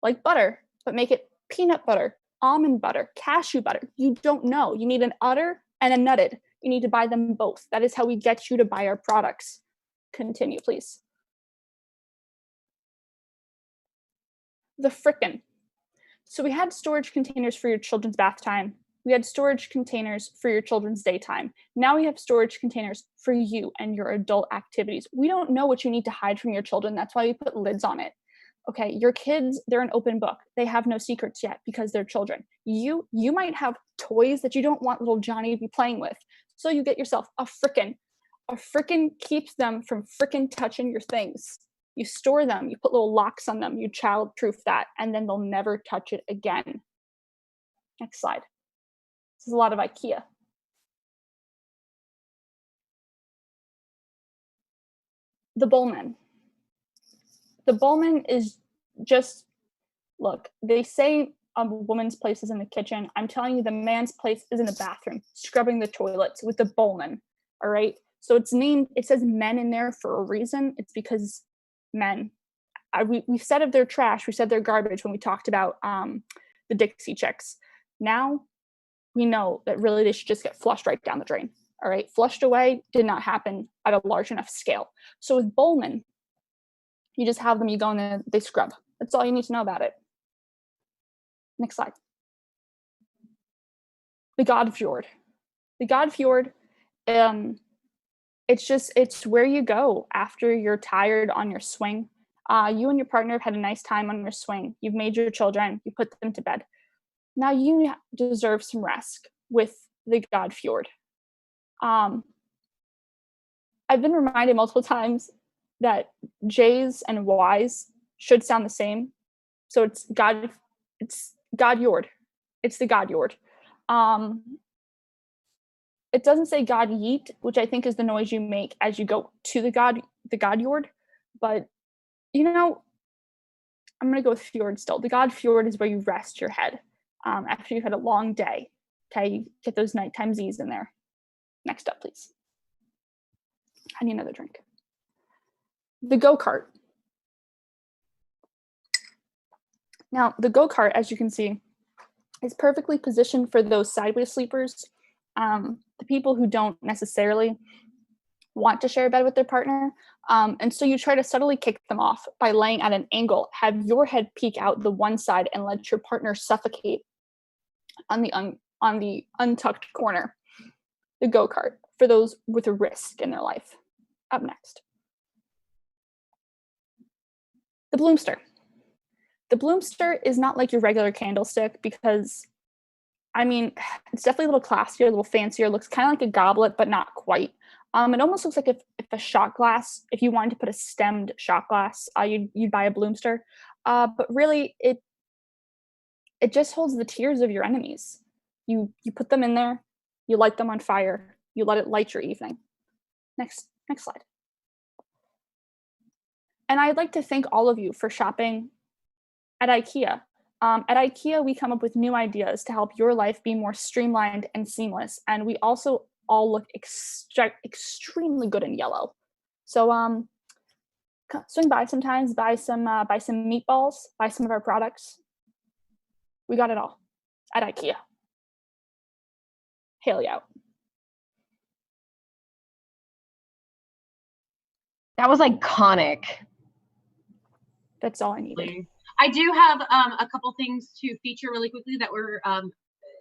like butter, but make it peanut butter, almond butter, cashew butter. You don't know. You need an udder and a Nutted. You need to buy them both. That is how we get you to buy our products. Continue, please. The Frickin'. So we had storage containers for your children's bath time. We had storage containers for your children's daytime. Now we have storage containers for you and your adult activities. We don't know what you need to hide from your children. That's why we put lids on it. Okay, your kids, they're an open book. They have no secrets yet because they're children. You might have toys that you don't want little Johnny to be playing with. So you get yourself a Frickin'. A Frickin' keeps them from frickin' touching your things. You store them, you put little locks on them, you child-proof that, and then they'll never touch it again. Next slide. This is a lot of IKEA. The Bowlman. The Bowlman is just, look, they say a woman's place is in the kitchen. I'm telling you, the man's place is in the bathroom, scrubbing the toilets with the Bowlman, all right? So it's named, it says men in there for a reason. It's because men, we said of their trash, we said their garbage when we talked about the Dixie Chicks. Now we know that really they should just get flushed right down the drain. All right, flushed away did not happen at a large enough scale. So with Bowlman, you just have them, you go in there, they scrub. That's all you need to know about it. Next slide. The Godfjord. The Godfjord, it's where you go after you're tired on your swing. You and your partner have had a nice time on your swing. You've made your children, you put them to bed. Now you deserve some rest with the Godfjord. I've been reminded multiple times that J's and Y's should sound the same. So it's Godjord. It's the Godjord. It doesn't say God yeet, which I think is the noise you make as you go to the Godjord. But, you know, I'm going to go with Fjord still. The god Fjord is where you rest your head after you've had a long day. Okay, you get those nighttime Z's in there. Next up, please. I need another drink. The go-kart. Now, the go-kart, as you can see, is perfectly positioned for those sideways sleepers, the people who don't necessarily want to share a bed with their partner. And so you try to subtly kick them off by laying at an angle, have your head peek out the one side and let your partner suffocate on the untucked corner. The go-kart, for those with a risk in their life. Up next. The Bloomster. The Bloomster is not like your regular candlestick because, I mean, it's definitely a little classier, a little fancier, looks kind of like a goblet, but not quite. It almost looks like if a shot glass, if you wanted to put a stemmed shot glass, you'd buy a Bloomster. But really, it just holds the tears of your enemies. You put them in there, you light them on fire, you let it light your evening. Next slide. And I'd like to thank all of you for shopping at IKEA. At IKEA, we come up with new ideas to help your life be more streamlined and seamless. And we also all look extremely good in yellow. So swing by sometimes, buy some meatballs, buy some of our products. We got it all at IKEA. Haley out. That was iconic. That's all I needed. I do have a couple things to feature really quickly that were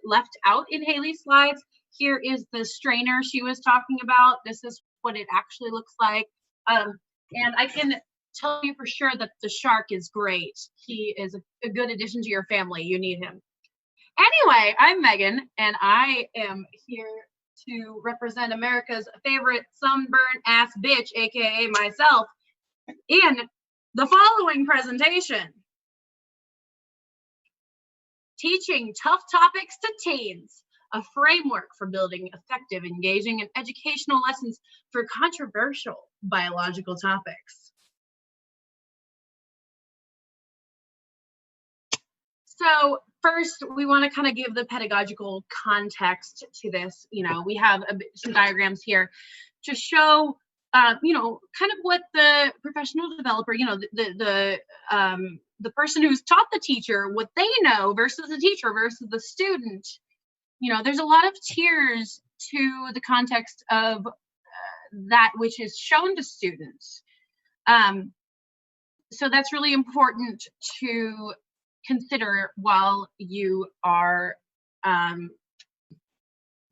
left out in Haley's slides. Here is the strainer she was talking about. This is what it actually looks like. And I can tell you for sure that the shark is great. He is a good addition to your family. You need him. Anyway, I'm Megan, and I am here to represent America's favorite sunburnt ass bitch, aka myself, in the following presentation. Teaching Tough Topics to Teens, a framework for building effective, engaging, and educational lessons for controversial biological topics. So first, we want to kind of give the pedagogical context to this. You know, we have some diagrams here to show, you know, kind of what the professional developer, you know, the person who's taught the teacher, what they know versus the teacher versus the student. You know, there's a lot of tiers to the context of that which is shown to students. So that's really important to consider while you are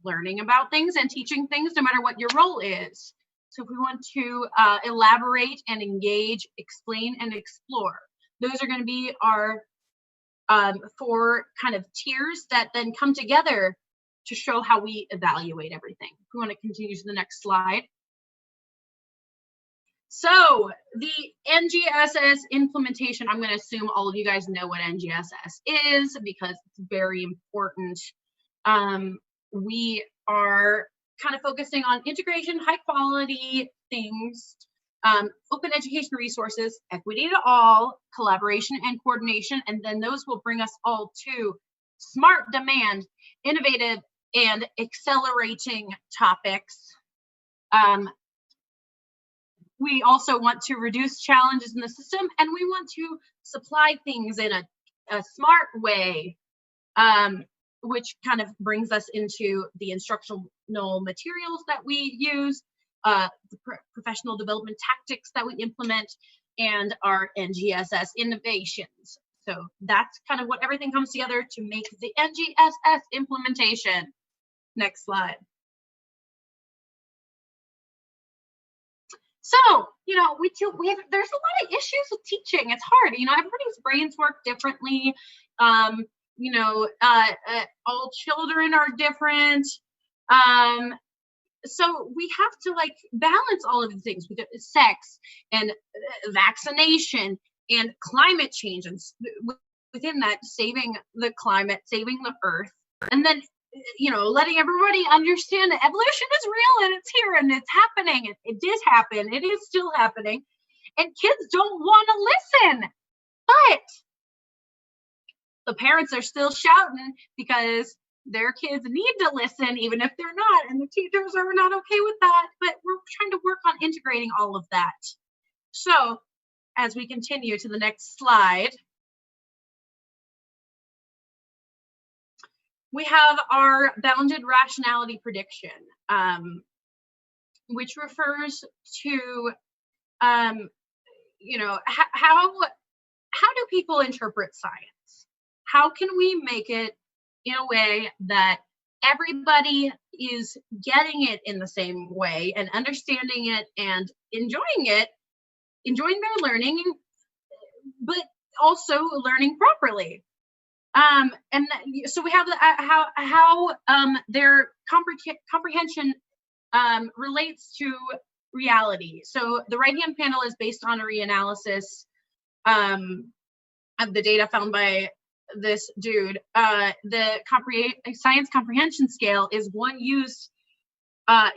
learning about things and teaching things, no matter what your role is. So if we want to elaborate and engage, explain, and explore, those are going to be our 4 kind of tiers that then come together to show how we evaluate everything. If we want to continue to the next slide. So the NGSS implementation, I'm going to assume all of you guys know what NGSS is because it's very important. We are kind of focusing on integration, high quality things, open education resources, equity to all, collaboration and coordination, and then those will bring us all to smart demand, innovative and accelerating topics. We also want to reduce challenges in the system, and we want to supply things in a smart way, which kind of brings us into the instructional materials that we use, the professional development tactics that we implement, and our NGSS innovations. So that's kind of what everything comes together to make the NGSS implementation. Next slide. So, you know, there's a lot of issues with teaching. It's hard, you know, everybody's brains work differently. You know, all children are different. So we have to like balance all of the things. We got sex and vaccination and climate change, and within that, saving the climate, saving the earth, and then, you know, letting everybody understand that evolution is real and it's here and it's happening. It did happen. It is still happening. And kids don't want to listen. But the parents are still shouting because their kids need to listen, even if they're not, and the teachers are not okay with that. But we're trying to work on integrating all of that. So as we continue to the next slide, we have our bounded rationality prediction, which refers to, you know, how do people interpret science? How can we make it in a way that everybody is getting it in the same way and understanding it and enjoying their learning, but also learning properly? So we have how their comprehension relates to reality. So the right-hand panel is based on a reanalysis of the data found by this dude. The science comprehension scale is one used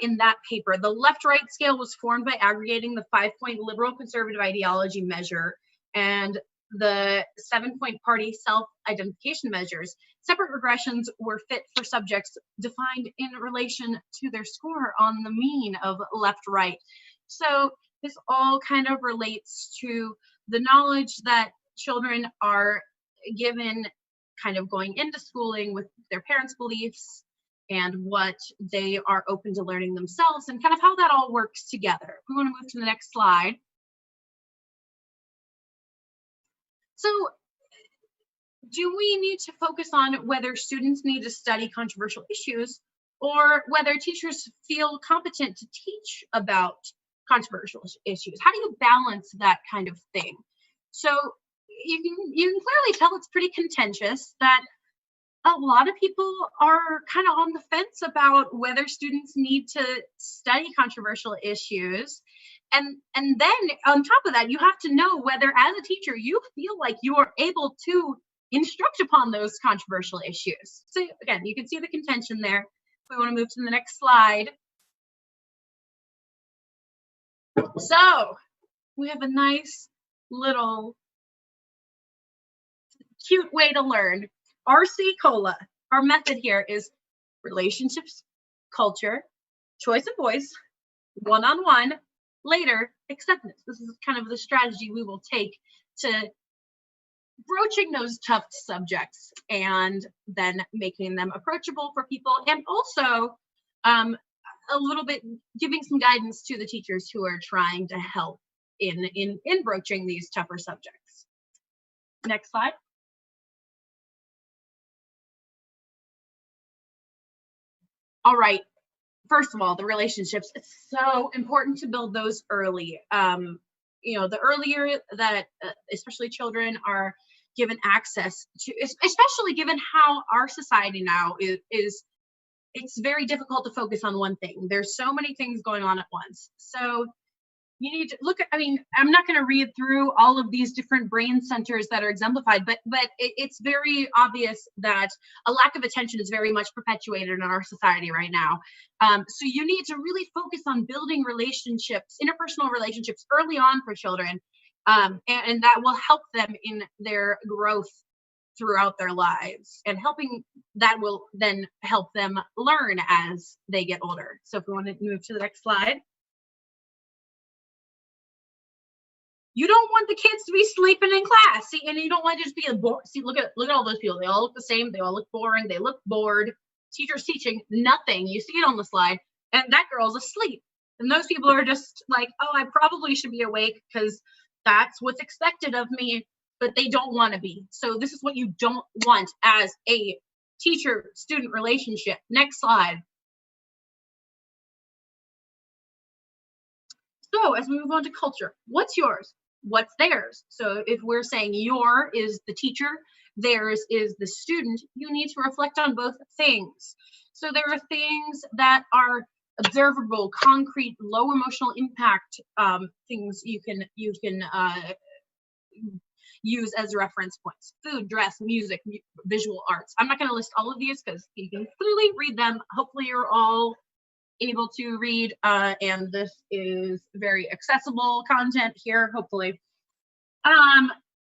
in that paper. The left-right scale was formed by aggregating the 5-point liberal conservative ideology measure and the 7-point party self-identification measures. Separate regressions were fit for subjects defined in relation to their score on the mean of left-right. So this all kind of relates to the knowledge that children are given kind of going into schooling with their parents' beliefs and what they are open to learning themselves and kind of how that all works together. We want to move to the next slide. So do we need to focus on whether students need to study controversial issues or whether teachers feel competent to teach about controversial issues? How do you balance that kind of thing? So you can clearly tell it's pretty contentious, that a lot of people are kind of on the fence about whether students need to study controversial issues. And then on top of that, you have to know whether as a teacher, you feel like you are able to instruct upon those controversial issues. So again, you can see the contention there. We want to move to the next slide. So we have a nice little cute way to learn. RC Cola. Our method here is relationships, culture, choice of voice, one-on-one, later acceptance. This is kind of the strategy we will take to broaching those tough subjects and then making them approachable for people, and also a little bit giving some guidance to the teachers who are trying to help in broaching these tougher subjects. Next slide. All right. First of all, the relationships, it's so important to build those early. You know, the earlier that especially children are given access to, especially given how our society now is, it's very difficult to focus on one thing. There's so many things going on at once. So you need to look at, I mean, I'm not going to read through all of these different brain centers that are exemplified, but it's very obvious that a lack of attention is very much perpetuated in our society right now. So you need to really focus on building relationships, interpersonal relationships early on for children, and that will help them in their growth throughout their lives, and that will then help them learn as they get older. So if we want to move to the next slide. You don't want the kids to be sleeping in class. See, and you don't want to just be a bore. See, look at all those people. They all look the same. They all look boring. They look bored. Teachers teaching nothing. You see it on the slide, and that girl's asleep. And those people are just like, oh, I probably should be awake because that's what's expected of me, but they don't want to be. So this is what you don't want as a teacher-student relationship. Next slide. So as we move on to culture, what's yours? What's theirs? So if we're saying your is the teacher, theirs is the student, you need to reflect on both things. So there are things that are observable, concrete, low emotional impact things you can use as reference points. Food, dress, music, visual arts. I'm not going to list all of these because you can clearly read them. Hopefully you're all able to read, and this is very accessible content here, hopefully.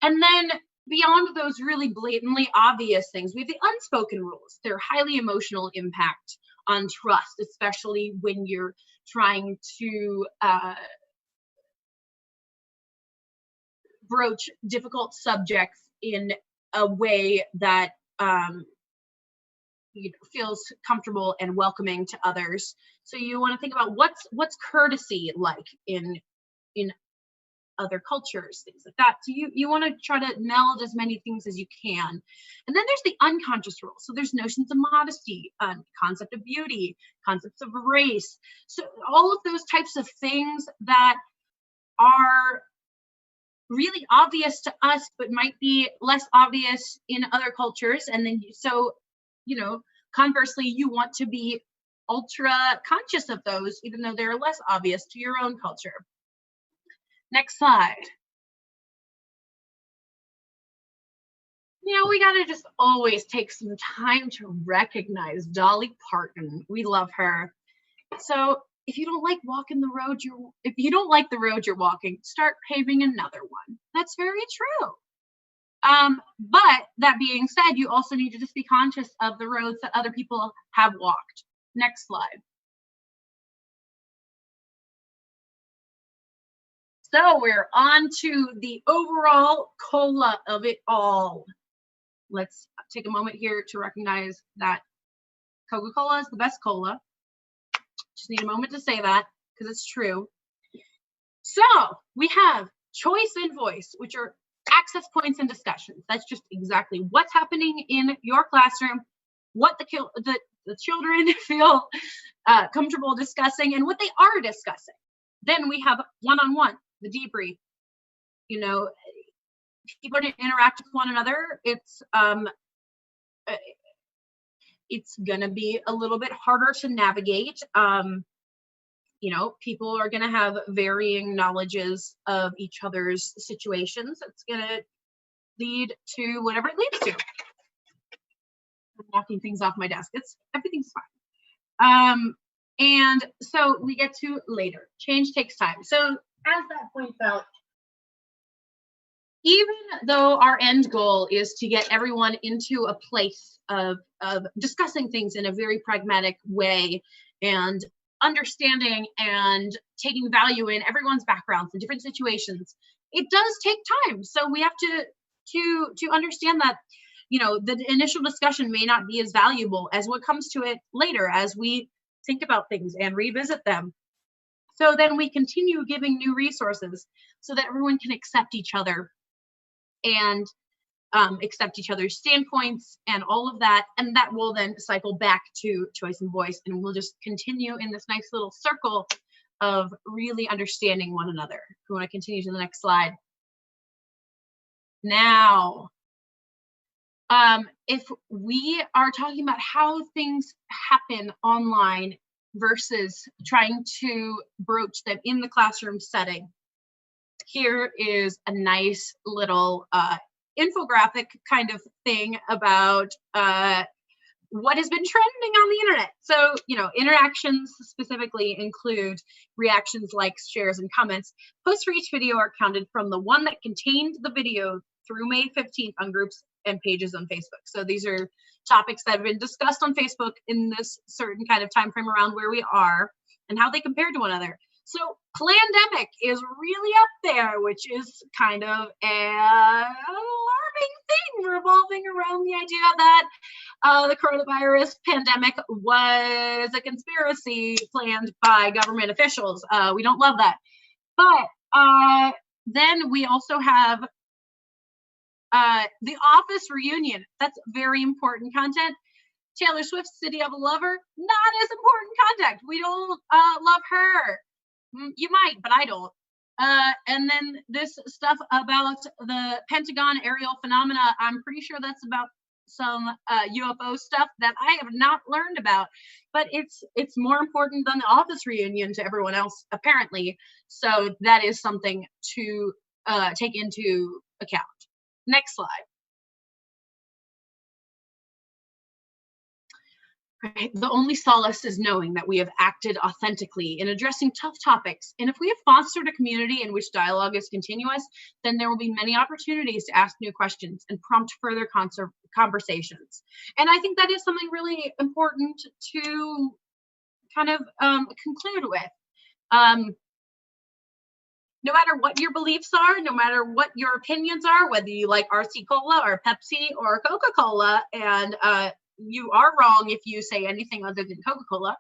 And then beyond those really blatantly obvious things, we have the unspoken rules. They're highly emotional impact on trust, especially when you're trying to broach difficult subjects in a way that feels comfortable and welcoming to others. So you want to think about what's courtesy like in other cultures, things like that. So you want to try to meld as many things as you can. And then there's the unconscious rules. So there's notions of modesty, concept of beauty, concepts of race. So all of those types of things that are really obvious to us, but might be less obvious in other cultures. And then, conversely, you want to be ultra conscious of those, even though they're less obvious to your own culture. Next slide. We got to just always take some time to recognize Dolly Parton. We love her. So if you don't like the road you're walking, start paving another one. That's very true. But that being said, you also need to just be conscious of the roads that other people have walked. Next slide. So we're on to the overall cola of it all. Let's take a moment here to recognize that Coca-Cola is the best cola. Just need a moment to say that because it's true. So we have choice and voice, which are access points and discussions. That's just exactly what's happening in your classroom, what the children feel comfortable discussing, and what they are discussing. Then we have one-on-one, the debrief. People interact with one another. It's gonna be a little bit harder to navigate. People are gonna have varying knowledges of each other's situations. It's gonna lead to whatever it leads to. I'm knocking things off my desk. Everything's fine. And so we get to later. Change takes time. So as that points out, even though our end goal is to get everyone into a place of discussing things in a very pragmatic way and understanding and taking value in everyone's backgrounds and different situations, it does take time. So we have to understand that, the initial discussion may not be as valuable as what comes to it later as we think about things and revisit them. So then we continue giving new resources so that everyone can accept each other and accept each other's standpoints and all of that. And that will then cycle back to choice and voice. And we'll just continue in this nice little circle of really understanding one another. We want to continue to the next slide. Now, if we are talking about how things happen online versus trying to broach them in the classroom setting, here is a nice little infographic kind of thing about what has been trending on the internet. So, interactions specifically include reactions, likes, shares, and comments. Posts for each video are counted from the one that contained the video through May 15th on groups and pages on Facebook. So these are topics that have been discussed on Facebook in this certain kind of time frame around where we are and how they compare to one another. So plandemic is really up there, which is kind of an alarming thing revolving around the idea that the coronavirus pandemic was a conspiracy planned by government officials. We don't love that. But then we also have the Office reunion. That's very important content. Taylor Swift's City of a Lover, not as important content. We don't love her. You might, but I don't. And then this stuff about the Pentagon aerial phenomena, I'm pretty sure that's about some UFO stuff that I have not learned about, but it's more important than the Office reunion to everyone else, apparently. So that is something to take into account. Next slide. Right? The only solace is knowing that we have acted authentically in addressing tough topics. And if we have fostered a community in which dialogue is continuous, then there will be many opportunities to ask new questions and prompt further conversations. And I think that is something really important to kind of conclude with. No matter what your beliefs are, no matter what your opinions are, whether you like RC Cola or Pepsi or Coca-Cola, and you are wrong if you say anything other than Coca-Cola,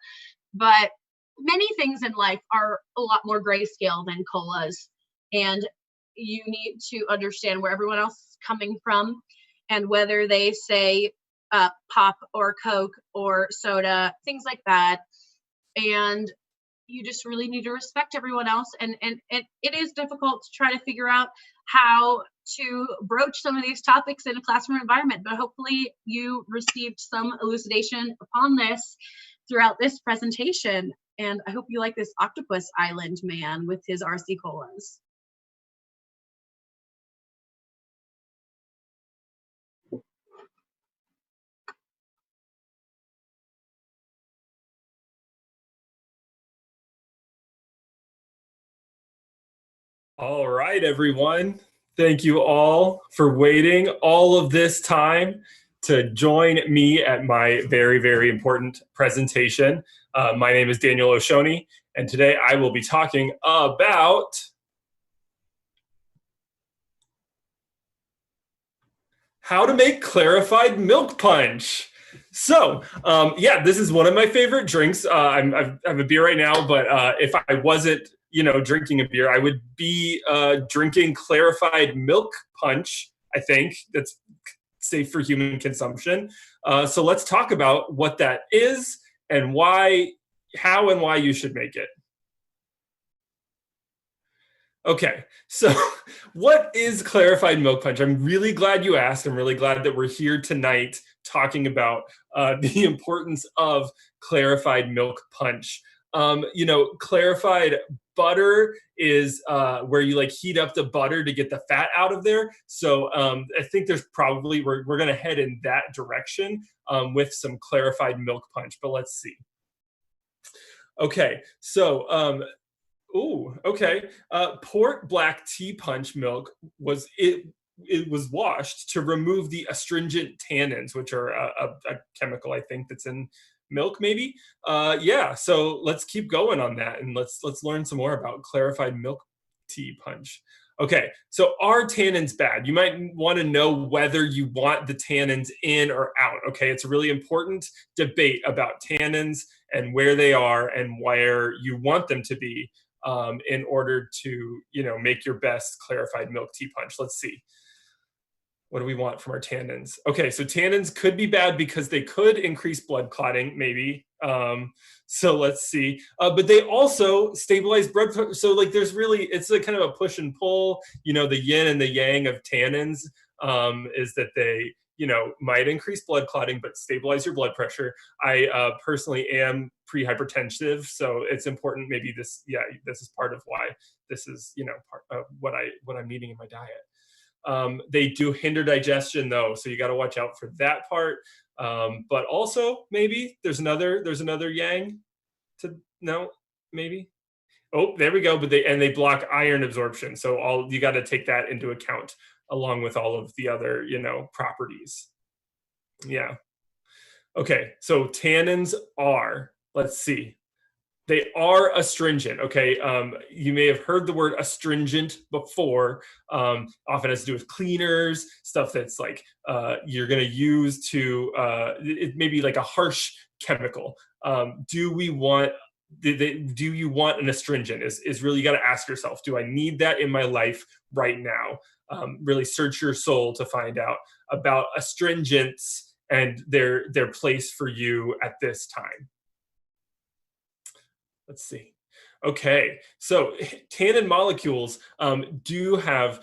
but many things in life are a lot more grayscale than colas, and you need to understand where everyone else is coming from, and whether they say pop or Coke or soda, things like that. And you just really need to respect everyone else. And it is difficult to try to figure out how to broach some of these topics in a classroom environment, but hopefully you received some elucidation upon this throughout this presentation. And I hope you like this octopus island man with his RC colas. All right, everyone. Thank you all for waiting all of this time to join me at my very, very important presentation. My name is Daniel Oshoni, and today I will be talking about how to make clarified milk punch. So, yeah, this is one of my favorite drinks. I have a beer right now, but if I wasn't drinking a beer, I would be drinking clarified milk punch. I think that's safe for human consumption. So let's talk about what that is and how and why you should make it. Okay, so what is clarified milk punch? I'm really glad you asked. I'm really glad that we're here tonight talking about the importance of clarified milk punch. Clarified butter is where you heat up the butter to get the fat out of there. So I think there's probably, we're going to head in that direction with some clarified milk punch, but let's see. Okay, so, port black tea punch milk it was washed to remove the astringent tannins, which are a chemical, I think, that's in milk, maybe. Yeah, so let's keep going on that, and let's learn some more about clarified milk tea punch. Okay, so are tannins bad? You might want to know whether you want the tannins in or out. Okay, it's a really important debate about tannins and where they are and where you want them to be in order to make your best clarified milk tea punch. Let's see. What do we want from our tannins? Okay, so tannins could be bad because they could increase blood clotting, maybe. So let's see. But they also stabilize blood. So there's really, it's a kind of a push and pull. The yin and the yang of tannins is that they, might increase blood clotting, but stabilize your blood pressure. I personally am pre-hypertensive, so it's important. Maybe this is part of why this is, part of what I'm needing in my diet. They do hinder digestion though, so you got to watch out for that part. But also maybe there's another yang maybe. Oh, there we go. But they block iron absorption. So you got to take that into account along with all of the other, properties. Yeah. Okay. So tannins are, let's see. They are astringent, okay? You may have heard the word astringent before. Often has to do with cleaners, stuff that's you're gonna use to, it may be like a harsh chemical. Do you want an astringent is really, you gotta ask yourself, do I need that in my life right now? Really search your soul to find out about astringents and their place for you at this time. Let's see. Okay, so tannin molecules do have,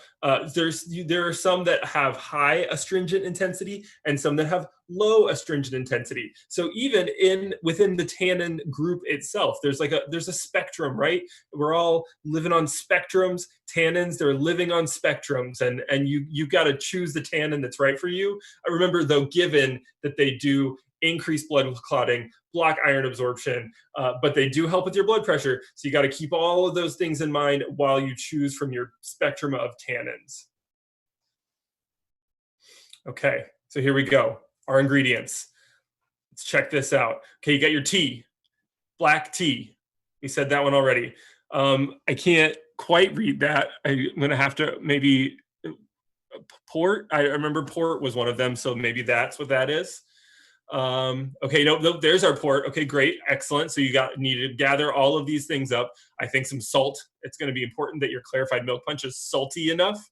there are some that have high astringent intensity and some that have low astringent intensity. So even within the tannin group itself, there's a spectrum, right? We're all living on spectrums. Tannins, they're living on spectrums, and you got to choose the tannin that's right for you. I remember though, given that they do increase blood clotting, block iron absorption, but they do help with your blood pressure. So you got to keep all of those things in mind while you choose from your spectrum of tannins. Okay, so here we go. Our ingredients. Let's check this out. Okay, you got your tea, black tea. We said that one already. I can't quite read that. I'm going to have to maybe port. I remember port was one of them, so maybe that's what that is. Okay, no, there's our port. Okay, great, excellent. So you need to gather all of these things up. I think some salt. It's going to be important that your clarified milk punch is salty enough.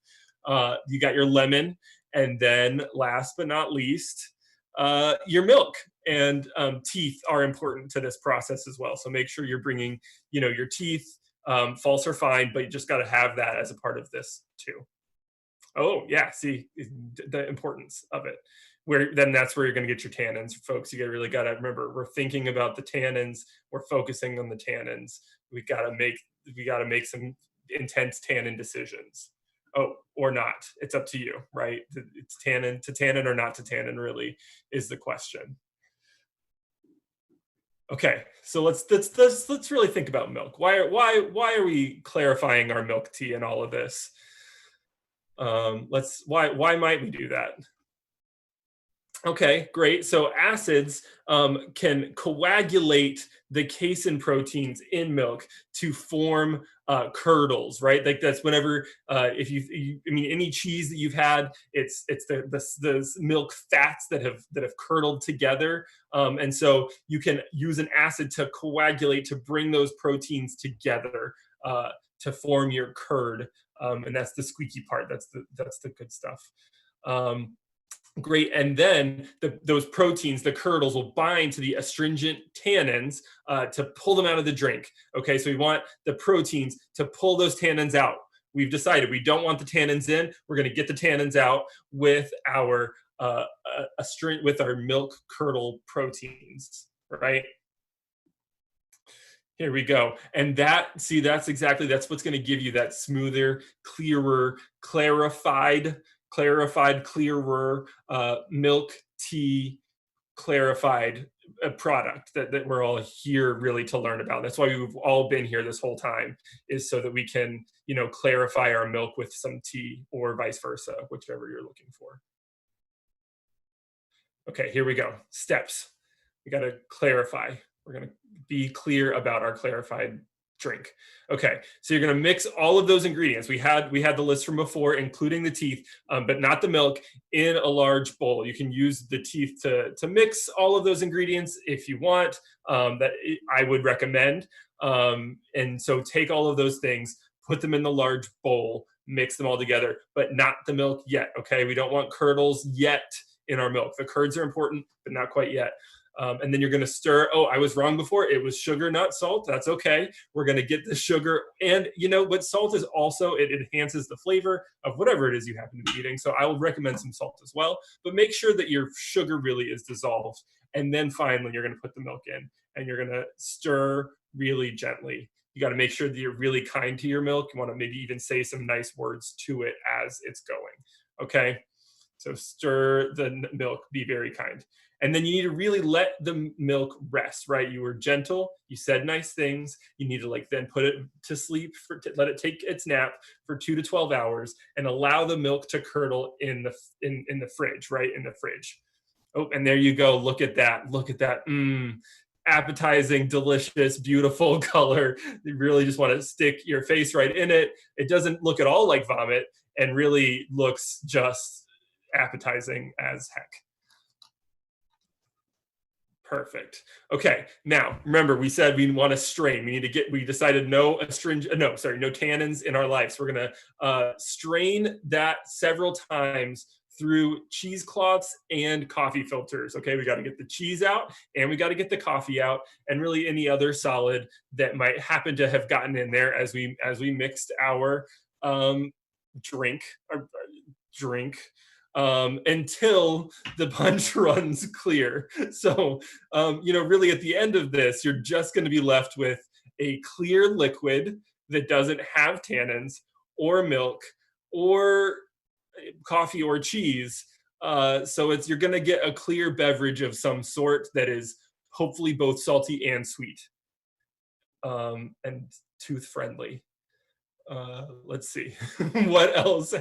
You got your lemon, and then last but not least, your milk. And teeth are important to this process as well. So make sure you're bringing, your teeth. False or fine, but you just got to have that as a part of this too. Oh yeah, see the importance of it. Then that's where you're going to get your tannins, folks. You really got to remember, we're thinking about the tannins. We're focusing on the tannins. We got to make some intense tannin decisions. Oh, or not. It's up to you, right? It's tannin to tannin or not to tannin really is the question. Okay, so let's really think about milk. Why are we clarifying our milk tea and all of this? Why might we do that? Okay, great. So acids can coagulate the casein proteins in milk to form curdles, right? Like that's whenever any cheese that you've had, it's the milk fats that have curdled together, and so you can use an acid to coagulate to bring those proteins together to form your curd, and that's the squeaky part. That's the good stuff. Great, and then those proteins, the curdles, will bind to the astringent tannins to pull them out of the drink. Okay, so we want the proteins to pull those tannins out. We've decided we don't want the tannins in. We're going to get the tannins out with our with our milk curdle proteins, right? Here we go. And that's what's going to give you that smoother, clearer, clarified, clearer milk tea clarified product that we're all here really to learn about. That's why we've all been here this whole time, is so that we can, clarify our milk with some tea, or vice versa, whichever you're looking for. Okay, here we go. Steps. We got to clarify. We're going to be clear about our clarified drink. Okay, so you're going to mix all of those ingredients. We had the list from before, including the teeth, but not the milk, in a large bowl. You can use the teeth to mix all of those ingredients if you want. I would recommend. And so take all of those things, put them in the large bowl, mix them all together, but not the milk yet. Okay, we don't want curdles yet in our milk. The curds are important, but not quite yet. And then you're going to stir. Oh, I was wrong before. It was sugar, not salt. That's okay. We're going to get the sugar. And but salt is also, it enhances the flavor of whatever it is you happen to be eating. So I will recommend some salt as well. But make sure that your sugar really is dissolved. And then finally, you're going to put the milk in. And you're going to stir really gently. You got to make sure that you're really kind to your milk. You want to maybe even say some nice words to it as it's going. Okay? So stir the milk. Be very kind. And then you need to really let the milk rest, right? You were gentle, you said nice things. You need to then put it to sleep, let it take its nap for 2 to 12 hours, and allow the milk to curdle in the fridge, right? In the fridge. Oh, and there you go. Look at that. Look at that. Appetizing, delicious, beautiful color. You really just want to stick your face right in it. It doesn't look at all like vomit, and really looks just appetizing as heck. Perfect. Okay. Now, remember, we said we want to strain. We decided no tannins in our life. So we're going to strain that several times through cheesecloths and coffee filters. Okay. We got to get the cheese out, and we got to get the coffee out, and really any other solid that might happen to have gotten in there as we mixed our drink. Until the punch runs clear. So, really at the end of this, you're just going to be left with a clear liquid that doesn't have tannins or milk or coffee or cheese, So you're going to get a clear beverage of some sort that is hopefully both salty and sweet, and tooth friendly. Let's see what else.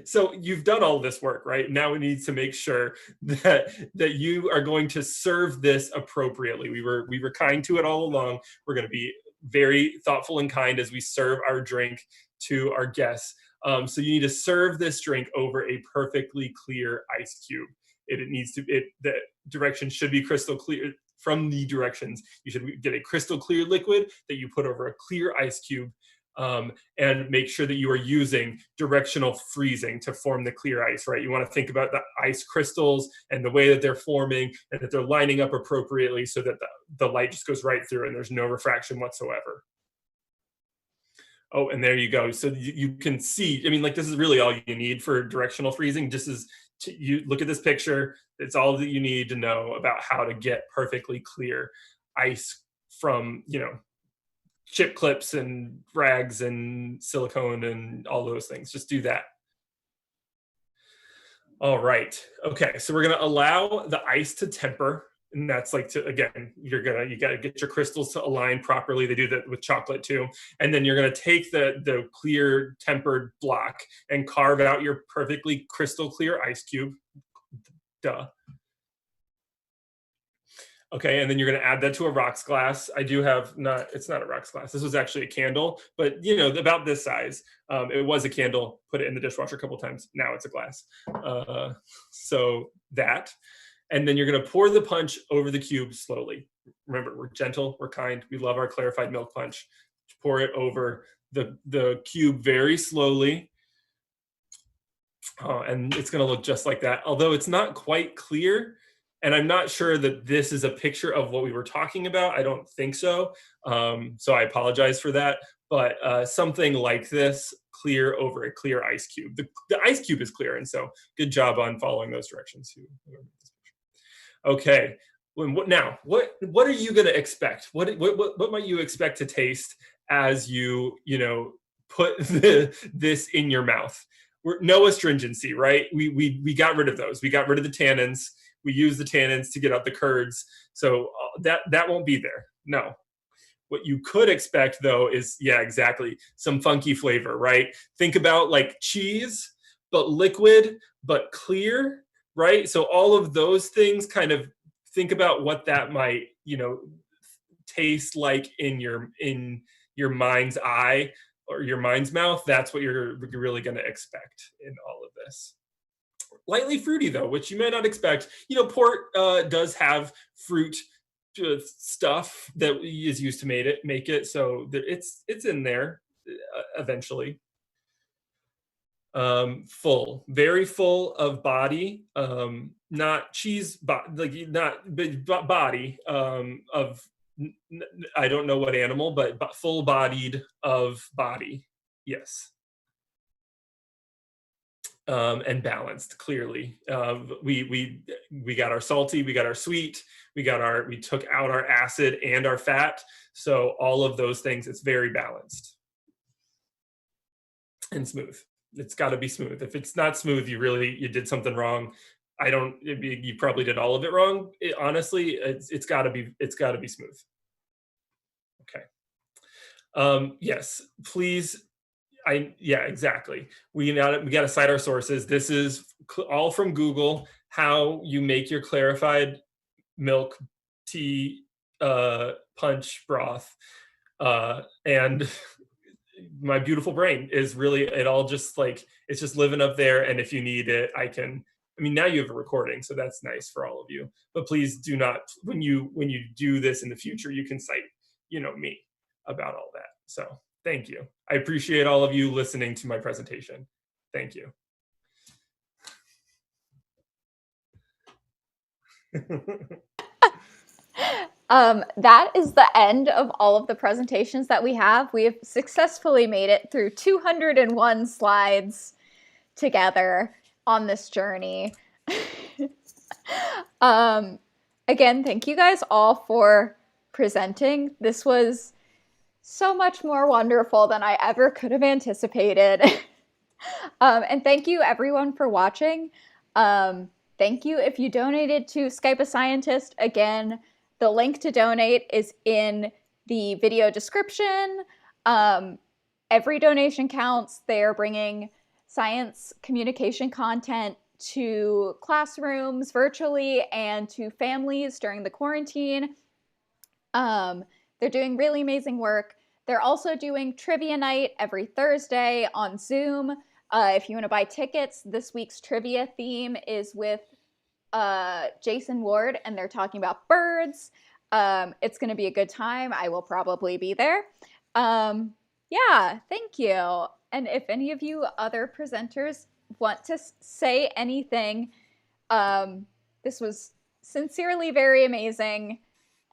So you've done all this work, right? Now we need to make sure that you are going to serve this appropriately. We were kind to it all along. We're going to be very thoughtful and kind as we serve our drink to our guests. So you need to serve this drink over a perfectly clear ice cube. The directions should be crystal clear. From the directions, you should get a crystal clear liquid that you put over a clear ice cube, and make sure that you are using directional freezing to form the clear ice, right? You want to think about the ice crystals and the way that they're forming and that they're lining up appropriately so that the light just goes right through and there's no refraction whatsoever. Oh, and there you go. So you can see, I mean, like, this is really all you need for directional freezing. Just as you look at this picture, it's all that you need to know about how to get perfectly clear ice from, chip clips and rags and silicone and all those things. Just do that. All right. Okay. So we're going to allow the ice to temper. And that's like, you got to get your crystals to align properly. They do that with chocolate too. And then you're going to take the clear tempered block and carve out your perfectly crystal clear ice cube. Duh. Okay, and then you're going to add that to a rocks glass. It's not a rocks glass. This was actually a candle, but about this size. It was a candle, put it in the dishwasher a couple times. Now it's a glass. So that. And then you're going to pour the punch over the cube slowly. Remember, we're gentle, we're kind. We love our clarified milk punch. Pour it over the cube very slowly. And it's going to look just like that. Although it's not quite clear, and I'm not sure that this is a picture of what we were talking about. I don't think so. So I apologize for that. But something like this, clear over a clear ice cube. The ice cube is clear, and so good job on following those directions. Okay. Now, what are you going to expect? What might you expect to taste as you put this in your mouth? No astringency, right? We got rid of those. We got rid of the tannins. We use the tannins to get out the curds. So that won't be there. No. What you could expect, though, is, exactly, some funky flavor, right? Think about like cheese, but liquid, but clear, right? So all of those things, kind of think about what that might, taste like in your mind's eye or your mind's mouth. That's what you're really going to expect in all of this. Lightly fruity, though, which you may not expect. Port does have fruit stuff that is used to make it, so it's in there eventually. Full, very full of body, not cheese, not big body of. I don't know what animal, but full-bodied of body. Yes. And balanced, clearly. We got our salty, we got our sweet, we took out our acid and our fat. So all of those things, it's very balanced and smooth. It's got to be smooth. If it's not smooth, you did something wrong. You probably did all of it wrong. Honestly, it's got to be smooth. Okay. Yes, please. Exactly. We got to cite our sources. This is all from Google. How you make your clarified milk tea punch broth, and my beautiful brain is really it all just like it's just living up there. And if you need it, now you have a recording, so that's nice for all of you. But please do not when you do this in the future, you can cite me about all that. So. Thank you. I appreciate all of you listening to my presentation. Thank you. That is the end of all of the presentations that we have. We have successfully made it through 201 slides together on this journey. Again, thank you guys all for presenting. This was so much more wonderful than I ever could have anticipated. And thank you everyone for watching. thank you if you donated to Skype a Scientist. Again, the link to donate is in the video description. Every donation counts. They are bringing science communication content to classrooms virtually and to families during the quarantine. They're doing really amazing work. They're also doing trivia night every Thursday on Zoom. If you want to buy tickets, this week's trivia theme is with Jason Ward, and they're talking about birds. It's going to be a good time. I will probably be there. Yeah, thank you. And if any of you other presenters want to say anything, this was sincerely very amazing,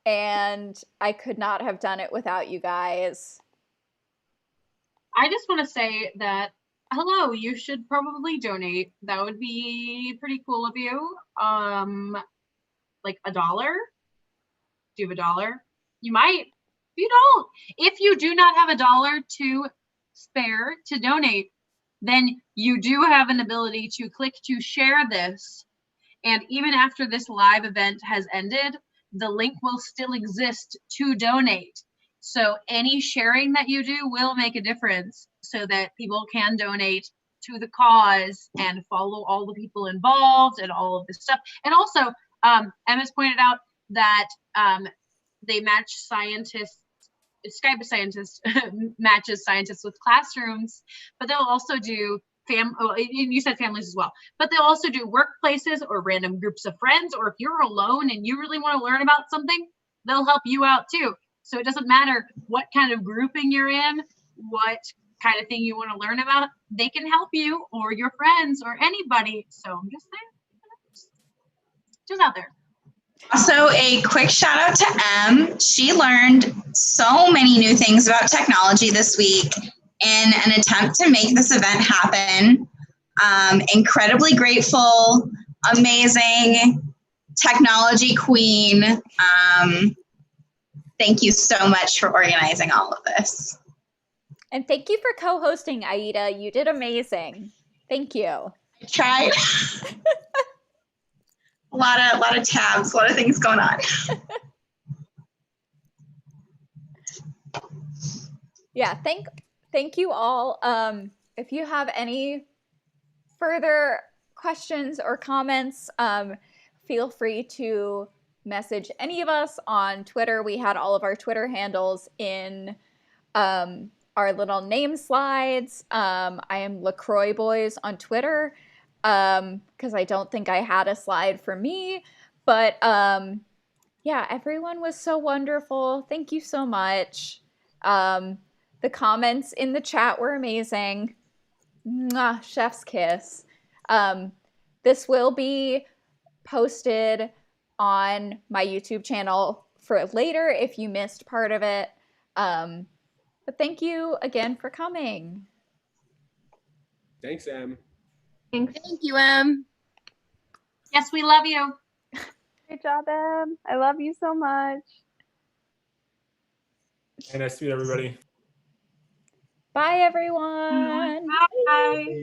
and I could not have done it without you guys. I just want to say that, hello, you should probably donate. That would be pretty cool of you. Like $1? Do you have $1? You might. If you do not have $1 to spare to donate, then you do have an ability to click to share this. And even after this live event has ended, the link will still exist to donate. So any sharing that you do will make a difference so that people can donate to the cause and follow all the people involved and all of this stuff. And also, Emma's pointed out that they match scientists, Skype a Scientist matches scientists with classrooms, but they'll also do you said families as well, but they'll also do workplaces or random groups of friends, or if you're alone and you really want to learn about something, they'll help you out too. So it doesn't matter what kind of grouping you're in, what kind of thing you want to learn about, they can help you or your friends or anybody. So I'm just saying, just out there. Also, a quick shout out to Em. She learned so many new things about technology this week in an attempt to make this event happen. Incredibly grateful, amazing technology queen. Thank you so much for organizing all of this. And thank you for co-hosting, Aida. You did amazing. Thank you. I tried. A lot of tabs, a lot of things going on. Yeah, thank you all. If you have any further questions or comments, feel free to message any of us on Twitter. We had all of our Twitter handles in our little name slides. I am LaCroix Boys on Twitter, because I don't think I had a slide for me. But yeah, everyone was so wonderful. Thank you so much. The comments in the chat were amazing. Mwah, chef's kiss. This will be posted on my YouTube channel for later if you missed part of it. But thank you again for coming. Thanks, Em. Thanks. Thank you, Em. Yes, we love you. Great job, Em. I love you so much. Hey, nice to meet everybody. Bye, everyone. Bye.